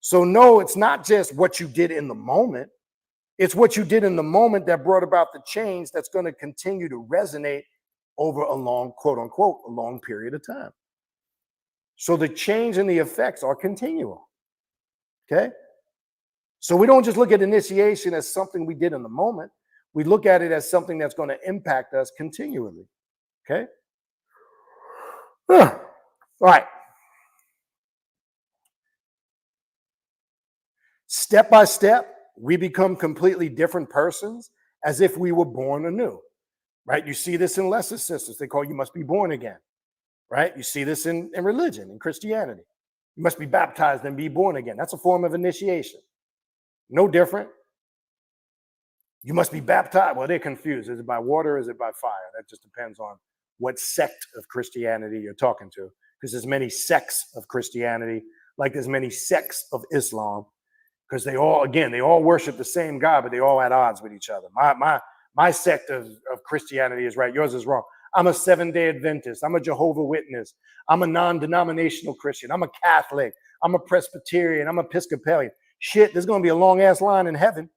So no, it's not just what you did in the moment. It's what you did in the moment that brought about the change that's going to continue to resonate over a long, quote unquote, a long period of time. So the change and the effects are continual. Okay? So we don't just look at initiation as something we did in the moment. We look at it as something that's going to impact us continually. Okay? All right. Step by step, we become completely different persons as if we were born anew, right? You see this in lesser sisters. They call you must be born again, right? You see this in religion, in Christianity. You must be baptized and be born again. That's a form of initiation. No different. You must be baptized. Well, they're confused. Is it by water or is it by fire? That just depends on what sect of Christianity you're talking to. Because there's many sects of Christianity, like there's many sects of Islam. Because they all worship the same God, but they all at odds with each other. My sect of Christianity is right. Yours is wrong. I'm a Seventh-day Adventist. I'm a Jehovah's Witness. I'm a non-denominational Christian. I'm a Catholic. I'm a Presbyterian. I'm Episcopalian. Shit, there's going to be a long-ass line in heaven.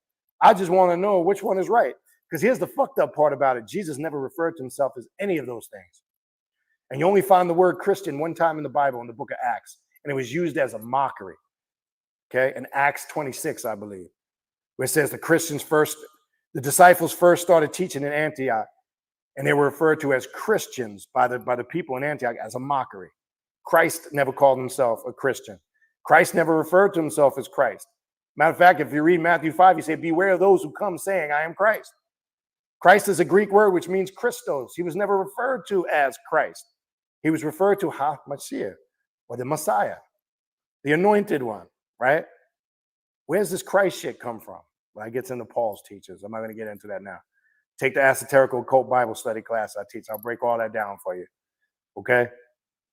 I just want to know which one is right. Because here's the fucked up part about it. Jesus never referred to himself as any of those things. And you only find the word Christian one time in the Bible, in the book of Acts. And it was used as a mockery. Okay, in Acts 26, I believe, where it says the disciples first started teaching in Antioch, and they were referred to as Christians by the people in Antioch as a mockery. Christ never called himself a Christian. Christ never referred to himself as Christ. Matter of fact, if you read Matthew 5, he said, beware of those who come saying, I am Christ. Christ is a Greek word which means Christos. He was never referred to as Christ. He was referred to HaMashiach, or the Messiah, the anointed one. Right? Where's this Christ shit come from? When I get into Paul's teachers, I'm not going to get into that now. Take the esoterical occult Bible study class I teach. I'll break all that down for you. Okay?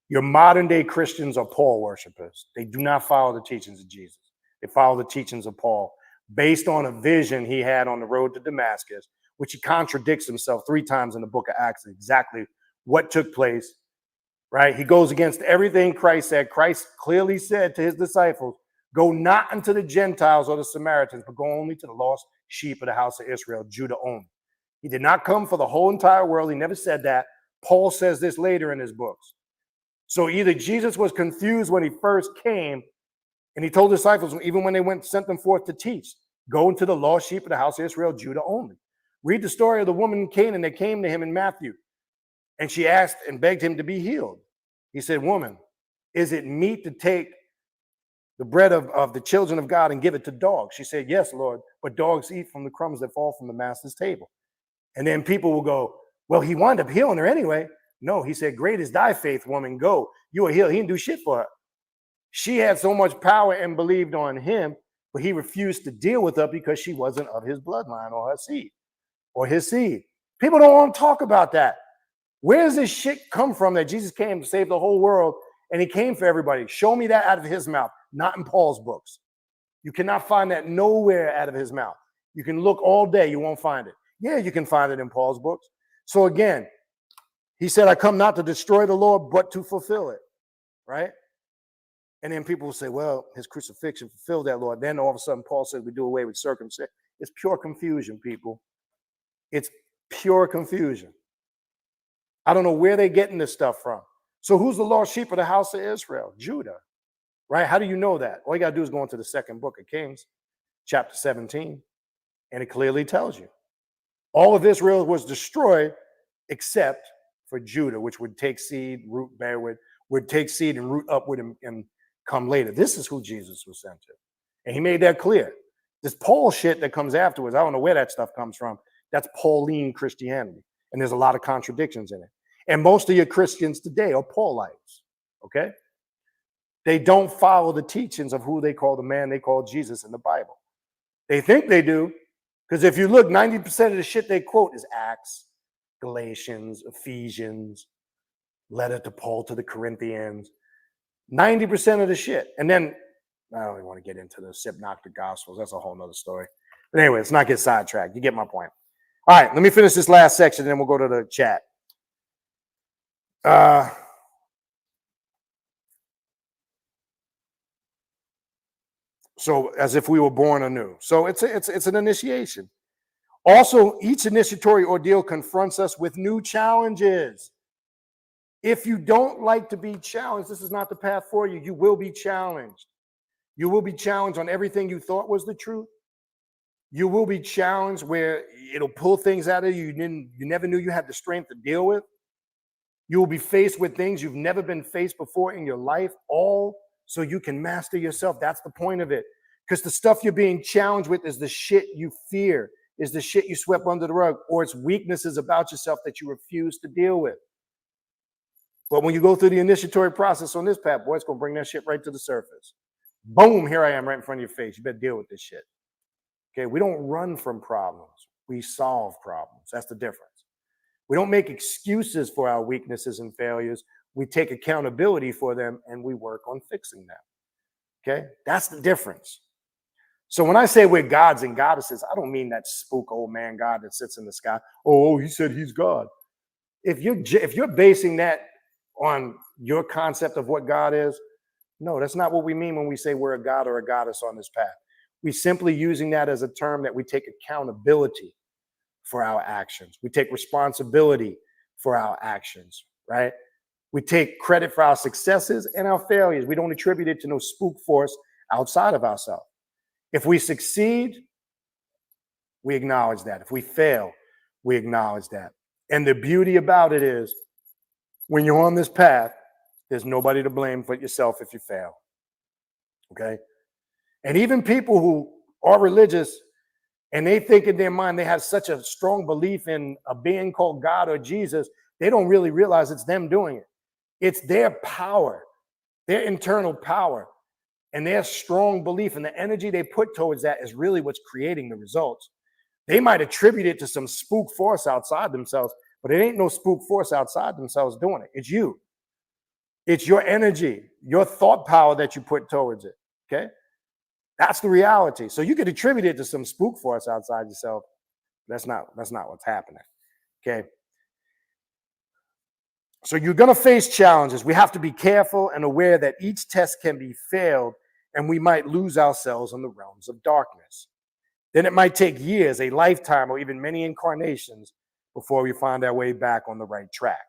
Your modern day Christians are Paul worshipers. They do not follow the teachings of Jesus. They follow the teachings of Paul based on a vision he had on the road to Damascus, which he contradicts himself 3 times in the book of Acts, exactly what took place. Right? He goes against everything Christ said. Christ clearly said to his disciples, go not unto the Gentiles or the Samaritans, but go only to the lost sheep of the house of Israel, Judah only. He did not come for the whole entire world. He never said that. Paul says this later in his books. So either Jesus was confused when he first came, and he told the disciples, even when they sent them forth to teach, go into the lost sheep of the house of Israel, Judah only. Read the story of the woman in Canaan that came to him in Matthew, and she asked and begged him to be healed. He said, woman, is it meet to take the bread of the children of God and give it to dogs? She said, yes, Lord, but dogs eat from the crumbs that fall from the master's table. And then people will go, well, he wound up healing her anyway. No, he said, great is thy faith, woman, go. You are healed. He didn't do shit for her. She had so much power and believed on him, but he refused to deal with her because she wasn't of his bloodline or her seed or his seed. People don't want to talk about that. Where does this shit come from that Jesus came to save the whole world and he came for everybody? Show me that out of his mouth. Not in Paul's books. You cannot find that nowhere out of his mouth. You can look all day, you won't find it. Yeah, you can find it in Paul's books. So again, he said, I come not to destroy the law, but to fulfill it, right? And then people will say, well, his crucifixion fulfilled that law. Then all of a sudden, Paul says we do away with circumcision. It's pure confusion, people. It's pure confusion. I don't know where they're getting this stuff from. So who's the lost sheep of the house of Israel? Judah. Right? How do you know that? All you got to do is go into the 2nd book of Kings, chapter 17, and it clearly tells you. All of Israel was destroyed except for Judah, which would take seed, root, bear with, would take seed and root upward and come later. This is who Jesus was sent to. And he made that clear. This Paul shit that comes afterwards, I don't know where that stuff comes from. That's Pauline Christianity. And there's a lot of contradictions in it. And most of your Christians today are Paulites. Okay? They don't follow the teachings of who they call the man they call Jesus in the Bible. They think they do, because if you look, 90% of the shit they quote is Acts, Galatians, Ephesians, letter to Paul to the Corinthians. 90% of the shit. And then, I don't even want to get into the synoptic gospels. That's a whole nother story. But anyway, let's not get sidetracked. You get my point. All right, let me finish this last section, and then we'll go to the chat. So as if we were born anew. So it's an initiation. Also, each initiatory ordeal confronts us with new challenges. If you don't like to be challenged, this is not the path for you. You will be challenged. You will be challenged on everything you thought was the truth. You will be challenged where it'll pull things out of you you never knew you had the strength to deal with. You will be faced with things you've never been faced before in your life, all so you can master yourself. That's the point of it. Because the stuff you're being challenged with is the shit you fear, is the shit you swept under the rug, or it's weaknesses about yourself that you refuse to deal with. But when you go through the initiatory process on this path, boy, it's going to bring that shit right to the surface. Boom, here I am right in front of your face. You better deal with this shit. Okay, we don't run from problems. We solve problems. That's the difference. We don't make excuses for our weaknesses and failures. We take accountability for them and we work on fixing them. Okay? That's the difference. So when I say we're gods and goddesses, I don't mean that spook old man God that sits in the sky. Oh, he said he's God. If you're basing that on your concept of what God is, no, that's not what we mean when we say we're a god or a goddess on this path. We're simply using that as a term that we take accountability for our actions. We take responsibility for our actions, right? We take credit for our successes and our failures. We don't attribute it to no spook force outside of ourselves. If we succeed, we acknowledge that. If we fail, we acknowledge that. And the beauty about it is, when you're on this path, there's nobody to blame but yourself if you fail. Okay? And even people who are religious and they think in their mind they have such a strong belief in a being called God or Jesus, they don't really realize it's them doing it. It's their power, their internal power, and their strong belief, and the energy they put towards that is really what's creating the results. They might attribute it to some spook force outside themselves, but it ain't no spook force outside themselves doing it. It's you. It's your energy, your thought power that you put towards it. Okay? That's the reality. So you could attribute it to some spook force outside yourself. That's not what's happening. Okay? So you're going to face challenges. We have to be careful and aware that each test can be failed and we might lose ourselves in the realms of darkness. Then it might take years, a lifetime, or even many incarnations before we find our way back on the right track.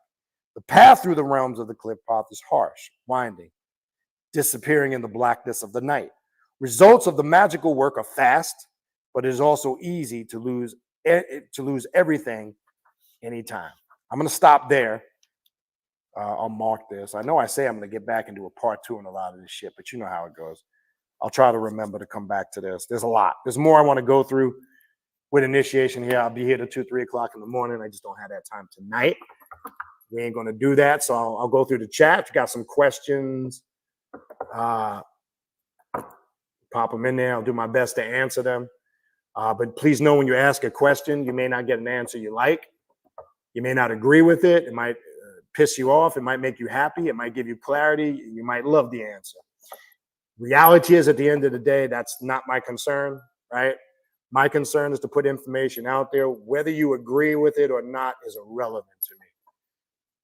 The path through the realms of the cliff path is harsh, winding, disappearing in the blackness of the night. Results of the magical work are fast, but it is also easy to lose everything anytime. I'm going to stop there. I'll mark this. I know I say I'm going to get back and do a part 2 on a lot of this shit, but you know how it goes. I'll try to remember to come back to this. There's a lot. There's more I want to go through with initiation here. I'll be here till 2, 3 o'clock in the morning. I just don't have that time tonight. We ain't going to do that. So I'll go through the chat. If you got some questions, pop them in there. I'll do my best to answer them. But please know, when you ask a question, you may not get an answer you like. You may not agree with it. It might piss you off. It might make you happy. It might give you clarity. You might love the answer. Reality is, at the end of the day, that's not my concern, right? My concern is to put information out there. Whether you agree with it or not is irrelevant to me,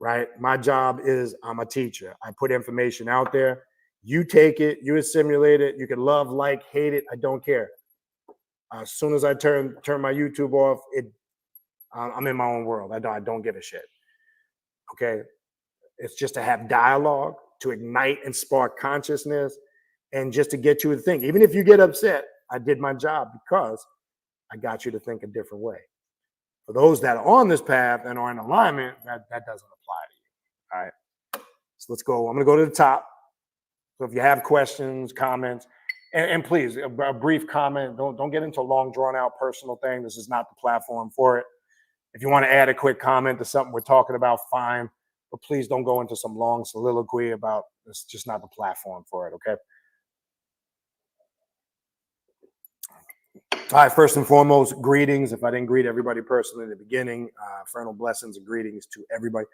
right? My job is, I'm a teacher. I put information out there. You take it, you assimilate it. You can love, like, hate it. I don't care. As soon as I turn my YouTube off, I'm in my own world. I don't give a shit. Okay? It's just to have dialogue, to ignite and spark consciousness, and just to get you to think. Even if you get upset, I did my job because I got you to think a different way. For those that are on this path and are in alignment, that doesn't apply to you. All right. So let's go. I'm going to go to the top. So if you have questions, comments, and please, a brief comment. Don't get into a long, drawn-out personal thing. This is not the platform for it. If you want to add a quick comment to something we're talking about, fine. But please don't go into some long soliloquy about it's just not the platform for it, okay? All right, first and foremost, greetings. If I didn't greet everybody personally in the beginning, infernal blessings and greetings to everybody.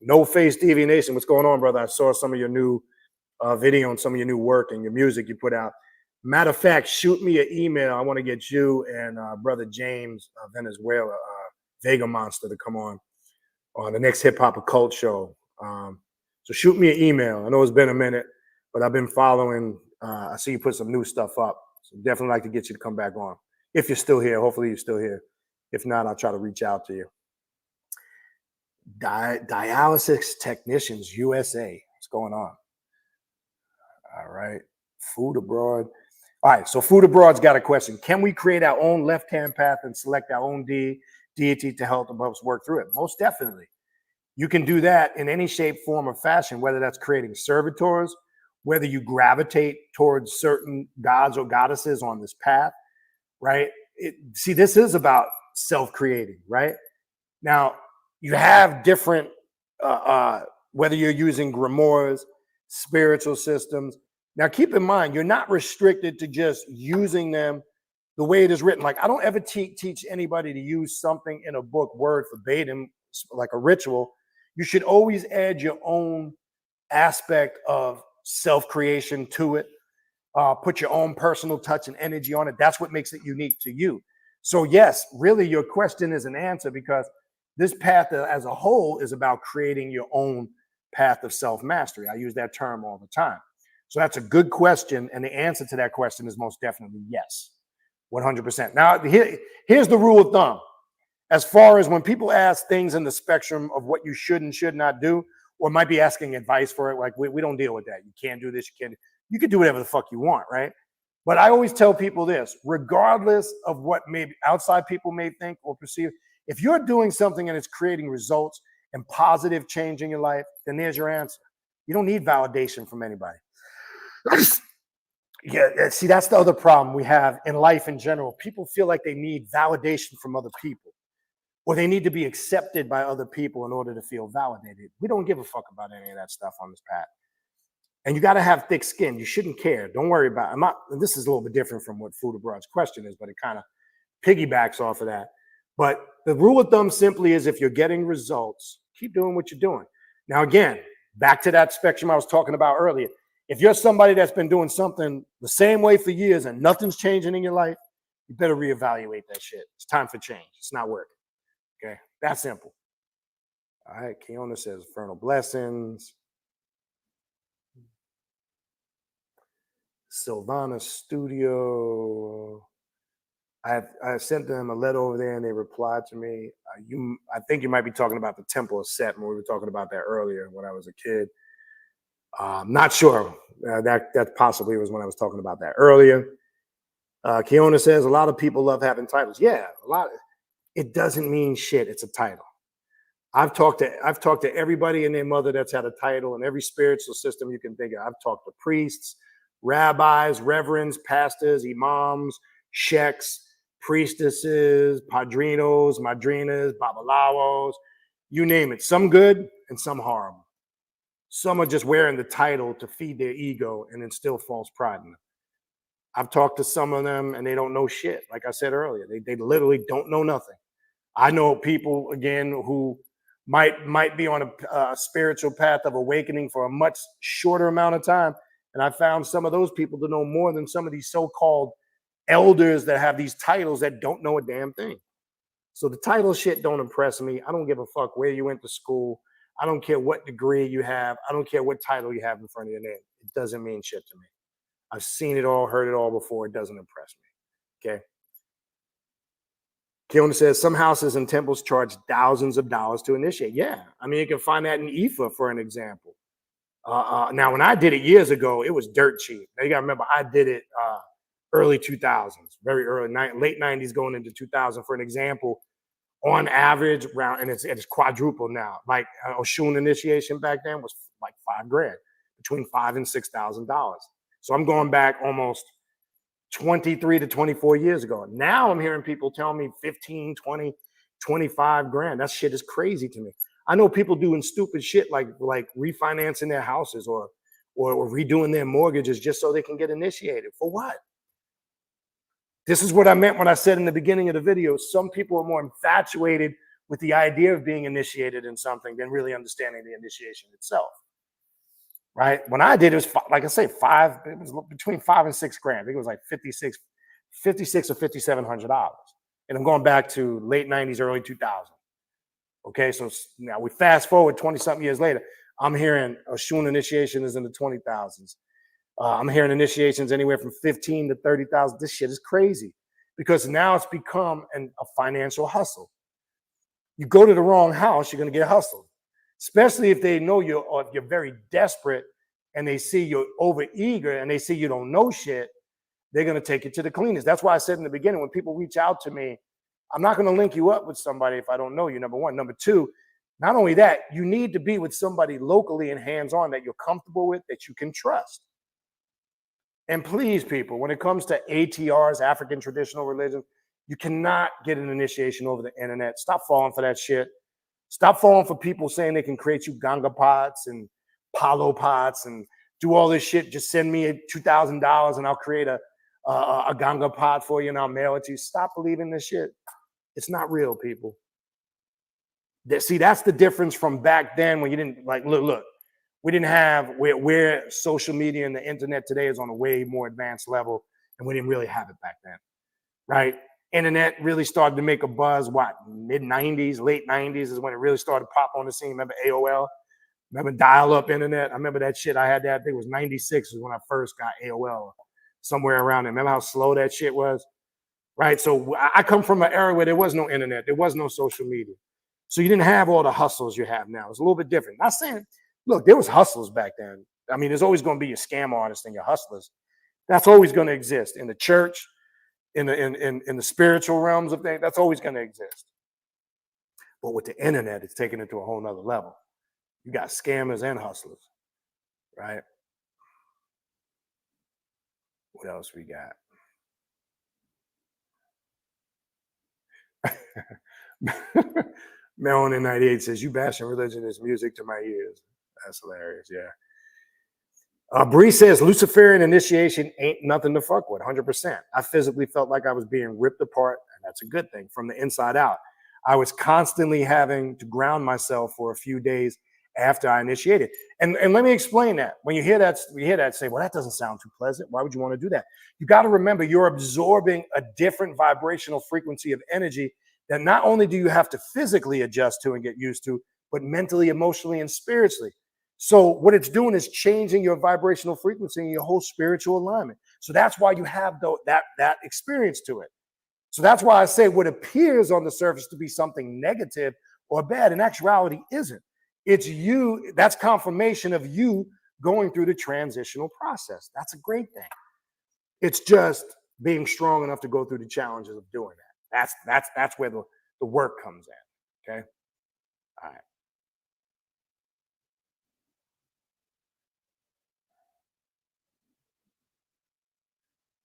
No Face TV Nation, what's going on, brother? I saw some of your new video and some of your new work and your music you put out. Matter of fact, shoot me an email. I want to get you and brother James Venezuela, Vega Monster, to come on the next Hip Hop Occult show. So shoot me an email. I know it's been a minute, but I've been following. I see you put some new stuff up. So definitely like to get you to come back on. If you're still here, hopefully you're still here. If not, I'll try to reach out to you. Dialysis Technicians USA. What's going on? All right. Food Abroad. All right. So Food Abroad's got a question. Can we create our own left-hand path and select our own deity to help us work through it? Most definitely. You can do that in any shape, form, or fashion, whether that's creating servitors, whether you gravitate towards certain gods or goddesses on this path, right? See, this is about self-creating, right? Now, you have different, whether you're using grimoires, spiritual systems. Now, keep in mind, you're not restricted to just using them the way it is written. Like, I don't ever teach anybody to use something in a book word verbatim, like a ritual. You should always add your own aspect of self-creation to it. Put your own personal touch and energy on it. That's what makes it unique to you. So yes, really your question is an answer, because this path as a whole is about creating your own path of self-mastery. I use that term all the time. So that's a good question. And the answer to that question is most definitely yes, 100%. Now, here's the rule of thumb. As far as when people ask things in the spectrum of what you should and should not do, or might be asking advice for it, like we don't deal with that. You can't do this, you can do whatever the fuck you want, right? But I always tell people this, regardless of what maybe outside people may think or perceive, if you're doing something and it's creating results and positive change in your life, then there's your answer. You don't need validation from anybody. Yeah, see, that's the other problem we have in life in general. People feel like they need validation from other people, or they need to be accepted by other people in order to feel validated. We don't give a fuck about any of that stuff on this path. And you got to have thick skin. You shouldn't care. Don't worry about it. This is a little bit different from what Food Abroad's question is, but it kind of piggybacks off of that. But the rule of thumb simply is, if you're getting results, keep doing what you're doing. Now, again, back to that spectrum I was talking about earlier. If you're somebody that's been doing something the same way for years and nothing's changing in your life, you better reevaluate that shit. It's time for change. It's not working. Okay, that's simple. All right, Keona says, Infernal Blessings. Sylvana Studio. I sent them a letter over there and they replied to me. I think you might be talking about the Temple of Set when we were talking about that earlier when I was a kid. Not sure. That possibly was when I was talking about that earlier. Keona says, a lot of people love having titles. Yeah, a lot. It doesn't mean shit. It's a title. I've talked to everybody and their mother that's had a title, in every spiritual system you can think of. I've talked to priests, rabbis, reverends, pastors, imams, sheikhs, priestesses, padrinos, madrinas, babalawos, you name it. Some good and some horrible. Some are just wearing the title to feed their ego and instill false pride in them. I've talked to some of them and they don't know shit. Like I said earlier, they literally don't know nothing. I know people, again, who might be on a spiritual path of awakening for a much shorter amount of time. And I found some of those people to know more than some of these so-called elders that have these titles that don't know a damn thing. So the title shit don't impress me. I don't give a fuck where you went to school. I don't care what degree you have. I don't care what title you have in front of your name. It doesn't mean shit to me. I've seen it all, heard it all before. It doesn't impress me. Okay. Keona says, some houses and temples charge thousands of dollars to initiate. Yeah. I mean, you can find that in Ifa, for an example. Now, when I did it years ago, it was dirt cheap. Now, you got to remember, I did it early 2000s, very early, late 90s going into 2000, for an example. On average, around, and it's quadruple now. Like Oshun initiation back then was like $5,000, between $5,000 and $6,000. So I'm going back almost 23 to 24 years ago. Now I'm hearing people tell me 15, 20, 25 grand. That shit is crazy to me. I know people doing stupid shit like refinancing their houses or redoing their mortgages just so they can get initiated. For what? This is what I meant when I said in the beginning of the video, some people are more infatuated with the idea of being initiated in something than really understanding the initiation itself. Right? When I did, it was, like I say, it was between $5,000 and $6,000. I think it was like $56 or $5,700. And I'm going back to late 90s, early 2000s. Okay, so now we fast forward 20-something years later. I'm hearing Oshun initiation is in the 20,000s. I'm hearing initiations anywhere from 15 to 30,000. This shit is crazy because now it's become a financial hustle. You go to the wrong house, you're going to get hustled, especially if they know you're very desperate and they see you're over eager and they see you don't know shit. They're going to take you to the cleaners. That's why I said in the beginning, when people reach out to me, I'm not going to link you up with somebody if I don't know you, number one. Number two, not only that, you need to be with somebody locally and hands-on that you're comfortable with, that you can trust. And please, people, when it comes to ATRs, African traditional religion, you cannot get an initiation over the internet. Stop falling for that shit. Stop falling for people saying they can create you Ganga pots and Palo pots and do all this shit. Just send me $2,000 and I'll create a a ganga pot for you and I'll mail it to you. Stop believing this shit. It's not real, people. See, that's the difference from back then when you didn't like, look, we didn't have where social media and the internet today is on a way more advanced level, and we didn't really have it back then, right? Internet really started to make a buzz, what, mid 90s, late 90s is when it really started to pop on the scene. Remember AOL? Remember dial-up internet? I remember that shit. I had that, I think it was 96 is when I first got AOL, somewhere around there. Remember how slow that shit was? Right? So I come from an era where there was no internet, there was no social media. So you didn't have all the hustles you have now. It's a little bit different. Not saying, look, there was hustlers back then. I mean, there's always going to be your scam artists and your hustlers. That's always going to exist in the church, in the spiritual realms of things. That's always going to exist. But with the internet, it's taken it to a whole nother level. You got scammers and hustlers, right? What else we got? Melon 98 says, you bashing religion is music to my ears. That's hilarious, yeah. Bree says, Luciferian initiation ain't nothing to fuck with, 100%. I physically felt like I was being ripped apart, and that's a good thing, from the inside out. I was constantly having to ground myself for a few days after I initiated. And let me explain that. When you hear that, say, well, that doesn't sound too pleasant. Why would you want to do that? You got to remember, you're absorbing a different vibrational frequency of energy that not only do you have to physically adjust to and get used to, but mentally, emotionally, and spiritually. So what it's doing is changing your vibrational frequency and your whole spiritual alignment. So that's why you have that experience to it. So that's why I say what appears on the surface to be something negative or bad, in actuality isn't. It's you, that's confirmation of you going through the transitional process. That's a great thing. It's just being strong enough to go through the challenges of doing that. That's where the work comes in. Okay. All right.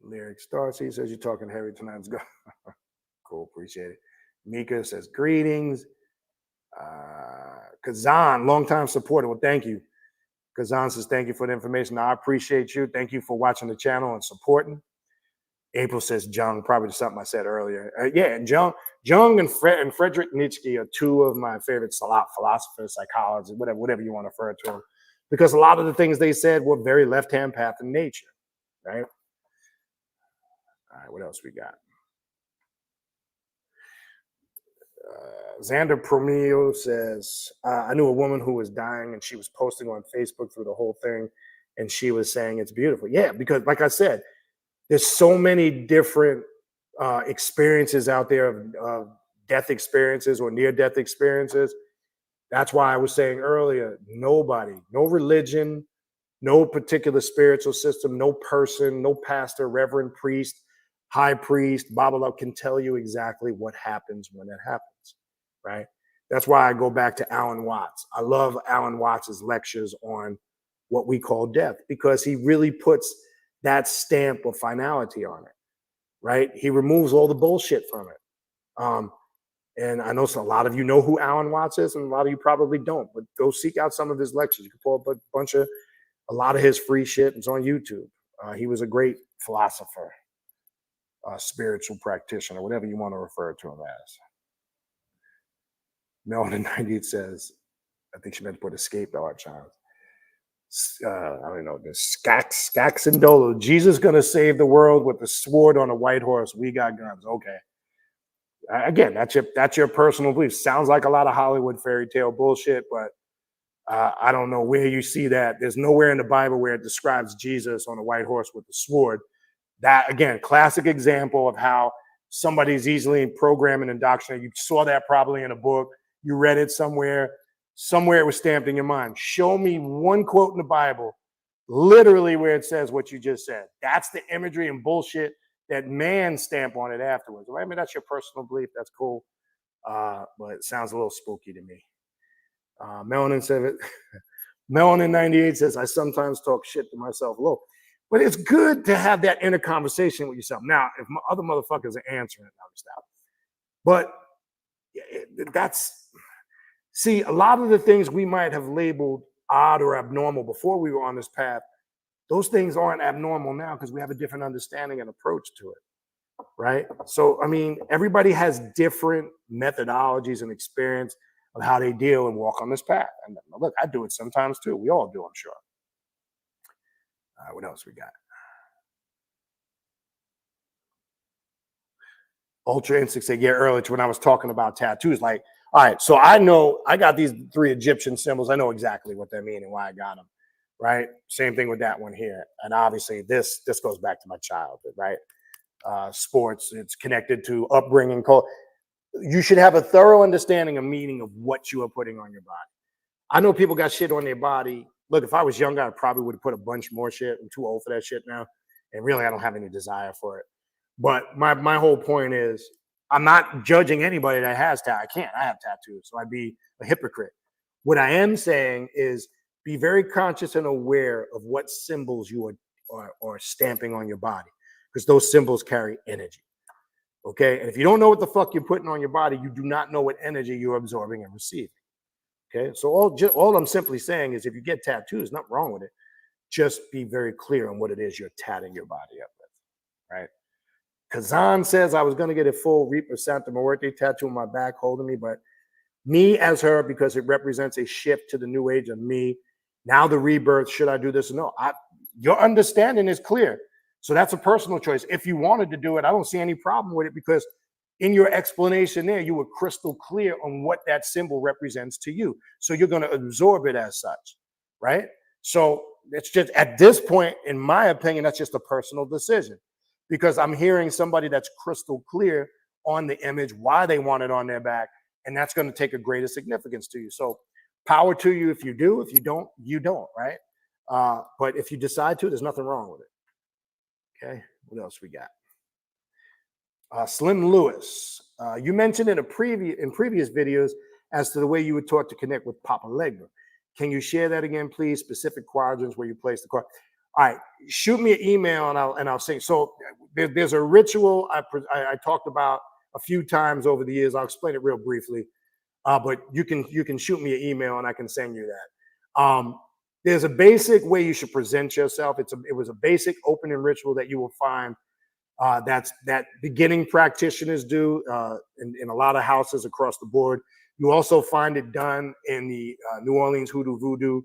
Lyric Starseed says you're talking heavy tonight. Let's go. Cool, appreciate it. Mika says greetings. Kazan, longtime supporter. Well, thank you. Kazan says thank you for the information. I appreciate you. Thank you for watching the channel and supporting. April says Jung, probably something I said earlier. Yeah, and Jung and Friedrich Nietzsche are two of my favorite philosophers, psychologists, whatever you want to refer to them, because a lot of the things they said were very left-hand path in nature, right? All right, what else we got? Xander Promio says, I knew a woman who was dying and she was posting on Facebook through the whole thing, and she was saying it's beautiful. Yeah, because like I said, there's so many different experiences out there of death experiences or near-death experiences. That's why I was saying earlier, nobody, no religion, no particular spiritual system, no person, no pastor, reverend, priest, high priest, blah, blah, blah, can tell you exactly what happens when it happens, right? That's why I go back to Alan Watts. I love Alan Watts's lectures on what we call death, because he really puts that stamp of finality on it, right? He removes all the bullshit from it. And I know a lot of you know who Alan Watts is, and a lot of you probably don't, but go seek out some of his lectures. You can pull up a lot of his free shit. It's on YouTube. He was a great philosopher, spiritual practitioner, whatever you want to refer to him as. Melvin 98 says, I think she meant to put escape arch on. I don't know, this Skax and Dolo. Jesus gonna save the world with a sword on a white horse. We got guns. Okay. Again, that's your personal belief. Sounds like a lot of Hollywood fairy tale bullshit, but I don't know where you see that. There's nowhere in the Bible where it describes Jesus on a white horse with a sword. That, again, classic example of how somebody's easily programmed and indoctrinated. You saw that probably in a book. You read it somewhere. Somewhere it was stamped in your mind. Show me one quote in the Bible, literally where it says what you just said. That's the imagery and bullshit that man stamp on it afterwards. Well, I mean, that's your personal belief. That's cool. But it sounds a little spooky to me. Melanin 98 says, I sometimes talk shit to myself low. But it's good to have that inner conversation with yourself. Now, if other motherfuckers are answering it, I'll stop. But see, a lot of the things we might have labeled odd or abnormal before we were on this path Those things aren't abnormal now because we have a different understanding and approach to it, right? So, I mean, everybody has different methodologies and experience of how they deal and walk on this path. And look, I do it sometimes too. We all do, I'm sure. What else we got? Ultra Instinct said, yeah, earlier when I was talking about tattoos, like, all right, so I know I got these 3 Egyptian symbols. I know exactly what they mean and why I got them, right? Same thing with that one here. And obviously this goes back to my childhood, right? Sports, it's connected to upbringing. You should have a thorough understanding and meaning of what you are putting on your body. I know people got shit on their body. Look, if I was younger, I probably would have put a bunch more shit. I'm too old for that shit now. And really, I don't have any desire for it. But my whole point is, I'm not judging anybody that has tattoos. I can't. I have tattoos, so I'd be a hypocrite. What I am saying is, be very conscious and aware of what symbols you are stamping on your body, because those symbols carry energy. Okay, and if you don't know what the fuck you're putting on your body, you do not know what energy you're absorbing and receiving. Okay, so all I'm simply saying is, if you get tattoos, nothing wrong with it. Just be very clear on what it is you're tatting your body up with, right? Kazan says, I was going to get a full Reaper Santa Muerte tattoo on my back holding me, but me as her, because it represents a shift to the new age of me. Now the rebirth, should I do this? No, your understanding is clear. So that's a personal choice. If you wanted to do it, I don't see any problem with it, because in your explanation there, you were crystal clear on what that symbol represents to you. So you're going to absorb it as such, right? So it's just, at this point, in my opinion, that's just a personal decision, because I'm hearing somebody that's crystal clear on the image, why they want it on their back, and that's going to take a greater significance to you. So power to you if you do. If you don't, you don't, right? But if you decide to, there's nothing wrong with it. Okay, what else we got? Slim Lewis, you mentioned in previous videos as to the way you would taught to connect with Papa Legba. Can you share that again, please? Specific quadrants where you place the card. All right, shoot me an email and I'll say. So there's a ritual I talked about a few times over the years. I'll explain it real briefly, but you can shoot me an email and I can send you that. There's a basic way you should present yourself. It was a basic opening ritual that you will find that beginning practitioners do in a lot of houses across the board. You also find it done in the New Orleans Hoodoo Voodoo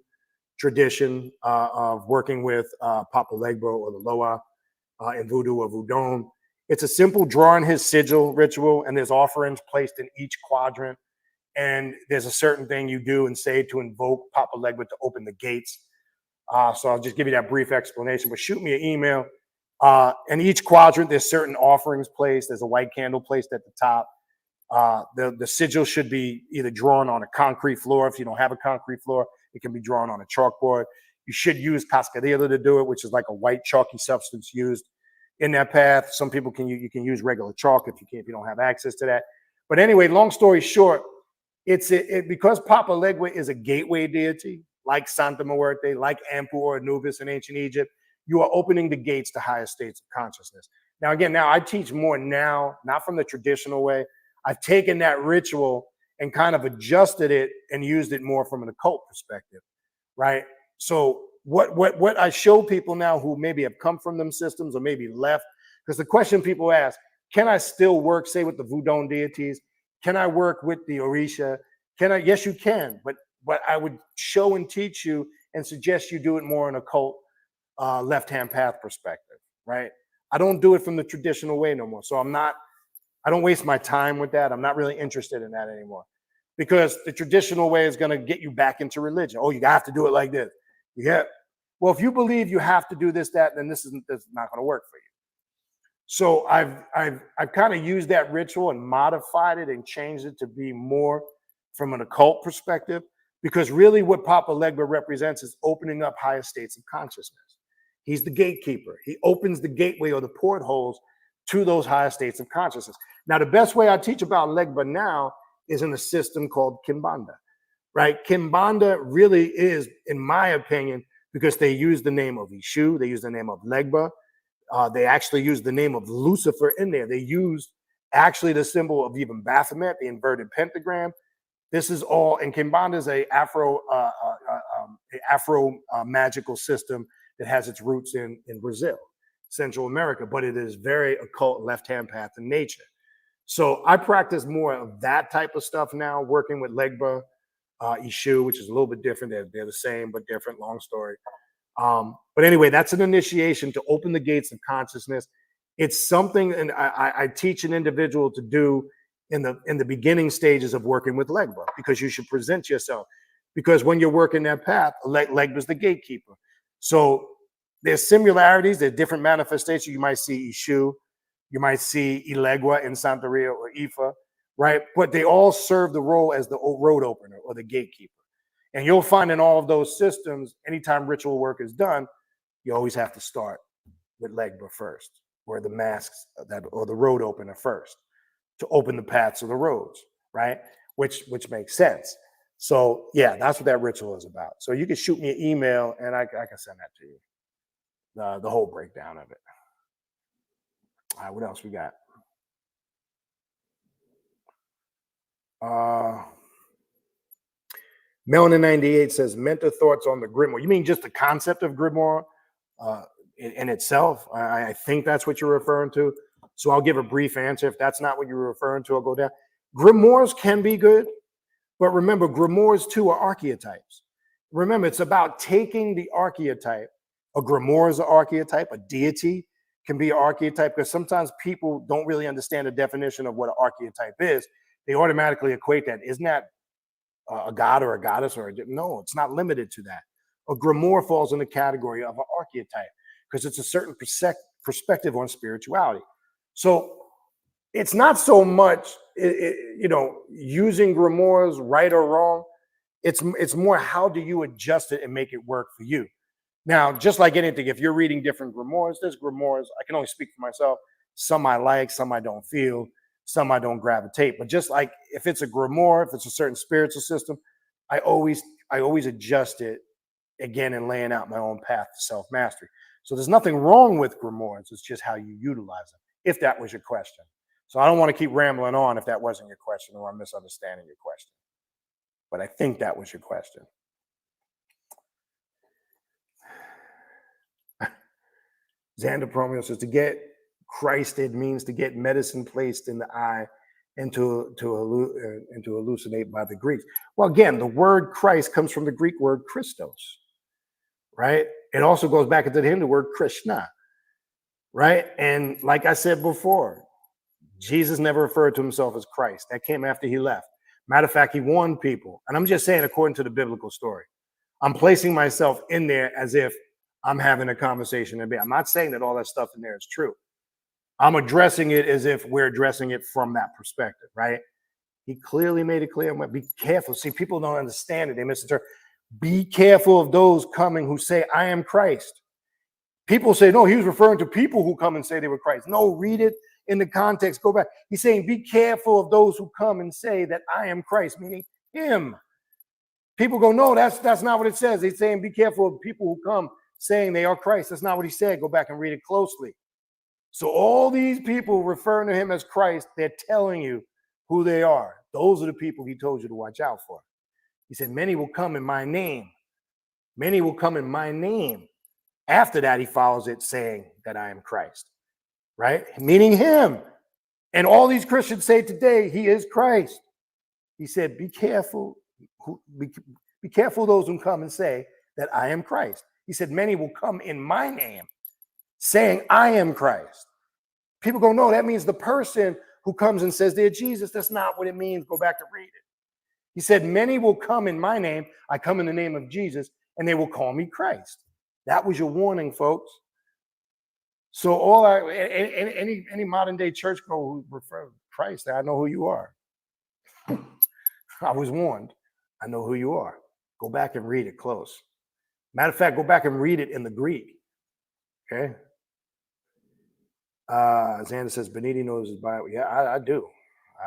tradition of working with Papa Legba or the Loa in Voodoo or Voodoo. It's a simple drawing his sigil ritual, and there's offerings placed in each quadrant. And there's a certain thing you do and say to invoke Papa Legba to open the gates. So I'll just give you that brief explanation, but shoot me an email. In each quadrant, there's certain offerings placed. There's a white candle placed at the top. The sigil should be either drawn on a concrete floor. If you don't have a concrete floor, it can be drawn on a chalkboard. You should use cascarilla to do it, which is like a white chalky substance used in that path. Some people you can use regular chalk if you don't have access to that. But anyway, long story short, because Papa Legba is a gateway deity, like Santa Muerte, like Ampu or Anubis in ancient Egypt. You are opening the gates to higher states of consciousness. Now, again, I teach more now, not from the traditional way. I've taken that ritual and kind of adjusted it and used it more from an occult perspective, right? So what I show people now who maybe have come from them systems or maybe left, because the question people ask, can I still work, say, with the Voodoo deities? Can I work with the Orisha? Yes, you can, but I would show and teach you and suggest you do it more in occult left-hand path perspective, right? I don't do it from the traditional way no more. So I don't waste my time with that. I'm not really interested in that anymore, because the traditional way is going to get you back into religion. Oh, you have to do it like this. Yeah. Well, if you believe you have to do this, that, then this is not going to work for you. So I've kind of used that ritual and modified it and changed it to be more from an occult perspective, because really what Papa Legba represents is opening up higher states of consciousness. He's the gatekeeper. He opens the gateway or the portholes to those higher states of consciousness. Now, the best way I teach about Legba now is in a system called Kimbanda, right? Kimbanda really is, in my opinion, because they use the name of Ishu, they use the name of Legba, they actually use the name of Lucifer in there. They used actually the symbol of even Baphomet, the inverted pentagram. This is all, and Kimbanda is a Afro magical system that has its roots in Brazil, Central America, but it is very occult left-hand path in nature. So I practice more of that type of stuff now, working with Legba, Ishu, which is a little bit different. They're the same, but different, long story. But anyway, that's an initiation to open the gates of consciousness. It's something, and I teach an individual to do in the beginning stages of working with Legba, because you should present yourself. Because when you're working that path, Legba's the gatekeeper. So there's similarities, there's different manifestations. You might see Ishu, you might see Ilegua in Santeria or Ifa, right? But they all serve the role as the road opener or the gatekeeper. And you'll find in all of those systems, anytime ritual work is done, you always have to start with Legba first, or the masks or the road opener first, to open the paths of the roads, right? Which makes sense. So yeah, that's what that ritual is about. So you can shoot me an email and I can send that to you, the whole breakdown of it. All right, what else we got? Melanin98 says, mental thoughts on the grimoire. You mean just the concept of grimoire in itself? I think that's what you're referring to. So I'll give a brief answer. If that's not what you're referring to, I'll go down. Grimoires can be good, but remember, grimoires too are archetypes. Remember, it's about taking the archetype. A grimoire is an archetype, a deity can be an archetype, because sometimes people don't really understand the definition of what an archetype is. They automatically equate that. Isn't that a god or a goddess? No, it's not limited to that. A grimoire falls in the category of an archetype because it's a certain perspective on spirituality. So it's not so much, using grimoires right or wrong. It's more, how do you adjust it and make it work for you? Now, just like anything, if you're reading different grimoires, there's grimoires, I can only speak for myself. Some I like, some I don't feel, some I don't gravitate. But just like if it's a grimoire, if it's a certain spiritual system, I always adjust it again in laying out my own path to self-mastery. So there's nothing wrong with grimoires. It's just how you utilize them, if that was your question. So I don't want to keep rambling on if that wasn't your question, or I'm misunderstanding your question. But I think that was your question. Xander Promio says, to get Christed means to get medicine placed in the eye and to hallucinate by the Greeks. Well, again, the word Christ comes from the Greek word Christos, right? It also goes back into the Hindu word Krishna, right? And like I said before, Jesus never referred to himself as Christ. That came after he left. Matter of fact, he warned people. And I'm just saying, according to the biblical story, I'm placing myself in there as if I'm having a conversation. I'm not saying that all that stuff in there is true. I'm addressing it as if we're addressing it from that perspective, right? He clearly made it clear. Be careful. See, people don't understand it. They misinterpret. Be careful of those coming who say, I am Christ. People say, no, he was referring to people who come and say they were Christ. No, read it in the context. Go back. He's saying, be careful of those who come and say that I am Christ, meaning him. People go, no, that's not what it says. He's saying, be careful of people who come saying they are Christ. That's not what he said. Go back and read it closely. So all these people referring to him as Christ, they're telling you who they are. Those are the people he told you to watch out for. He said, many will come in my name. Many will come in my name. After that, he follows it saying that I am Christ, right? Meaning him. And all these Christians say today, he is Christ. He said, be careful. Be careful those who come and say that I am Christ. He said, many will come in my name saying I am Christ. People go, no, that means the person who comes and says they're Jesus. That's not what it means. Go back and read it. He said, many will come in my name. I come in the name of Jesus, and they will call me Christ. That was your warning, folks. So any modern day churchgoer who refer to Christ, I know who you are. I was warned. I know who you are. Go back and read it close. Matter of fact, go back and read it in the Greek. Okay. Xander says, Baniti knows his Bible. Yeah, I do.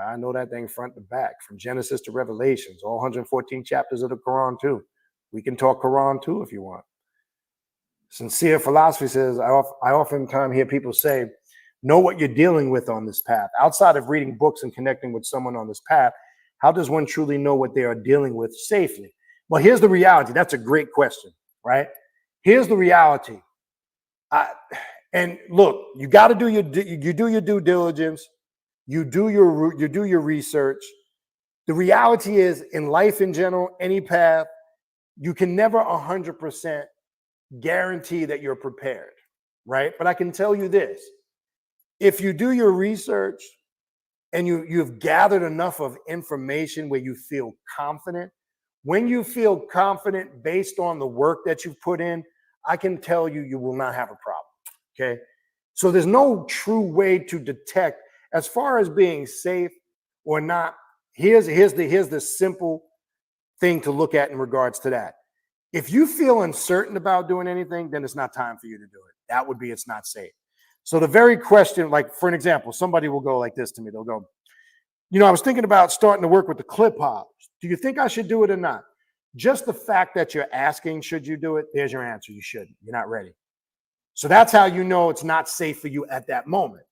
I know that thing front to back, from Genesis to Revelations, all 114 chapters of the Quran too. We can talk Quran too if you want. Sincere Philosophy says, I oftentimes hear people say, know what you're dealing with on this path. Outside of reading books and connecting with someone on this path, how does one truly know what they are dealing with safely? Well, here's the reality. That's a great question, right? Here's the reality. And look, you got to do your due diligence. You do your research. The reality is, in life in general, any path, you can never 100% guarantee that you're prepared, right? But I can tell you this: if you do your research and you've gathered enough of information where you feel confident, when you feel confident based on the work that you've put in, I can tell you, you will not have a problem. Okay. So there's no true way to detect as far as being safe or not. Here's the simple thing to look at in regards to that. If you feel uncertain about doing anything, then it's not time for you to do it. That would be, it's not safe. So the very question, like for an example, somebody will go like this to me. They'll go, I was thinking about starting to work with the clip hops. Do you think I should do it or not? Just the fact that you're asking, should you do it? There's your answer. You shouldn't. You're not ready. So that's how you know it's not safe for you at that moment,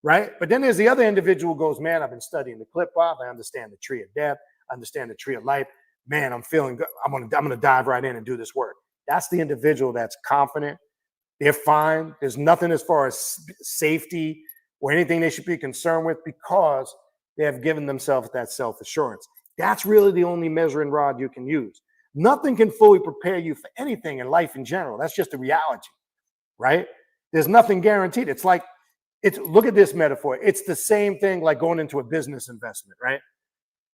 right? But then there's the other individual who goes, man, I've been studying the clip hop. I understand the tree of death. I understand the tree of life. Man, I'm feeling good. I'm gonna dive right in and do this work. That's the individual that's confident. They're fine. There's nothing as far as safety or anything they should be concerned with because they have given themselves that self-assurance. That's really the only measuring rod you can use. Nothing can fully prepare you for anything in life in general. That's just the reality. Right? There's nothing guaranteed. Look at this metaphor. It's the same thing like going into a business investment, right?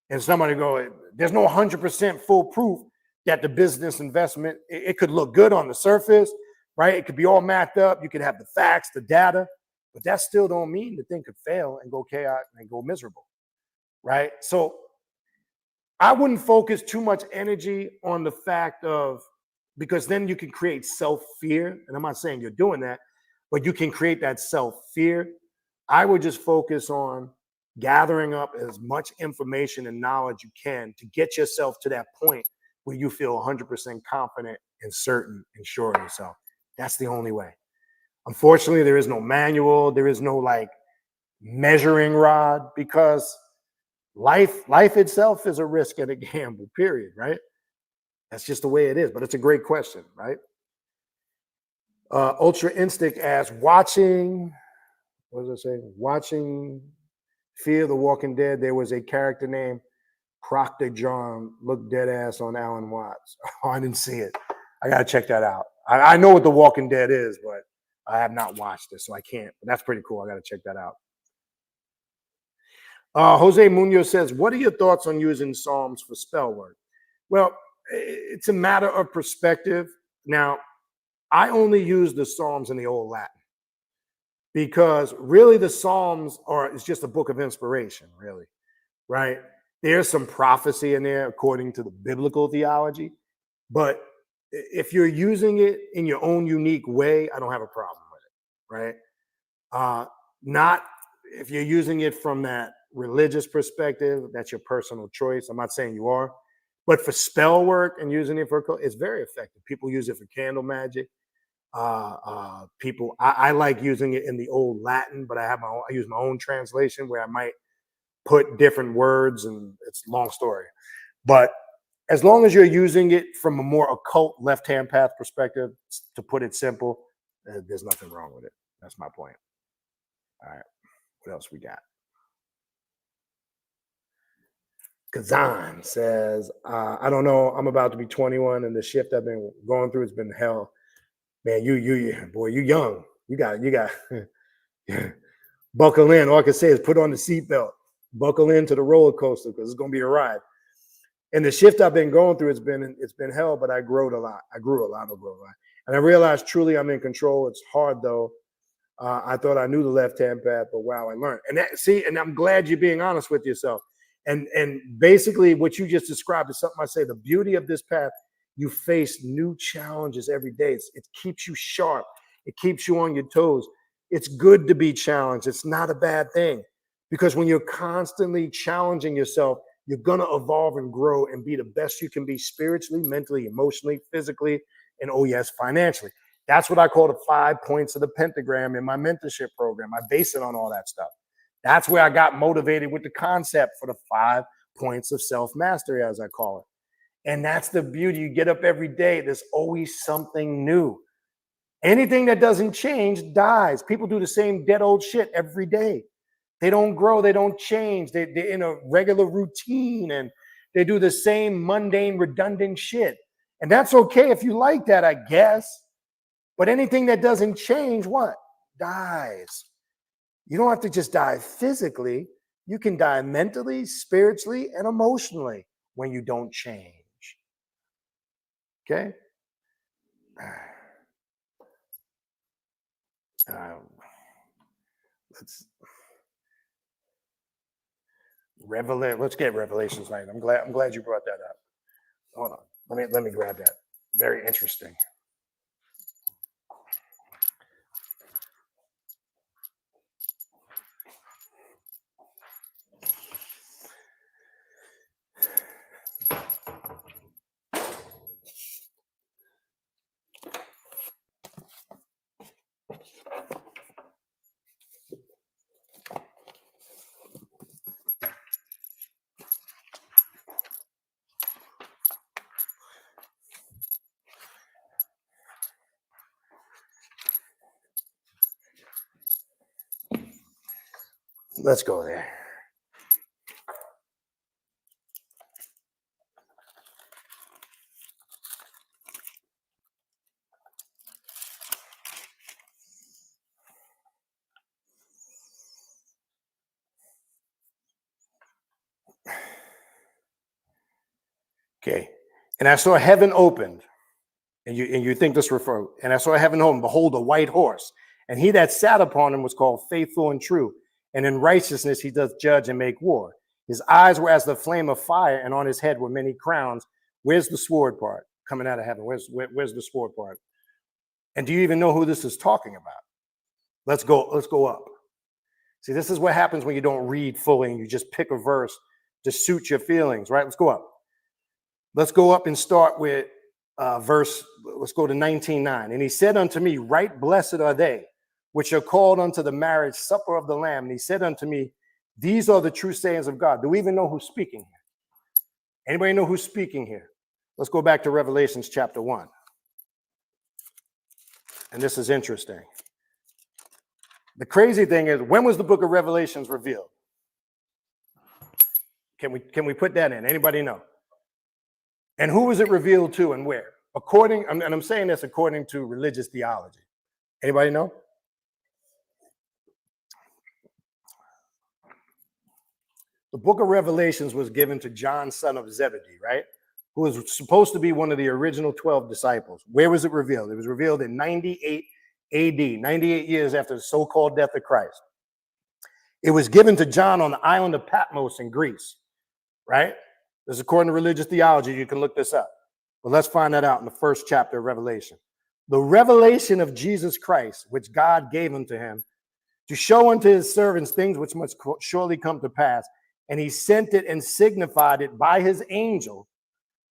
And somebody go, there's no 100% foolproof that the business investment, it could look good on the surface, right? It could be all mapped up. You could have the facts, the data, but that still don't mean the thing could fail and go chaotic and go miserable, right? So I wouldn't focus too much energy on the fact of, because then you can create self-fear. And I'm not saying you're doing that, but you can create that self-fear. I would just focus on gathering up as much information and knowledge you can to get yourself to that point where you feel 100% confident and certain and sure of yourself. That's the only way. Unfortunately, there is no manual. There is no like measuring rod because life itself is a risk and a gamble, period, right? That's just the way it is, but it's a great question, right? Ultra Instinct asks, watching Fear the Walking Dead, there was a character named Proctor John, looked dead ass on Alan Watts. Oh, I didn't see it. I got to check that out. I know what The Walking Dead is, but I have not watched it, so I can't. But that's pretty cool. I got to check that out. Jose Munoz says, what are your thoughts on using Psalms for spell work? Well, it's a matter of perspective. Now, I only use the Psalms in the Old Latin because really the Psalms it's just a book of inspiration, really, right? There's some prophecy in there according to the biblical theology, but if you're using it in your own unique way, I don't have a problem with it, right? Not if you're using it from that religious perspective, that's your personal choice. I'm not saying you are. But for spell work and using it for it's very effective. People use it for candle magic. I like using it in the Old Latin, but I use my own translation where I might put different words, and it's a long story. But as long as you're using it from a more occult left-hand path perspective, to put it simple, there's nothing wrong with it. That's my point. All right, what else we got? Kazan says, I don't know. I'm about to be 21, and the shift I've been going through has been hell. Man, you young. You got buckle in. All I can say is put on the seatbelt, buckle into the roller coaster because it's gonna be a ride. And the shift I've been going through, it's been hell, but I grew a lot. And I realized truly I'm in control. It's hard though. I thought I knew the left-hand path, but wow, I learned. And I'm glad you're being honest with yourself. And basically what you just described is something I say, the beauty of this path, you face new challenges every day. It keeps you sharp. It keeps you on your toes. It's good to be challenged. It's not a bad thing because when you're constantly challenging yourself, you're going to evolve and grow and be the best you can be spiritually, mentally, emotionally, physically, and oh yes, financially. That's what I call the 5 points of the pentagram in my mentorship program. I base it on all that stuff. That's where I got motivated with the concept for the 5 points of self-mastery, as I call it. And that's the beauty. You get up every day. There's always something new. Anything that doesn't change dies. People do the same dead old shit every day. They don't grow, they don't change. They're in a regular routine and they do the same mundane, redundant shit. And that's okay if you like that, I guess. But anything that doesn't change, what? Dies. You don't have to just die physically. You can die mentally, spiritually, and emotionally when you don't change. Okay? Let's get Revelations 9. I'm glad you brought that up. Hold on. Let me grab that. Very interesting. Let's go there. Okay. And I saw heaven opened. And you think this refer, and I saw heaven opened, behold, a white horse. And he that sat upon him was called Faithful and True. And in righteousness he doth judge and make war. His eyes were as the flame of fire, and on his head were many crowns. Where's the sword part coming out of heaven? Where's the sword part? And do you even know who this is talking about? Let's go up. See, this is what happens when you don't read fully and you just pick a verse to suit your feelings, right? Let's go up. Let's go up and start with let's go to 19:9. And he said unto me, right blessed are they which are called unto the marriage supper of the Lamb. And he said unto me, these are the true sayings of God. Do we even know who's speaking here? Anybody know who's speaking here? Let's go back to Revelations chapter 1. And this is interesting. The crazy thing is, when was the book of Revelations revealed? Can we put that in? Anybody know? And who was it revealed to and where? And I'm saying this according to religious theology. Anybody know? The book of Revelations was given to John, son of Zebedee, right? Who was supposed to be one of the original 12 disciples. Where was it revealed? It was revealed in 98 AD, 98 years after the so-called death of Christ. It was given to John on the island of Patmos in Greece, right? This is according to religious theology. You can look this up. But let's find that out in the first chapter of Revelation. The revelation of Jesus Christ, which God gave unto him, to show unto his servants things which must surely come to pass. And he sent it and signified it by his angel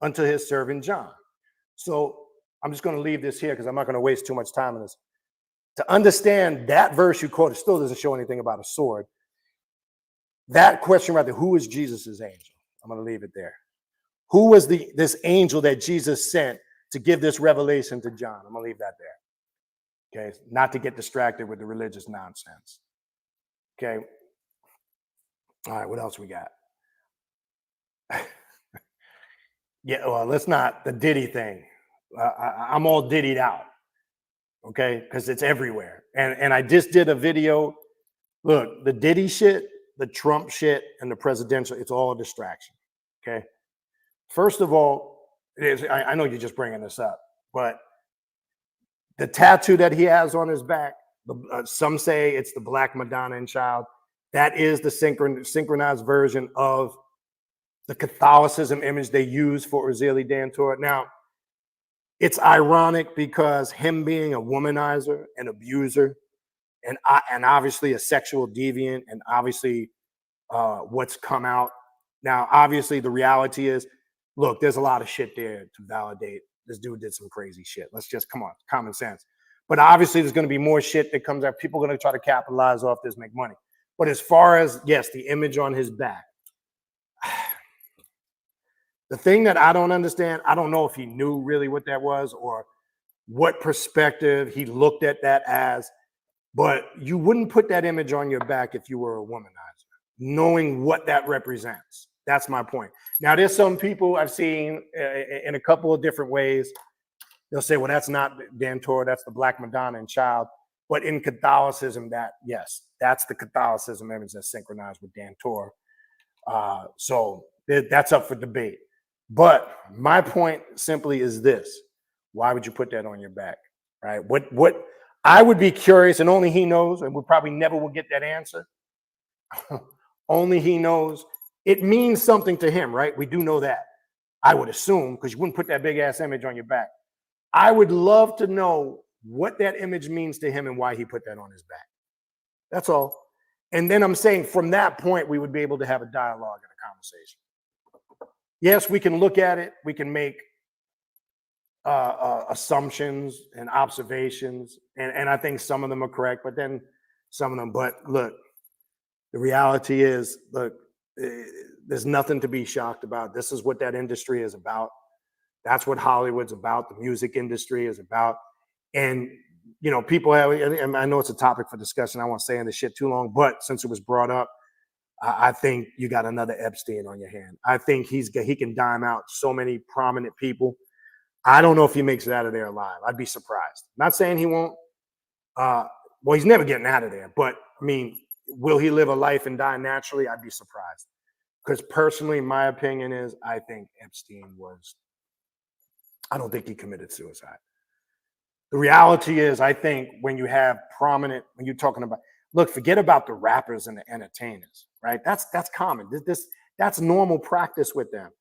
unto his servant John. So I'm just going to leave this here because I'm not going to waste too much time on this. To understand that verse you quoted still doesn't show anything about a sword. That question right there, who is Jesus's angel? I'm going to leave it there. Who was this angel that Jesus sent to give this revelation to John? I'm going to leave that there. Okay, not to get distracted with the religious nonsense. Okay. All right, what else we got? Yeah, well, let's not, the Diddy thing. I'm all Diddy'd out, okay, because it's everywhere. And I just did a video. Look, the Diddy shit, the Trump shit, and the presidential, it's all a distraction, okay? First of all, I know you're just bringing this up, but the tattoo that he has on his back, some say it's the Black Madonna and Child. That is the synchronized version of the Catholicism image they use for Ozili Dantor. Now, it's ironic because him being a womanizer, an abuser, and obviously a sexual deviant, and obviously what's come out. Now, obviously, the reality is, look, there's a lot of shit there to validate. This dude did some crazy shit. Let's just, come on, common sense. But obviously, there's going to be more shit that comes out. People are going to try to capitalize off this, make money. But as far as, yes, the image on his back, the thing that I don't understand, I don't know if he knew really what that was, or what perspective he looked at that as, but you wouldn't put that image on your back if you were a womanizer, knowing what that represents. That's my point. Now, there's some people I've seen in a couple of different ways. They'll say, well, that's not Dantor, that's the Black Madonna and Child. But in Catholicism, yes, that's the Catholicism image that's synchronized with Dantor. So that's up for debate. But my point simply is this: why would you put that on your back, right? What I would be curious, and only he knows, and we probably never will get that answer. Only he knows. It means something to him, right? We do know that. I would assume, because you wouldn't put that big ass image on your back. I would love to know what that image means to him and why he put that on his back. That's all. And then I'm saying from that point, we would be able to have a dialogue and a conversation. Yes, we can look at it. We can make assumptions and observations. And I think some of them are correct, but then some of them. But look, the reality is, look, there's nothing to be shocked about. This is what that industry is about. That's what Hollywood's about. The music industry is about. And, you know, people have, and I know it's a topic for discussion. I won't say in this shit too long, but since it was brought up, I think you got another Epstein on your hand. I think he can dime out so many prominent people. I don't know if he makes it out of there alive. I'd be surprised. Not saying he won't. Well, he's never getting out of there. But, I mean, will he live a life and die naturally? I'd be surprised. Because personally, my opinion is I think Epstein I don't think he committed suicide. The reality is, I think when you have prominent, when you're talking about, look, forget about the rappers and the entertainers, right? That's common. That's normal practice with them.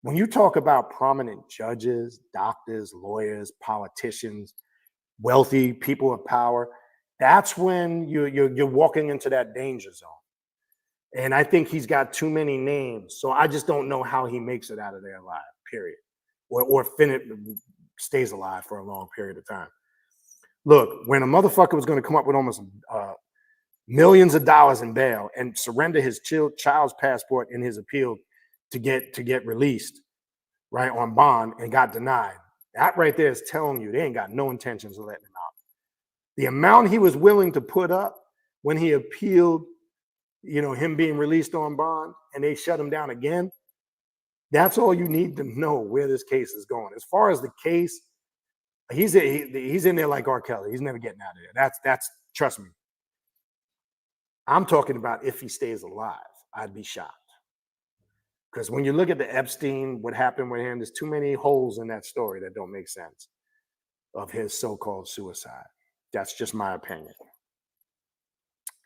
When you talk about prominent judges, doctors, lawyers, politicians, wealthy people of power, that's when you're walking into that danger zone. And I think he's got too many names. So I just don't know how he makes it out of there alive, period. Or stays alive for a long period of time. Look, when a motherfucker was going to come up with almost millions of dollars in bail and surrender his child's passport in his appeal to get released, right, on bond, and got denied, that right there is telling you they ain't got no intentions of letting him out. The amount he was willing to put up when he appealed, you know, him being released on bond, and they shut him down again, that's all you need to know where this case is going. As far as the case, he's in there like R. Kelly. He's never getting out of there. That's trust me. I'm talking about if he stays alive, I'd be shocked. Because when you look at the Epstein, what happened with him, there's too many holes in that story that don't make sense of his so-called suicide. That's just my opinion.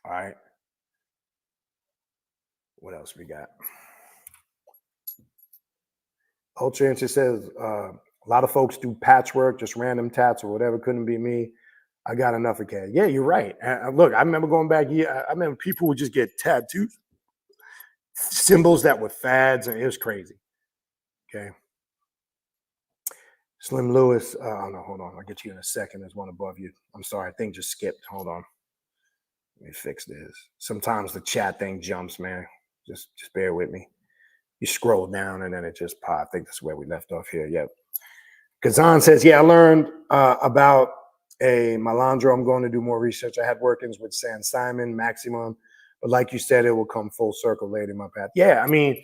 All right. What else we got? Ultra Interest says, a lot of folks do patchwork, just random tats or whatever. Couldn't be me. I got enough of cash. Yeah, you're right. Look, I remember going back. I remember people would just get tattoos, symbols that were fads, and it was crazy. Okay. Slim Lewis. Oh no, hold on. I'll get you in a second. There's one above you. I'm sorry. Thing just skipped. Hold on. Let me fix this. Sometimes the chat thing jumps, man. Just bear with me. You scroll down and then it just popped. I think that's where we left off here. Yep. Kazan says, yeah, I learned about a Malandro. I'm going to do more research. I had workings with San Simon, Maximum, but like you said, it will come full circle later in my path. Yeah, I mean,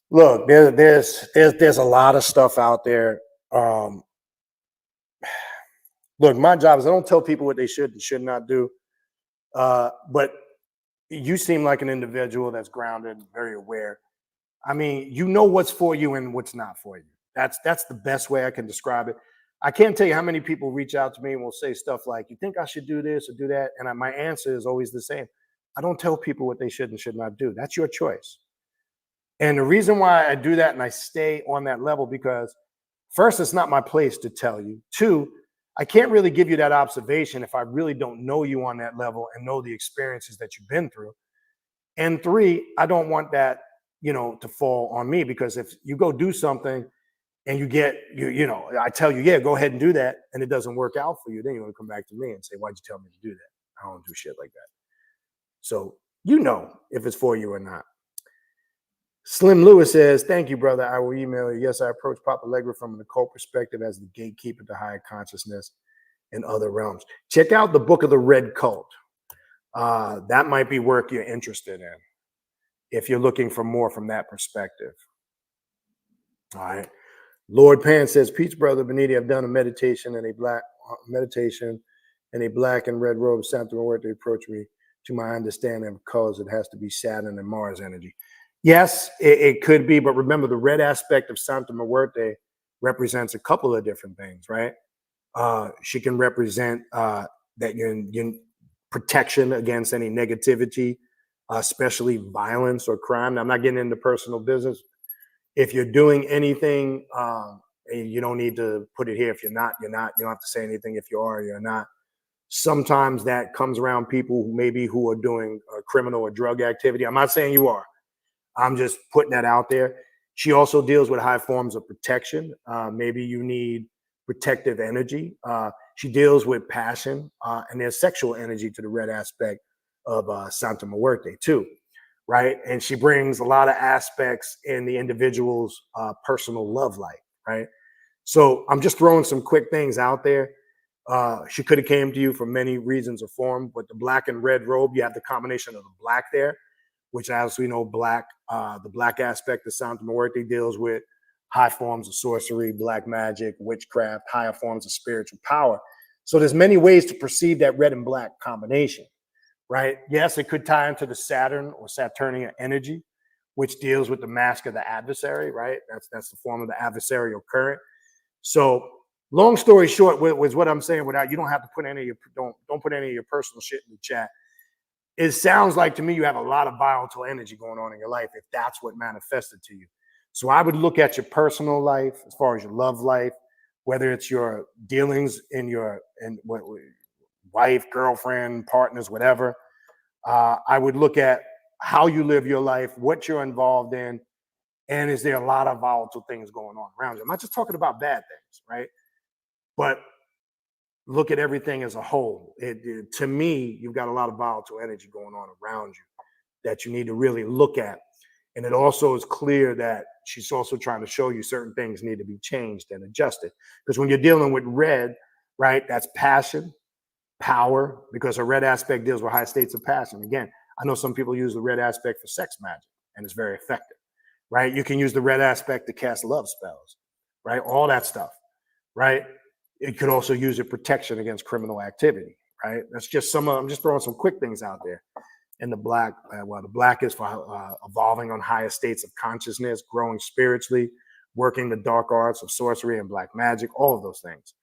look, there's a lot of stuff out there. Look, my job is I don't tell people what they should and should not do. But you seem like an individual that's grounded, very aware. I mean, you know what's for you and what's not for you. That's the best way I can describe it. I can't tell you how many people reach out to me and will say stuff like, you think I should do this or do that? And my answer is always the same. I don't tell people what they should and should not do. That's your choice. And the reason why I do that and I stay on that level, because first, it's not my place to tell you. Two, I can't really give you that observation if I really don't know you on that level and know the experiences that you've been through. And three, I don't want that, to fall on me, because if you go do something and you get, I tell you, yeah, go ahead and do that, and it doesn't work out for you, then you're going to come back to me and say, why'd you tell me to do that? I don't do shit like that. So, if it's for you or not. Slim Lewis says, thank you, brother. I will email you. Yes, I approach Papa Legba from an occult perspective as the gatekeeper to higher consciousness in other realms. Check out the Book of the Red Cult. That might be work you're interested in if you're looking for more from that perspective. All right. Lord Pan says, Peach brother Beniti, I've done a meditation and a black and red robe. Santa Muerte approach me. To my understanding of colors, it has to be Saturn and Mars energy. Yes, it could be, but remember the red aspect of Santa Muerte represents a couple of different things, right? She can represent that you're protection against any negativity, especially violence or crime. Now, I'm not getting into personal business. If you're doing anything, you don't need to put it here. If you're not, you're not. You don't have to say anything. If you are, you're not. Sometimes that comes around people who are doing criminal or drug activity. I'm not saying you are. I'm just putting that out there. She also deals with high forms of protection. Maybe you need protective energy. She deals with passion, and there's sexual energy to the red aspect of Santa Muerte too, right? And she brings a lot of aspects in the individual's personal love life, right? So I'm just throwing some quick things out there. She could have came to you for many reasons or form, but the black and red robe, you have the combination of the black there, which as we know, the black aspect of Santa Muerte deals with high forms of sorcery, black magic, witchcraft, higher forms of spiritual power. So there's many ways to perceive that red and black combination, right? Yes, it could tie into the Saturn or Saturnian energy, which deals with the mask of the adversary, right? That's the form of the adversarial current. So long story short, was what I'm saying. Without you don't have to put any of your don't put any of your personal shit in the chat. It sounds like to me you have a lot of volatile energy going on in your life if that's what manifested to you. So I would look at your personal life as far as your love life, whether it's your dealings in what wife, girlfriend, partners, whatever. I would look at how you live your life, what you're involved in, and is there a lot of volatile things going on around you? I'm not just talking about bad things, right? But look at everything as a whole. To me, you've got a lot of volatile energy going on around you that you need to really look at. And it also is clear that she's also trying to show you certain things need to be changed and adjusted. Because when you're dealing with red, right, that's passion, power, because her red aspect deals with high states of passion. Again, I know some people use the red aspect for sex magic, and it's very effective, right? You can use the red aspect to cast love spells, right? All that stuff, right? It could also use it protection against criminal activity, right? That's just I'm just throwing some quick things out there. And the black, the black is for evolving on higher states of consciousness, growing spiritually, working the dark arts of sorcery and black magic, all of those things.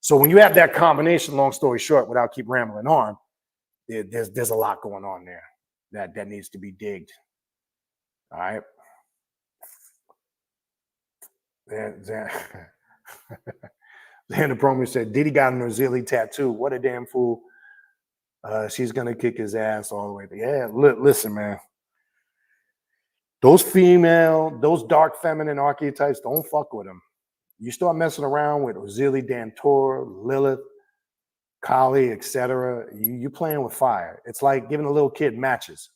So when you have that combination, long story short, without keep rambling on, there's a lot going on there that needs to be digged. All right. Xander Promo said, Diddy got an Ozili tattoo. What a damn fool. She's going to kick his ass all the way. Yeah, listen, man. Those dark feminine archetypes, don't fuck with them. You start messing around with Ozili, Dantor, Lilith, Kali, etc. You playing with fire. It's like giving a little kid matches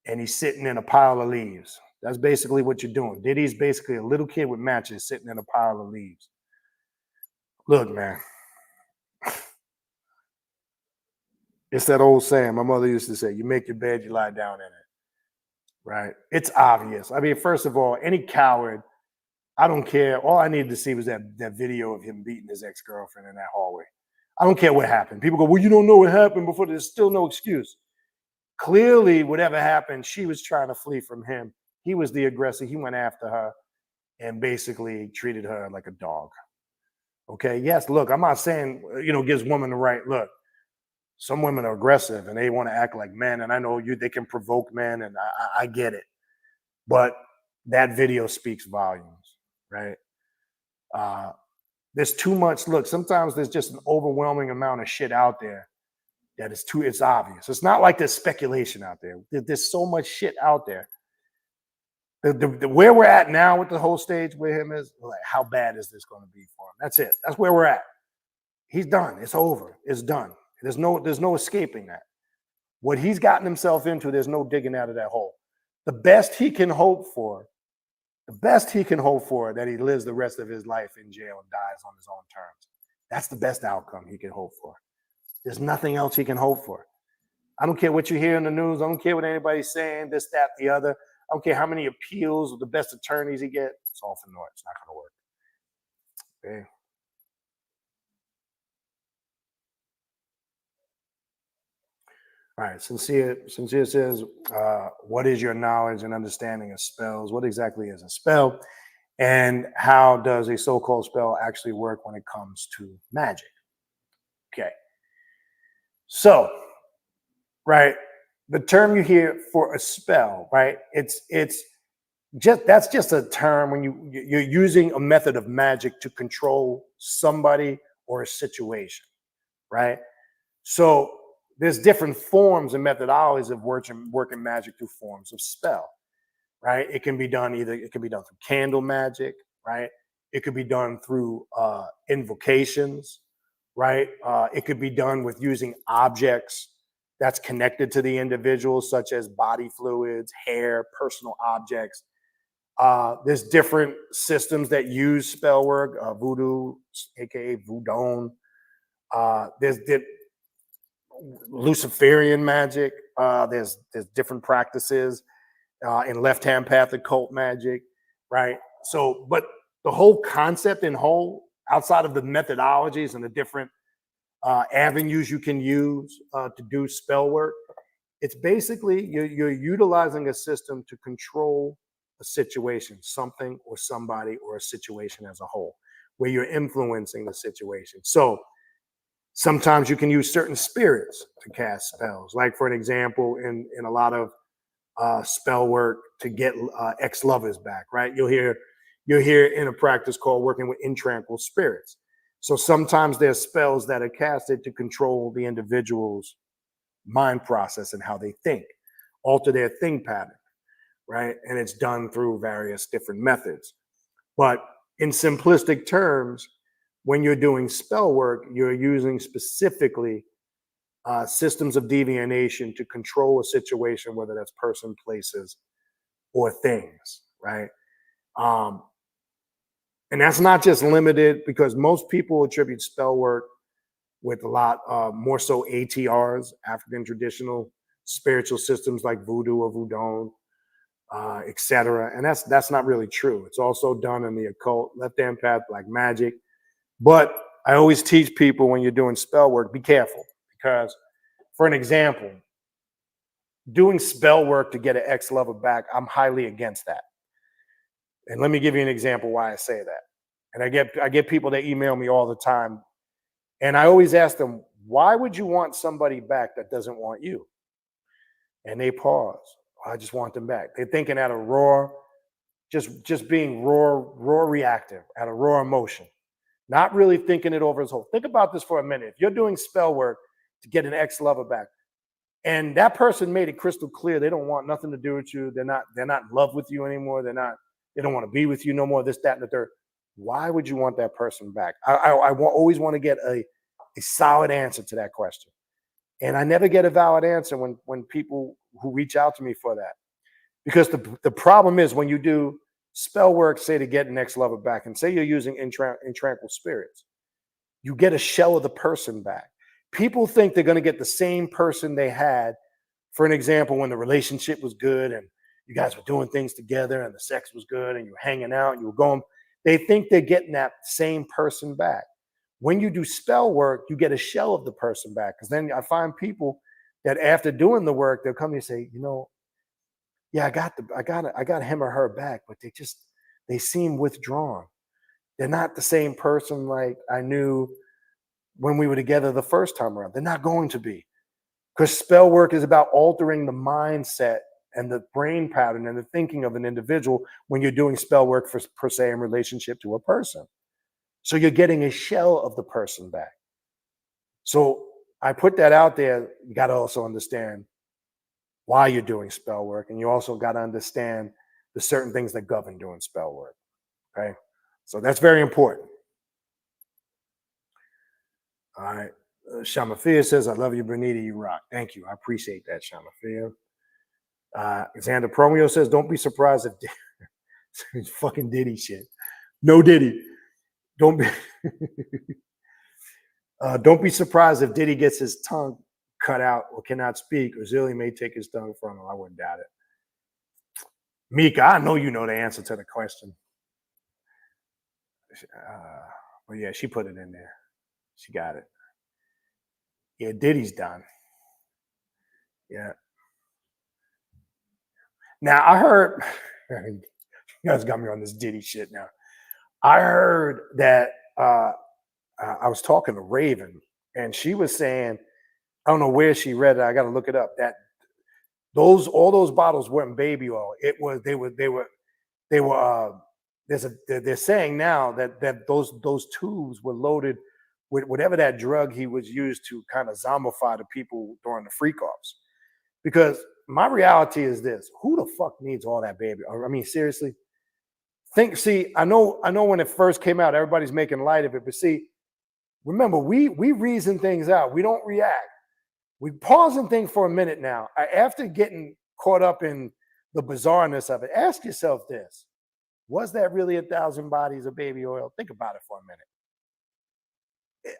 and he's sitting in a pile of leaves. That's basically what you're doing. Diddy's basically a little kid with matches sitting in a pile of leaves. Look, man. It's that old saying my mother used to say, you make your bed, you lie down in it. Right? It's obvious. I mean, first of all, any coward, I don't care. All I needed to see was that video of him beating his ex-girlfriend in that hallway. I don't care what happened. People go, well, you don't know what happened before. There's still no excuse. Clearly, whatever happened, she was trying to flee from him. He was the aggressor. He went after her and basically treated her like a dog. Okay? Yes, look, I'm not saying, gives women the right. Look, some women are aggressive and they want to act like men. And I know they can provoke men, and I get it. But that video speaks volumes, right? There's too much. Look, sometimes there's just an overwhelming amount of shit out there that it's obvious. It's not like there's speculation out there. There's so much shit out there. Where we're at now with the whole stage with him is like, how bad is this going to be for him? That's it. That's where we're at. He's done. It's over. It's done. There's no escaping that. What he's gotten himself into, there's no digging out of that hole. the best he can hope for, that he lives the rest of his life in jail and dies on his own terms. That's the best outcome he can hope for. There's nothing else he can hope for. I don't care what you hear in the news. I don't care what anybody's saying, this, that, the other. I don't care how many appeals or the best attorneys he gets. It's all for naught. It's not going to work. Okay. All right. Sincere says, what is your knowledge and understanding of spells? What exactly is a spell? And how does a so-called spell actually work when it comes to magic? Okay. So, right, the term you hear for a spell, right? It's that's just a term when you're using a method of magic to control somebody or a situation, right? So there's different forms and methodologies of working magic through forms of spell, right? It can be done through candle magic, right? It could be done through invocations, right? It could be done with using objects that's connected to the individual, such as body fluids, hair, personal objects. There's different systems that use spell work, voodoo, aka voodoo. There's Luciferian magic. There's different practices in left-hand path occult magic, right? So, but the whole concept in whole, outside of the methodologies and the different avenues you can use to do spell work, it's basically you're utilizing a system to control a situation, something or somebody or a situation as a whole, where you're influencing the situation. So sometimes you can use certain spirits to cast spells. Like for an example, in a lot of spell work to get ex-lovers back, right? You'll hear in a practice called working with intranquil spirits. So sometimes there's spells that are casted to control the individual's mind process and how they think, alter their think pattern, right? And it's done through various different methods. But in simplistic terms, when you're doing spell work, you're using specifically systems of deviation to control a situation, whether that's person, places, or things, right? And that's not just limited, because most people attribute spell work with a lot more so ATRs, African traditional spiritual systems like voodoo or voodoo, etc. And that's not really true. It's also done in the occult, left-hand path, black magic. But I always teach people, when you're doing spell work, be careful, because, for an example, doing spell work to get an ex-lover back, I'm highly against that. And let me give you an example why I say that. And I get people that email me all the time, and I always ask them, why would you want somebody back that doesn't want you? And they pause. I just want them back. They're thinking at a raw, just being raw reactive, at a raw emotion, not really thinking it over as whole. Think about this for a minute. If you're doing spell work to get an ex-lover back, and that person made it crystal clear they don't want nothing to do with you, they're not in love with you anymore, they don't want to be with you no more, this, that, and the third, why would you want that person back? I always want to get a solid answer to that question. And I never get a valid answer when people who reach out to me for that. Because the problem is, when you do spell work, say to get an ex-lover back, and say you're using intranquil spirits, you get a shell of the person back. People think they're going to get the same person they had, for an example, when the relationship was good and you guys were doing things together and the sex was good and you were hanging out and you were going. They think they're getting that same person back. When you do spell work, you get a shell of the person back. Because then I find people that after doing the work, they'll come and say, yeah, I got him or her back, but they seem withdrawn. They're not the same person like I knew when we were together the first time around. They're not going to be. Because spell work is about altering the mindset and the brain pattern and the thinking of an individual when you're doing spell work per se in relationship to a person. So you're getting a shell of the person back. So I put that out there. You got to also understand why you're doing spell work. And you also got to understand the certain things that govern doing spell work. Okay. So that's very important. All right. Shamafia says, I love you, Bernita. You rock. Thank you. I appreciate that, Shamafia. Xander Promio says, don't be surprised if fucking Diddy shit. No Diddy. Don't be don't be surprised if Diddy gets his tongue cut out or cannot speak, or Zilly may take his tongue from him. I wouldn't doubt it. Mika, I know you know the answer to the question. But yeah, she put it in there. She got it. Yeah, Diddy's done. Yeah. Now I heard, you guys got me on this Diddy shit now. I heard that I was talking to Raven, and she was saying, I don't know where she read it. I got to look it up. That all those bottles weren't baby oil. They're saying now that those tubes were loaded with whatever that drug he was used to kind of zombify the people during the freak offs. Because my reality is this: who the fuck needs all that baby? I mean, seriously. I know when it first came out, everybody's making light of it, but see, remember, we reason things out. We don't react. We pause and think for a minute now. After getting caught up in the bizarreness of it, ask yourself this: was that really 1,000 bodies of baby oil? Think about it for a minute.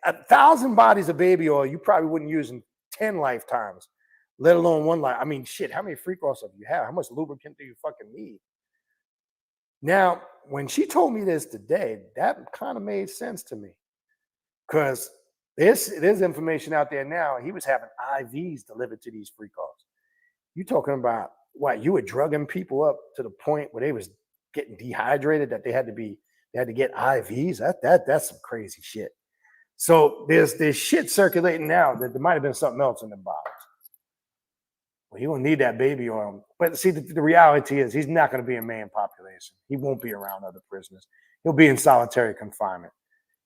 1,000 bodies of baby oil, you probably wouldn't use in 10 lifetimes, let alone one life. I mean, shit, how many freak offs have you had? How much lubricant do you fucking need? Now, when she told me this today, that kind of made sense to me, because there's information out there now. He was having IVs delivered to these freak offs. You talking about what? You were drugging people up to the point where they was getting dehydrated, that they had to get IVs. That's some crazy shit. So there's shit circulating now that there might have been something else in the bottles. Well, he won't need that baby oil. But see, the reality is he's not going to be in main population. He won't be around other prisoners. He'll be in solitary confinement.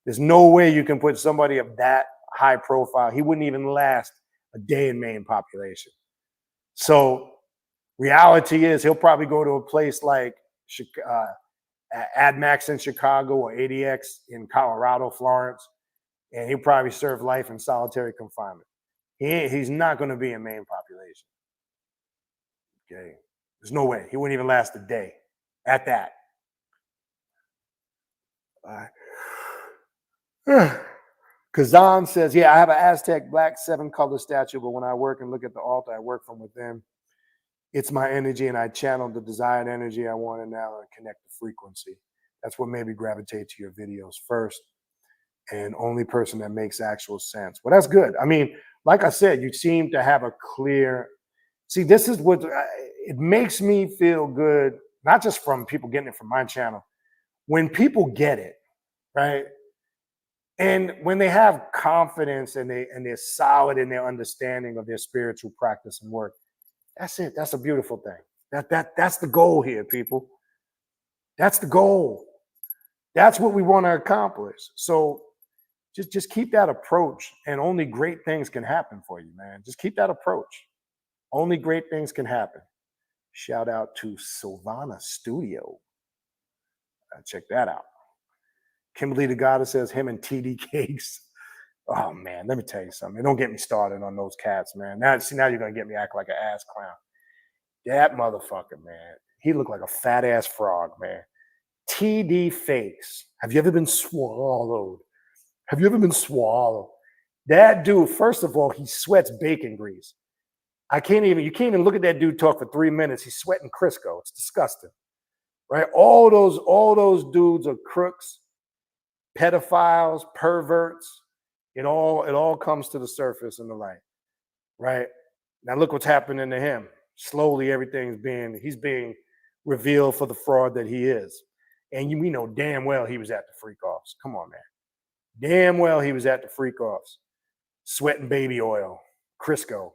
There's no way you can put somebody of that high profile. He wouldn't even last a day in main population. So reality is he'll probably go to a place like AdMax in Chicago or ADX in Colorado, Florence, and he'll probably serve life in solitary confinement. He's not going to be in main population. Okay, there's no way. He wouldn't even last a day at that. Kazan says, yeah, I have an Aztec black 7-color statue, but when I work and look at the altar, I work from within. It's my energy, and I channel the desired energy I want, and now I connect the frequency. That's what made me gravitate to your videos first, and only person that makes actual sense. Well, that's good. I mean, like I said, you seem to have a clear. See, this is what it makes me feel good, not just from people getting it from my channel. When people get it, right? And when they have confidence and they're solid in their understanding of their spiritual practice and work, that's it. That's a beautiful thing. That's the goal here, people. That's the goal. That's what we want to accomplish. So just keep that approach, and only great things can happen for you, man. Just keep that approach. Only great things can happen. Shout out to Sylvana Studio. Check that out. Kimberly the Goddess says him and TD Cakes. Oh man, let me tell you something. Don't get me started on those cats, man. Now you're gonna get me act like an ass clown. That motherfucker, man. He looked like a fat ass frog, man. TD Fakes. Have you ever been swallowed? Have you ever been swallowed? That dude, first of all, he sweats bacon grease. You can't even look at that dude talk for 3 minutes. He's sweating Crisco. It's disgusting. Right? All those dudes are crooks, pedophiles, perverts. It all comes to the surface in the light. Right? Now look what's happening to him. Slowly he's being revealed for the fraud that he is. And we know damn well he was at the freak offs. Come on, man. Damn well he was at the freak offs. Sweating baby oil, Crisco.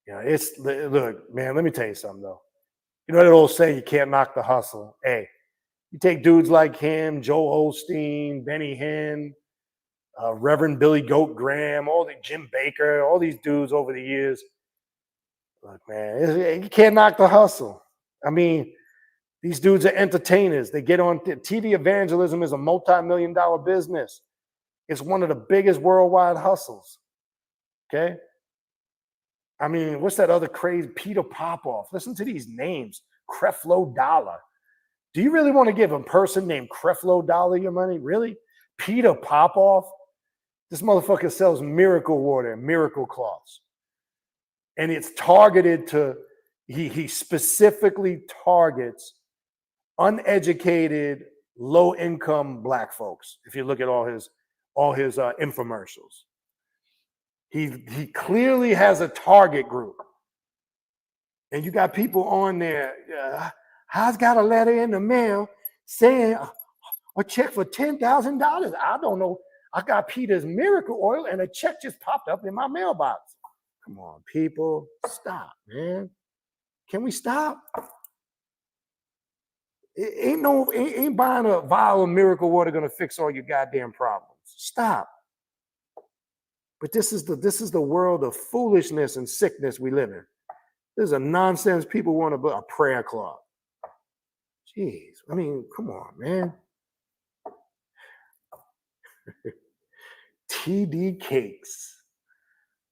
You know, look, man, let me tell you something though. You know that old saying, you can't knock the hustle. Hey, you take dudes like him, Joel Osteen, Benny Hinn, Reverend Billy Goat Graham, Jim Baker, all these dudes over the years. Look, man, you can't knock the hustle. I mean, these dudes are entertainers. They get on TV. Evangelism is a multi-million-dollar business. It's one of the biggest worldwide hustles. Okay. I mean, what's that other crazy Peter Popoff? Listen to these names. Creflo Dollar. Do you really want to give a person named Creflo Dollar your money? Really? Peter Popoff? This motherfucker sells miracle water and miracle cloths. And it's targeted to, he specifically targets uneducated, low-income Black folks. If you look at all his infomercials, he clearly has a target group. And you got people on there. I've got a letter in the mail saying a check for $10,000. I don't know. I got Peter's miracle oil, and a check just popped up in my mailbox. Come on, people, stop, man. Can we stop? Ain't buying a vial of miracle water gonna fix all your goddamn problems. Stop. But this is the world of foolishness and sickness we live in. This is a nonsense. People want a prayer cloth. Jeez, I mean, come on, man. TD Cakes.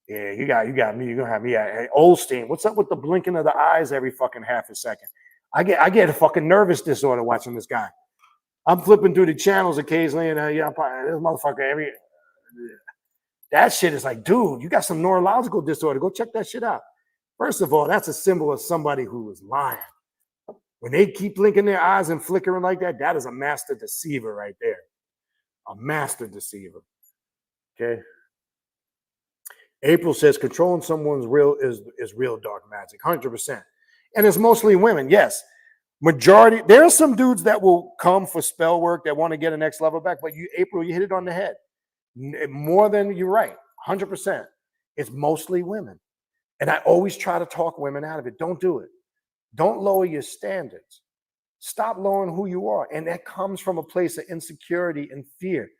Yeah, you got me. You're gonna have me. Hey, Olstein, what's up with the blinking of the eyes every fucking half a second? I get a fucking nervous disorder watching this guy. I'm flipping through the channels occasionally, and this motherfucker that shit is like, dude, you got some neurological disorder. Go check that shit out. First of all, that's a symbol of somebody who is lying. When they keep blinking their eyes and flickering like that, that is a master deceiver right there. A master deceiver. Okay. April says controlling someone's real is real dark magic, 100%. And it's mostly women, yes. Majority, there are some dudes that will come for spell work that want to get a next level back, but April, you hit it on the head. More than you're right, 100%. It's mostly women. And I always try to talk women out of it. Don't do it. Don't lower your standards. Stop lowering who you are. And that comes from a place of insecurity and fear.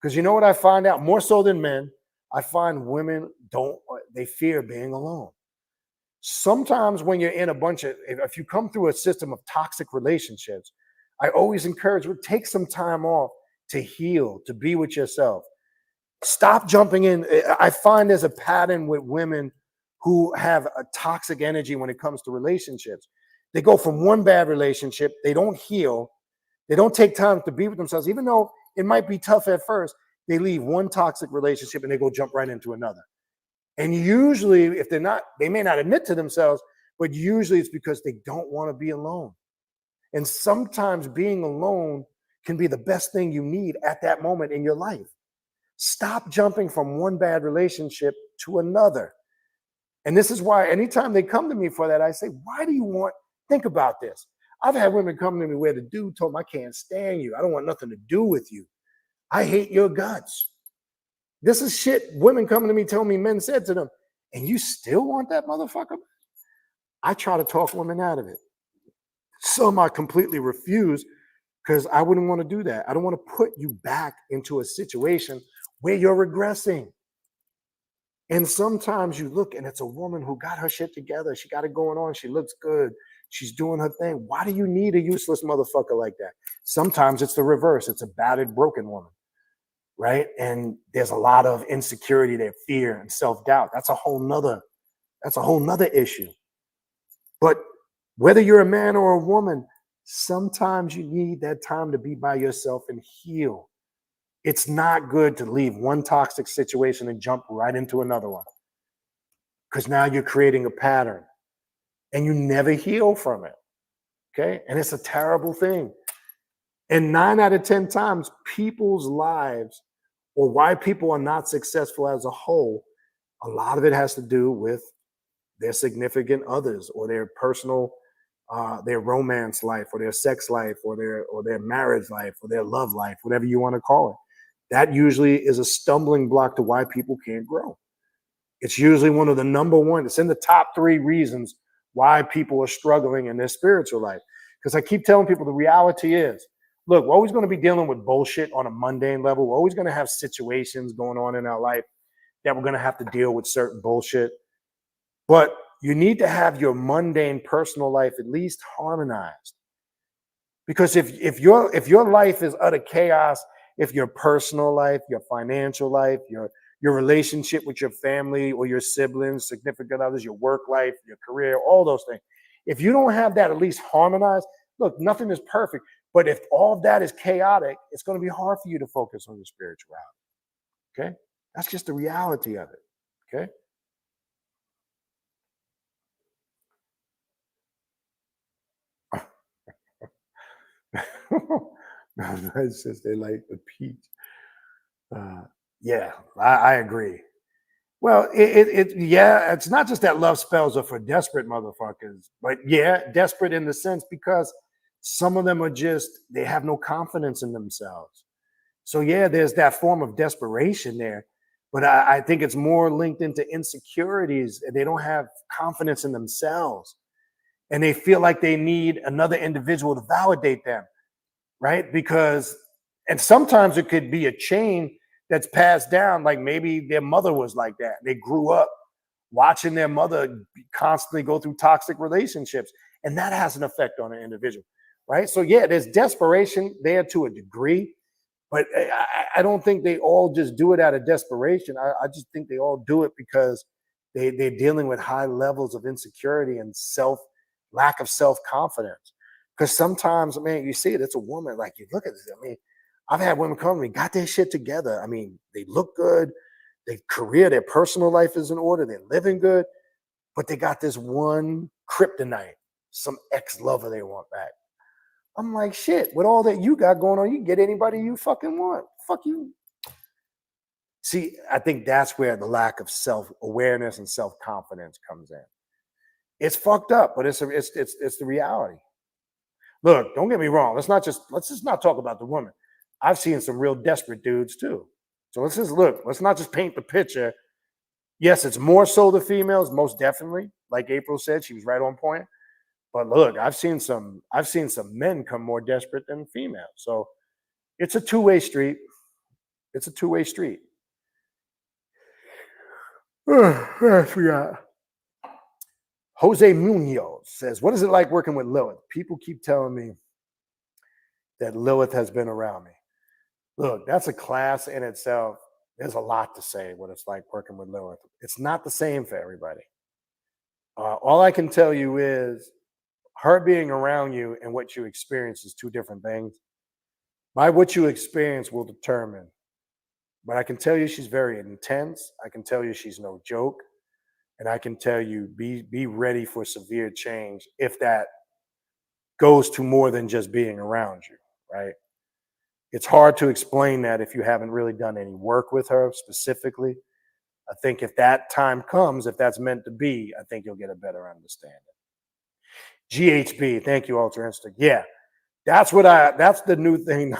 Because you know what I find out? More so than men, I find women they fear being alone. Sometimes when you're in if you come through a system of toxic relationships, I always encourage you, take some time off to heal, to be with yourself. Stop jumping in. I find there's a pattern with women who have a toxic energy when it comes to relationships. They go from one bad relationship, they don't heal, they don't take time to be with themselves, even though it might be tough at first. They leave one toxic relationship and they go jump right into another. And usually, if they're not, they may not admit to themselves, but usually it's because they don't want to be alone. And sometimes being alone can be the best thing you need at that moment in your life. Stop jumping from one bad relationship to another. And this is why anytime they come to me for that, I say, why do you think about this. I've had women come to me where the dude told them, I can't stand you. I don't want nothing to do with you. I hate your guts. This is shit women coming to me telling me men said to them, and you still want that motherfucker? I try to talk women out of it. Some I completely refuse because I wouldn't want to do that. I don't want to put you back into a situation where you're regressing. And sometimes you look and it's a woman who got her shit together. She got it going on. She looks good. She's doing her thing. Why do you need a useless motherfucker like that? Sometimes it's the reverse. It's a battered, broken woman, right? And there's a lot of insecurity there, fear and self-doubt. That's a whole nother issue. But whether you're a man or a woman, sometimes you need that time to be by yourself and heal. It's not good to leave one toxic situation and jump right into another one, because now you're creating a pattern and you never heal from it. Okay. And it's a terrible thing. And 9 out of 10 times, people's lives, or why people are not successful as a whole, a lot of it has to do with their significant others or their personal, their romance life or their sex life or their marriage life or their love life, whatever you want to call it. That usually is a stumbling block to why people can't grow. It's usually one of the number one. It's in the top 3 reasons why people are struggling in their spiritual life. Because I keep telling people the reality is, look, we're always going to be dealing with bullshit on a mundane level. We're always going to have situations going on in our life that we're going to have to deal with certain bullshit. But you need to have your mundane personal life at least harmonized. Because if your life is utter chaos, if your personal life, your financial life, your your relationship with your family or your siblings, significant others, your work life, your career, all those things. If you don't have that at least harmonized, look, nothing is perfect, but if all of that is chaotic, it's going to be hard for you to focus on your spirituality. Okay? That's just the reality of it. Okay? It's just they like the peach. Uh, yeah, I agree. Well, yeah, it's not just that love spells are for desperate motherfuckers, but yeah, desperate in the sense because some of them are just they have no confidence in themselves. So yeah, there's that form of desperation there, but I think it's more linked into insecurities, and they don't have confidence in themselves, and they feel like they need another individual to validate them, right? Because, and sometimes it could be a chain that's passed down. Like maybe their mother was like that. They grew up watching their mother constantly go through toxic relationships, and that has an effect on an individual, right? So yeah, there's desperation there to a degree, but I don't think they all just do it out of desperation. I just think they all do it because they're dealing with high levels of insecurity and lack of self confidence. Because sometimes, man, you see it. It's a woman. Like you look at this. I mean, I've had women come to me, got their shit together. I mean, they look good. Their career, their personal life is in order. They're living good, but they got this one kryptonite, some ex lover they want back. I'm like, shit, with all that you got going on, you can get anybody you fucking want. Fuck you. See, I think that's where the lack of self-awareness and self-confidence comes in. It's fucked up, but it's the reality. Look, don't get me wrong. Let's just not talk about the woman. I've seen some real desperate dudes too. So let's not just paint the picture. Yes, it's more so the females, most definitely. Like April said, she was right on point. But look, I've seen some men come more desperate than females. So it's a two-way street. It's a two-way street. I forgot. Jose Munoz says, "What is it like working with Lilith? People keep telling me that Lilith has been around me." Look, that's a class in itself. There's a lot to say what it's like working with Lilith. It's not the same for everybody. All I can tell you is her being around you and what you experience is two different things. By what you experience will determine. But I can tell you she's very intense. I can tell you she's no joke. And I can tell you be ready for severe change if that goes to more than just being around you, right? It's hard to explain that if you haven't really done any work with her specifically. I think if that time comes, if that's meant to be, I think you'll get a better understanding. GHB, thank you, Ultra Instinct. Yeah, that's the new thing.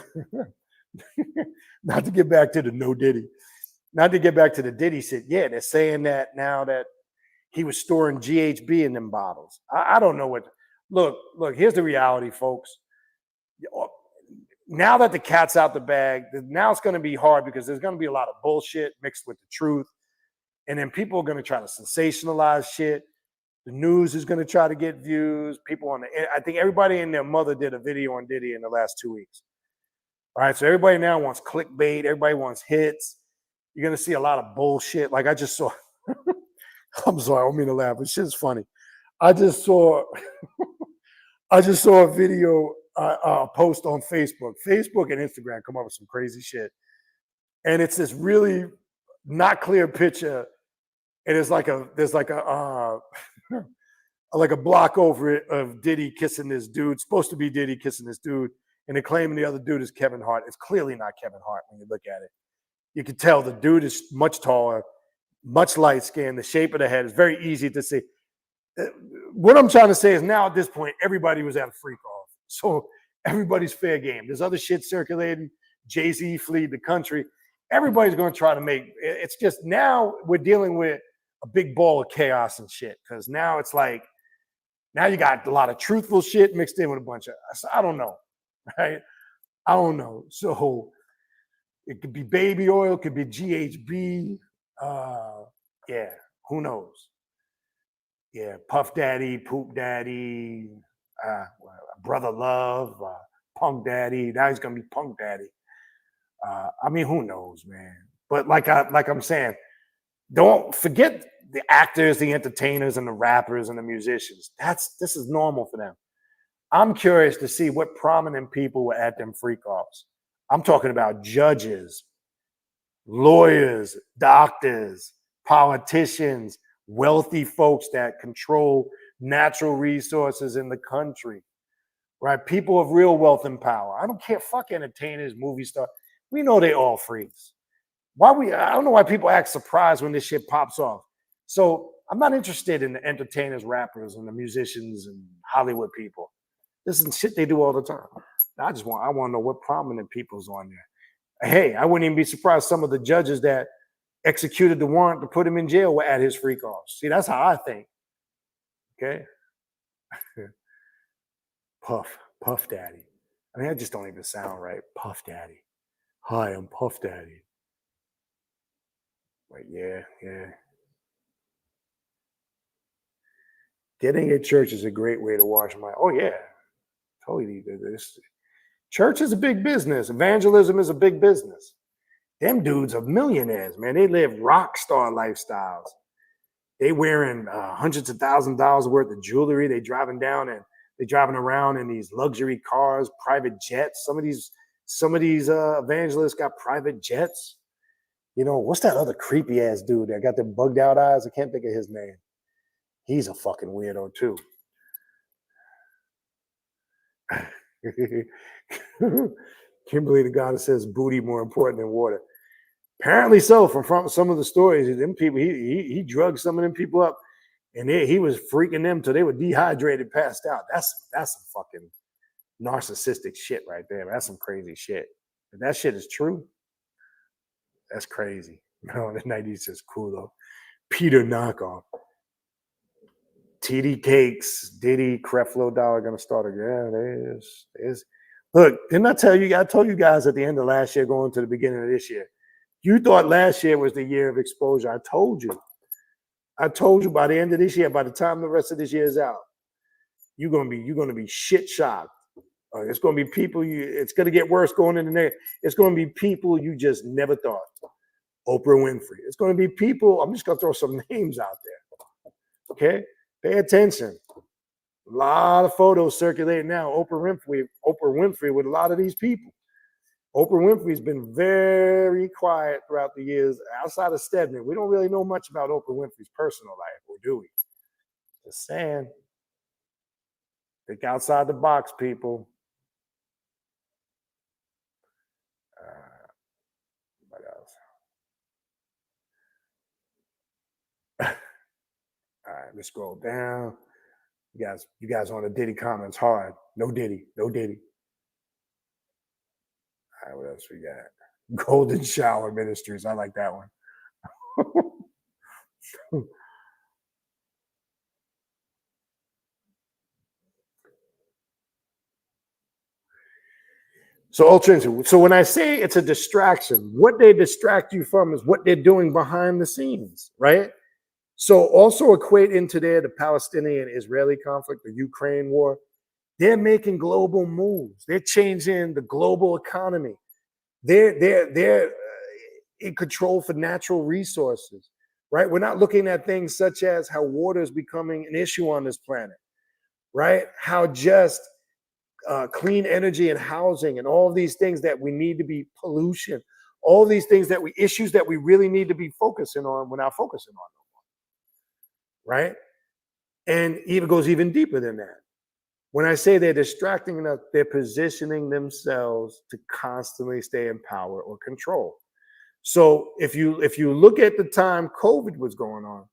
Not to get back to the no Diddy, not to get back to the Diddy shit. Yeah, they're saying that now that he was storing GHB in them bottles. I don't know what. Look, here's the reality, folks. Now that the cat's out the bag, now it's going to be hard because there's going to be a lot of bullshit mixed with the truth. And then people are going to try to sensationalize shit. The news is going to try to get views. I think everybody and their mother did a video on Diddy in the last 2 weeks. All right. So everybody now wants clickbait. Everybody wants hits. You're going to see a lot of bullshit. Like I just saw, I'm sorry, I don't mean to laugh, but shit's funny. I just saw a video, post on Facebook. Facebook and Instagram come up with some crazy shit. And it's this really not clear picture. And there's like a like a block over it of Diddy kissing this dude, supposed to be Diddy kissing this dude, and they're claiming the other dude is Kevin Hart. It's clearly not Kevin Hart when you look at it. You can tell the dude is much taller, much light skinned. The shape of the head is very easy to see. What I'm trying to say is now at this point, everybody was at a freak off. So everybody's fair game. There's other shit circulating. Jay-Z fled the country. Everybody's going to try to make it's just now we're dealing with a big ball of chaos and shit. Because now it's like, now you got a lot of truthful shit mixed in with a bunch of, I don't know, right? I don't know. So it could be baby oil, it could be GHB. Yeah, who knows? Yeah, Puff Daddy, Poop Daddy, Brother Love, Punk Daddy. Now he's gonna be Punk Daddy. I mean, who knows, man? But like I'm saying, don't forget the actors, the entertainers, and the rappers and the musicians. This is normal for them. I'm curious to see what prominent people were at them freak offs. I'm talking about judges, lawyers, doctors, politicians, wealthy folks that control natural resources in the country, right? People of real wealth and power. I don't care. Fuck entertainers, movie stars. We know they all freaks. I don't know why people act surprised when this shit pops off. So I'm not interested in the entertainers, rappers, and the musicians and Hollywood people. This is shit they do all the time. I want to know what prominent people's on there. Hey, I wouldn't even be surprised some of the judges that executed the warrant to put him in jail were at his freak offs. See, that's how I think. Okay. Puff Daddy. I mean, that just don't even sound right. Puff Daddy. Hi, I'm Puff Daddy. But yeah. Getting at church is a great way to wash my. Oh yeah, totally. This church is a big business. Evangelism is a big business. Them dudes are millionaires, man. They live rock star lifestyles. They wearing hundreds of thousands of dollars worth of jewelry. They driving around in these luxury cars, private jets. Some of these evangelists got private jets. You know, what's that other creepy ass dude that got the bugged out eyes? I can't think of his name. He's a fucking weirdo too. Kimberly the goddess says booty more important than water. Apparently so. From some of the stories, them people, he drugged some of them people up, and he was freaking them till they were dehydrated, passed out. That's some fucking narcissistic shit right there. That's some crazy shit. If that shit is true, that's crazy. No, the 90s is cool though. Peter knockoff. TD Cakes, Diddy, Creflo Dollar gonna start again. There's. Look, didn't I tell you? I told you guys at the end of last year, going to the beginning of this year. You thought last year was the year of exposure. I told you by the end of this year, by the time the rest of this year is out, you're gonna be shit shocked. It's gonna be people it's gonna get worse going in the next. It's gonna be people you just never thought. Oprah Winfrey. It's gonna be people. I'm just gonna throw some names out there. Okay, pay attention. A lot of photos circulating now. Oprah Winfrey with a lot of these people. Oprah Winfrey's been very quiet throughout the years. Outside of Stedman, we don't really know much about Oprah Winfrey's personal life, or do we? Just saying. Think outside the box, people. What else? All right, let's scroll down. You guys on the Diddy comments hard. No Diddy. All right, what else we got? Golden Shower Ministries. I like that one. So when I say it's a distraction, what they distract you from is what they're doing behind the scenes, right? So also equate into there the Palestinian-Israeli conflict, the Ukraine war. They're making global moves. They're changing the global economy. They're in control for natural resources, right? We're not looking at things such as how water is becoming an issue on this planet, right? How just clean energy and housing and all these things that we need to be pollution, all these things issues that we really need to be focusing on, we're not focusing on no more, right? And even goes even deeper than that. When I say they're distracting enough, they're positioning themselves to constantly stay in power or control. So if you look at the time COVID was going on,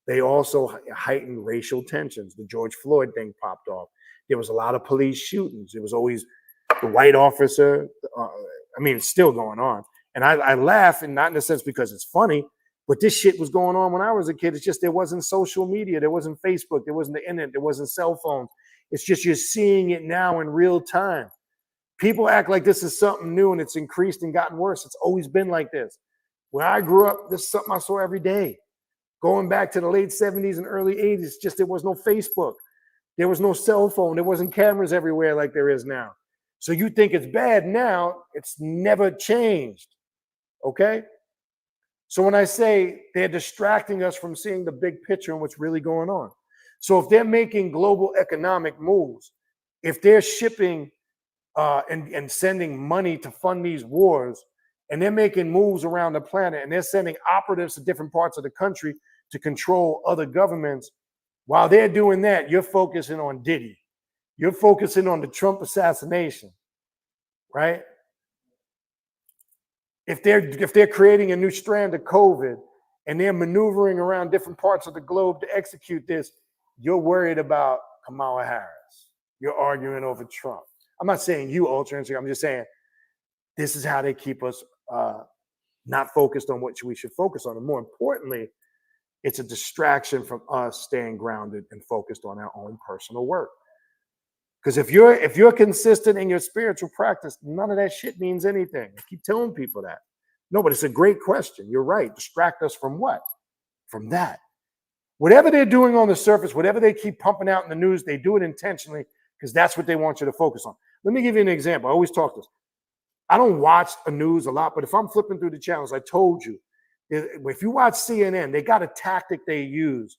they also heightened racial tensions. The George Floyd thing popped off. There was a lot of police shootings. It was always the white officer. It's still going on. And I laugh, and not in the sense because it's funny, but this shit was going on when I was a kid. It's just there wasn't social media. There wasn't Facebook. There wasn't the internet. There wasn't cell phones. It's just you're seeing it now in real time. People act like this is something new and it's increased and gotten worse. It's always been like this. When I grew up, this is something I saw every day. Going back to the late 70s and early 80s, just there was no Facebook. There was no cell phone. There wasn't cameras everywhere like there is now. So you think it's bad now, it's never changed, okay? So when I say they're distracting us from seeing the big picture and what's really going on. So if they're making global economic moves, if they're shipping and sending money to fund these wars, and they're making moves around the planet, and they're sending operatives to different parts of the country to control other governments, while they're doing that, you're focusing on Diddy. You're focusing on the Trump assassination, right? If they're creating a new strand of COVID and they're maneuvering around different parts of the globe to execute this, you're worried about Kamala Harris. You're arguing over Trump. I'm not saying you, Ultra. I'm just saying this is how they keep us not focused on what we should focus on. And more importantly, it's a distraction from us staying grounded and focused on our own personal work. Because if you're consistent in your spiritual practice, none of that shit means anything. I keep telling people that. No, but it's a great question. You're right. Distract us from what? From that. Whatever they're doing on the surface, whatever they keep pumping out in the news, they do it intentionally because that's what they want you to focus on. Let me give you an example. I always talk this. I don't watch the news a lot, but if I'm flipping through the channels, I told you, if you watch CNN, they got a tactic they use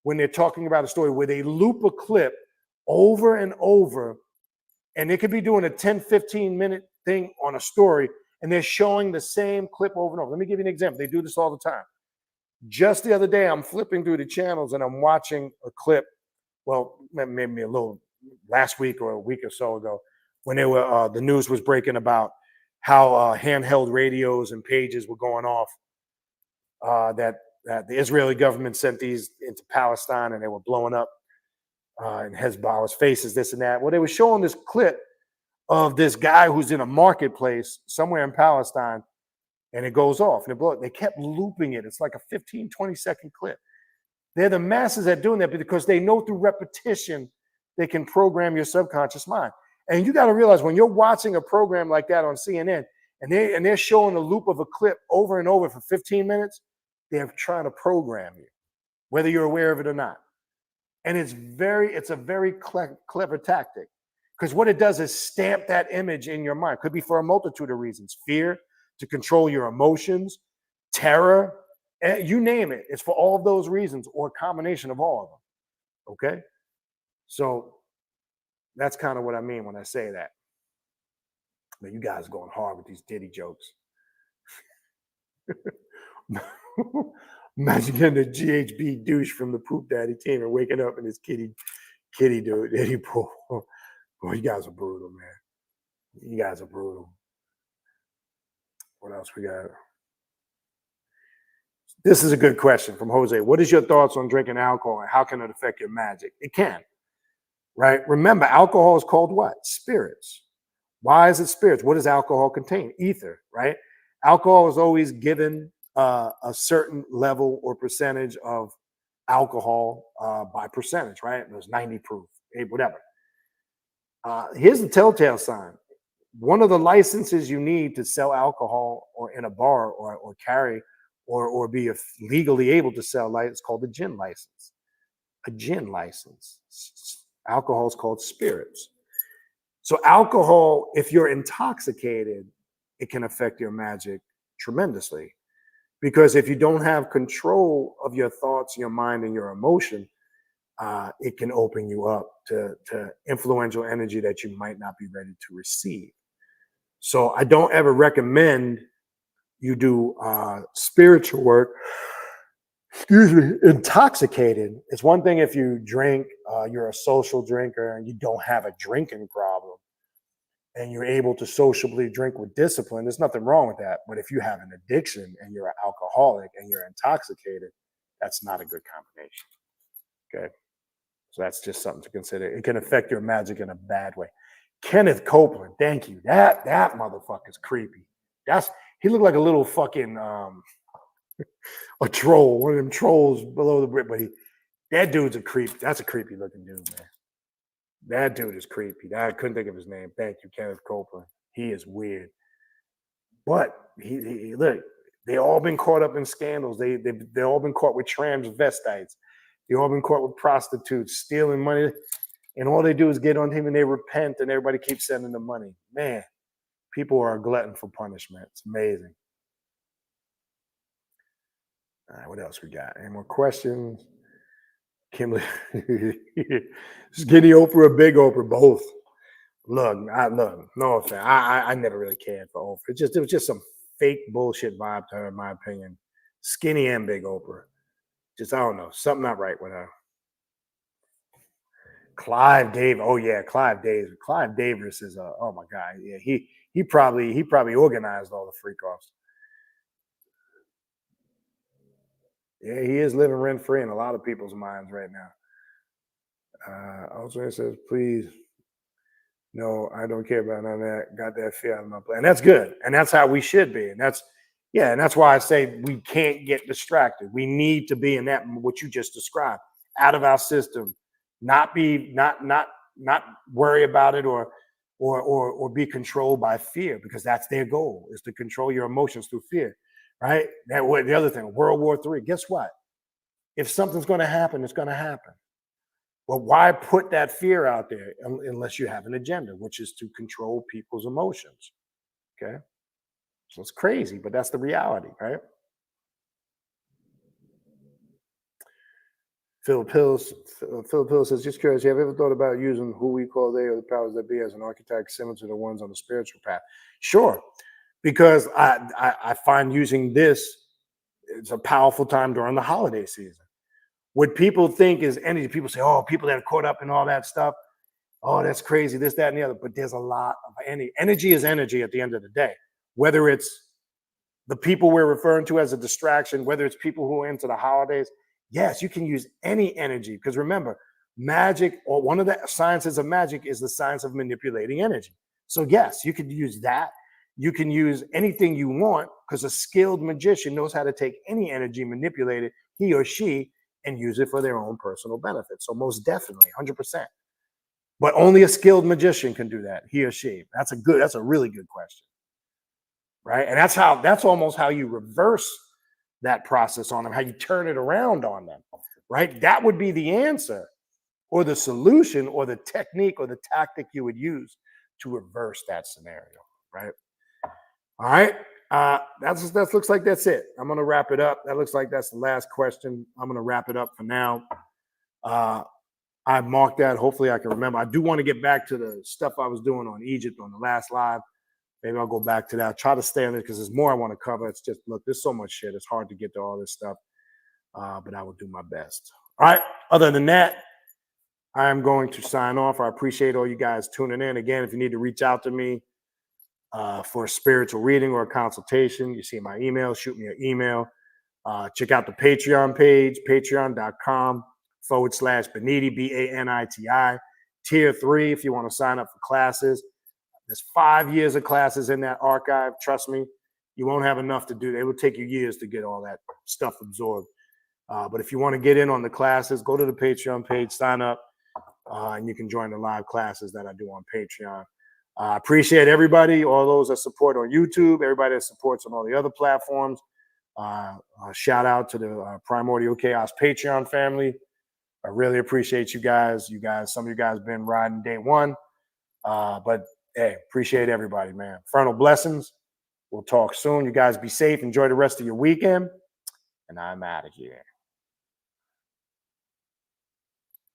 when they're talking about a story where they loop a clip over and over, and they could be doing a 10, 15-minute thing on a story, and they're showing the same clip over and over. Let me give you an example. They do this all the time. Just the other day, I'm flipping through the channels, and I'm watching a clip, well, maybe a little last week or a week or so ago, when they were the news was breaking about how handheld radios and pages were going off, that the Israeli government sent these into Palestine, and they were blowing up and Hezbollah's faces, this and that. Well, they were showing this clip of this guy who's in a marketplace somewhere in Palestine, and it goes off and it blows. They kept looping it. It's like a 15, 20-second clip. They're the masses that are doing that because they know through repetition they can program your subconscious mind. And you got to realize when you're watching a program like that on CNN and they're showing a loop of a clip over and over for 15 minutes, they're trying to program you, whether you're aware of it or not. And it's a very clever tactic, because what it does is stamp that image in your mind. Could be for a multitude of reasons: fear, to control your emotions, terror, you name it. It's for all of those reasons, or a combination of all of them. Okay, so that's kind of what I mean when I say that. But you guys are going hard with these Diddy jokes. Imagine getting a GHB douche from the Poop Daddy team and waking up in his kitty dude. Diddy pool. Boy, you guys are brutal, man. You guys are brutal. What else we got? This is a good question from Jose. What is your thoughts on drinking alcohol and how can it affect your magic? It can, right? Remember, alcohol is called what? Spirits. Why is it spirits? What does alcohol contain? Ether, right? Alcohol is always given a certain level or percentage of alcohol by percentage, right? There's 90 proof, whatever. Here's the telltale sign. One of the licenses you need to sell alcohol or in a bar or carry or be legally able to sell light is called a gin license. A gin license. Alcohol is called spirits. So alcohol, if you're intoxicated, it can affect your magic tremendously. Because if you don't have control of your thoughts, your mind, and your emotion, it can open you up to influential energy that you might not be ready to receive. So I don't ever recommend you do spiritual work, intoxicated. It's one thing if you drink, you're a social drinker and you don't have a drinking problem and you're able to sociably drink with discipline. There's nothing wrong with that. But if you have an addiction and you're an alcoholic and you're intoxicated, that's not a good combination. Okay. So that's just something to consider. It can affect your magic in a bad way. Kenneth Copeland, thank you. That motherfucker's creepy. He looked like a little fucking a troll, one of them trolls below the brick. But that dude's a creep. That's a creepy looking dude, man. That dude is creepy. I couldn't think of his name. Thank you, Kenneth Copeland. He is weird. But he look, they all been caught up in scandals. They all been caught with transvestites. They all been caught with prostitutes, stealing money. And all they do is get on him and they repent and everybody keeps sending them money. Man, people are a glutton for punishment. It's amazing. All right, what else we got? Any more questions? Kimberly, skinny Oprah or big Oprah? Both. Look, no offense. I never really cared for Oprah. It was just some fake bullshit vibe to her, in my opinion. Skinny and big Oprah. Just I don't know. Something not right with her. Clive Davis. Oh yeah, Clive Davis. Clive Davis is a oh my god. Yeah, he probably organized all the freak offs. Yeah, he is living rent free in a lot of people's minds right now. Also, it says, please, no, I don't care about none of that. Got that fear out of my plan. That's good. And that's how we should be. And that's why I say we can't get distracted. We need to be in that, what you just described, out of our system, not worry about it or be controlled by fear, because that's their goal, is to control your emotions through fear. Right? The other thing, World War III. Guess what? If something's going to happen, it's going to happen. Well, why put that fear out there unless you have an agenda, which is to control people's emotions? Okay. So it's crazy, but that's the reality, right? Phil Pills says, just curious, have you ever thought about using who we call they or the powers that be as an archetype similar to the ones on the spiritual path? Sure, because I find using this, it's a powerful time during the holiday season. What people think is energy, people say, oh, people that are caught up in all that stuff, oh, that's crazy, this, that, and the other. But there's a lot of energy. Energy is energy at the end of the day. Whether it's the people we're referring to as a distraction, whether it's people who are into the holidays, yes, you can use any energy. Because remember, magic, or one of the sciences of magic, is the science of manipulating energy. So yes, you could use that. You can use anything you want, because a skilled magician knows how to take any energy, manipulate it, he or she, and use it for their own personal benefit. So most definitely, 100%. But only a skilled magician can do that, he or she. That's a really good question. Right? And that's almost how you reverse that process on them, how you turn it around on them. Right? That would be the answer, or the solution, or the technique, or the tactic you would use to reverse that scenario. Right? All right. That looks like that's it. I'm gonna wrap it up. That looks like that's the last question. I'm gonna wrap it up for now. I marked that. Hopefully I can remember. I do want to get back to the stuff I was doing on Egypt on the last live. Maybe I'll go back to that. Try to stay on it because there's more I want to cover. It's just, look, there's so much shit. It's hard to get to all this stuff, but I will do my best. All right. Other than that, I am going to sign off. I appreciate all you guys tuning in. Again, if you need to reach out to me for a spiritual reading or a consultation, you see my email. Shoot me an email. Check out the Patreon page, patreon.com/Baniti, Baniti. Tier 3, if you want to sign up for classes. There's 5 years of classes in that archive. Trust me, you won't have enough to do. It will take you years to get all that stuff absorbed. But if you want to get in on the classes, go to the Patreon page, sign up, and you can join the live classes that I do on Patreon. I appreciate everybody, all those that support on YouTube, everybody that supports on all the other platforms. Shout out to the Primordial Chaos Patreon family. I really appreciate you guys. Some of you guys been riding day one. But hey, appreciate everybody, man. Infernal blessings. We'll talk soon. You guys be safe. Enjoy the rest of your weekend. And I'm out of here.